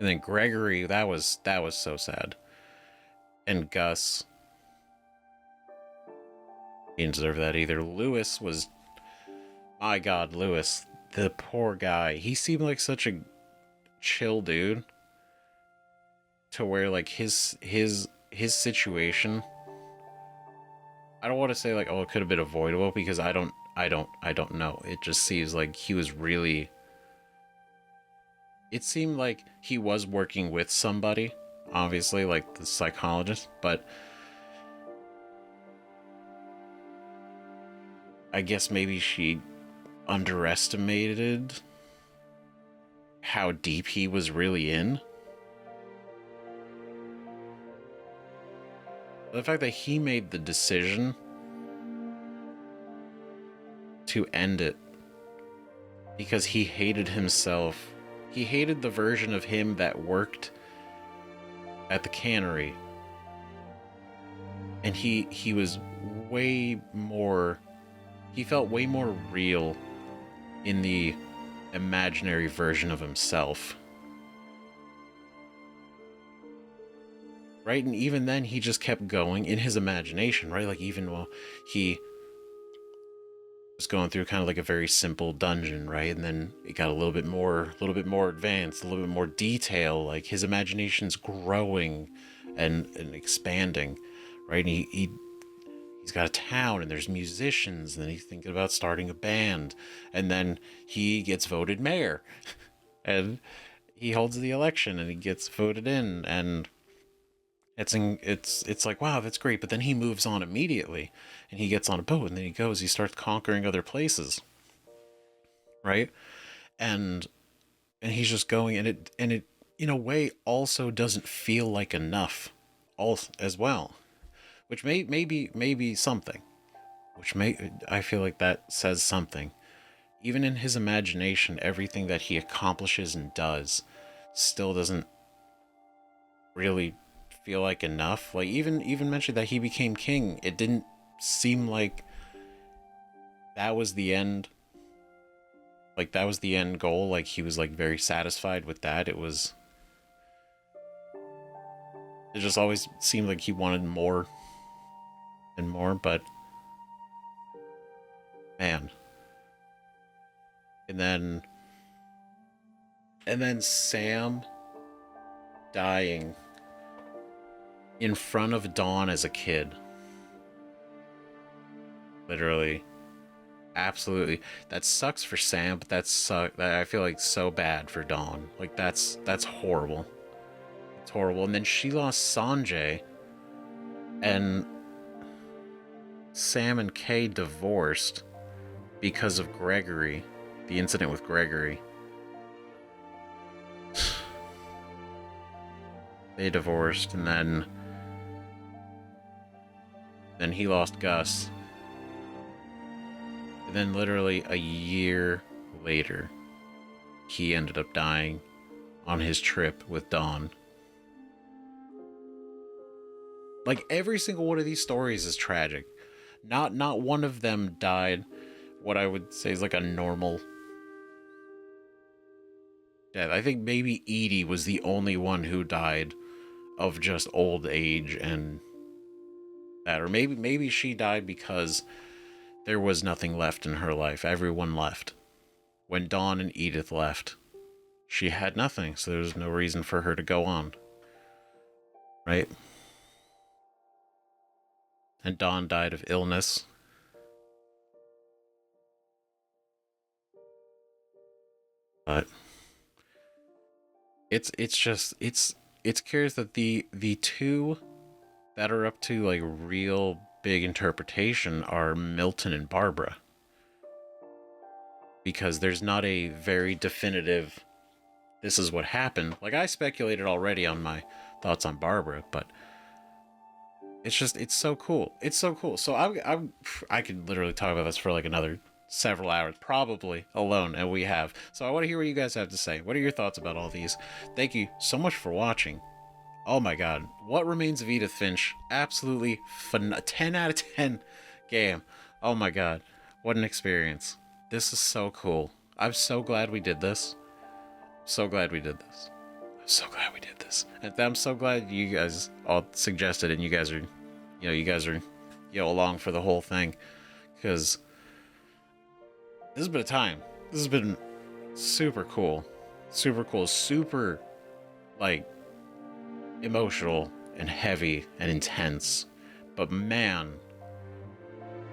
And then Gregory, that was so sad. And Gus, he didn't deserve that either. Lewis was, my God, Lewis, the poor guy. He seemed like such a chill dude, to where like his situation, I don't want to say like, oh, it could have been avoidable, because I don't know. It just seems like he was really, it seemed like he was working with somebody, obviously, like the psychologist, but I guess maybe she underestimated how deep he was really in. The fact that he made the decision to end it because he hated himself. He hated the version of him that worked at the cannery. And he was way more, he felt way more real in the imaginary version of himself. Right? And even then, he just kept going in his imagination, right? Like, even while he was going through kind of like a very simple dungeon, right? And then it got a little bit more advanced, a little bit more detail. Like, his imagination's growing and expanding, right? And he's got a town, and there's musicians, and then he's thinking about starting a band, and then he gets voted mayor, and he holds the election, and he gets voted in, and it's like, wow, that's great. But then he moves on immediately, and he gets on a boat, and then he starts conquering other places, right? And he's just going, and it in a way also doesn't feel like enough, as well, which may be something, I feel like that says something. Even in his imagination, everything that he accomplishes and does still doesn't really feel like enough. Like, even mentioned that he became king, it didn't seem like that was the end. Like, that was the end goal. Like, he was like very satisfied with that. It just always seemed like he wanted more and more. But man, and then Sam dying in front of Dawn as a kid. Literally. Absolutely. That sucks for Sam, but that I feel like so bad for Dawn. Like, that's horrible. It's horrible. And then she lost Sanjay, and Sam and Kay divorced because of Gregory. The incident with Gregory. They divorced, and then he lost Gus. And then literally a year later, he ended up dying on his trip with Dawn. Like, every single one of these stories is tragic. Not one of them died what I would say is like a normal death. I think maybe Edie was the only one who died of just old age and that, or maybe she died because there was nothing left in her life. Everyone left. When Dawn and Edith left, she had nothing, so there was no reason for her to go on. Right? And Dawn died of illness. But it's curious that the two that are up to like real big interpretation are Milton and Barbara, because there's not a very definitive this is what happened. Like, I speculated already on my thoughts on Barbara, but it's so cool. It's so cool. So I could literally talk about this for like another several hours, probably alone, and we have. So I want to hear what you guys have to say. What are your thoughts about all these? Thank you so much for watching. Oh my god, What Remains of Edith Finch? Absolutely 10 out of 10 game. Oh my god, what an experience. This is so cool. I'm so glad we did this. So glad we did this. so glad we did this. And I'm so glad you guys all suggested, and you guys are, along for the whole thing, because this has been a time. This has been super cool, super like emotional and heavy and intense. But man,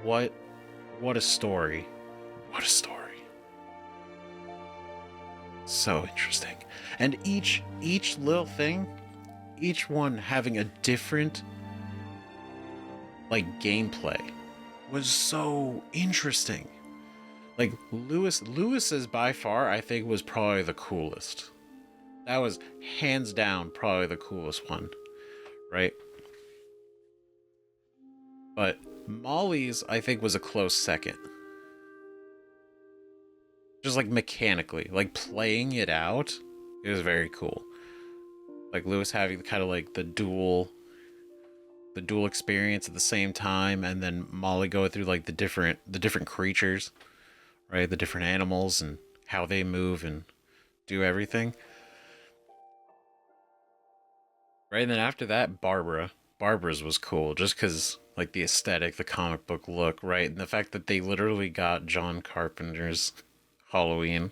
what a story! What a story! So interesting. And each little thing, each one having a different like gameplay, was so interesting. Like Lewis's by far, I think, was probably the coolest. That was hands down probably the coolest one, right? But Molly's, I think, was a close second. Just like mechanically, like playing it out, it was very cool. Like Lewis having kind of like the dual experience at the same time, and then Molly going through like the different creatures, right? The different animals and how they move and do everything. Right, and then after that, Barbara's was cool, just because like the aesthetic, the comic book look, right? And the fact that they literally got John Carpenter's Halloween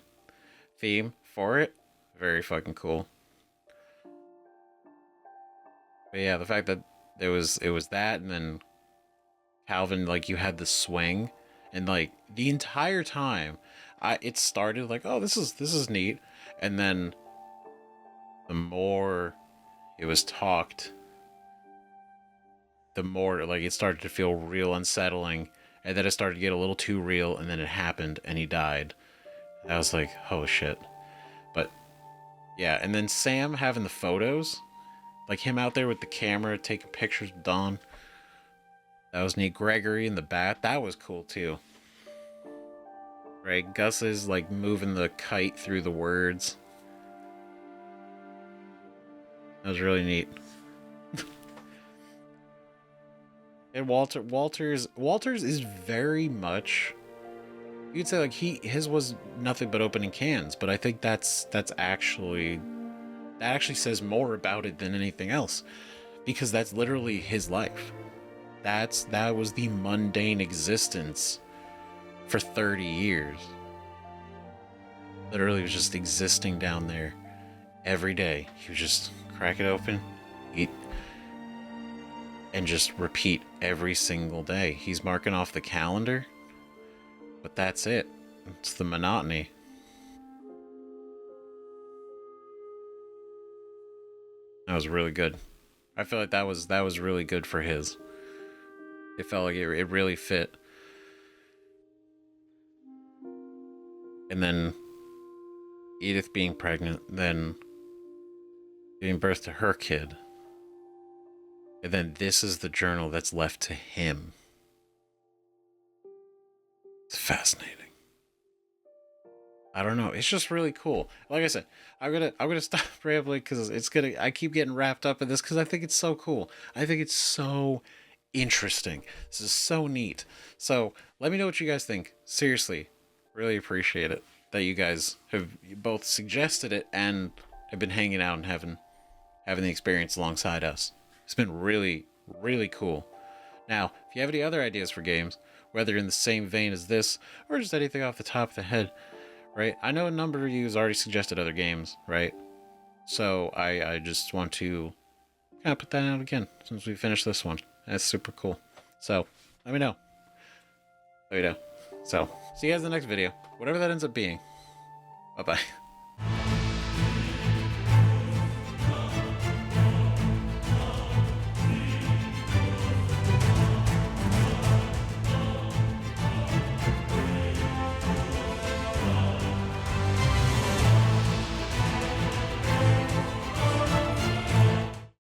theme for it, very fucking cool. But yeah, the fact that it was that, and then Calvin, like, you had the swing, and like the entire time it started like, oh, this is neat, and then the more it was talked, the more like it started to feel real unsettling, and then it started to get a little too real, and then it happened and he died. I was like, oh shit. But yeah, and then Sam having the photos, like him out there with the camera taking pictures of Dawn, that was neat. Gregory in the bat, that was cool too, right? Gus is like moving the kite through the words. That was really neat. And Walter's is very much, you'd say like his was nothing but opening cans, but I think that actually says more about it than anything else, because that's literally his life. That was the mundane existence for 30 years. Literally was just existing down there every day. He would just crack it open, eat, and just repeat every single day. He's marking off the calendar, but that's it. It's the monotony. That was really good. I feel like that was really good for his. It felt like it really fit. And then Edith being pregnant, then giving birth to her kid. And then this is the journal that's left to him. It's fascinating. I don't know. It's just really cool. Like I said, I'm gonna stop rambling, because I keep getting wrapped up in this because I think it's so cool. I think it's so interesting. This is so neat. So let me know what you guys think. Seriously, really appreciate it that you guys have both suggested it and have been hanging out and having the experience alongside us. It's been really, really cool. Now, if you have any other ideas for games, whether in the same vein as this or just anything off the top of the head, right? I know a number of you has already suggested other games, right? So I just want to kind of put that out again since we finished this one. That's super cool. So let me know. Let me know. So see you guys in the next video, whatever that ends up being. Bye bye.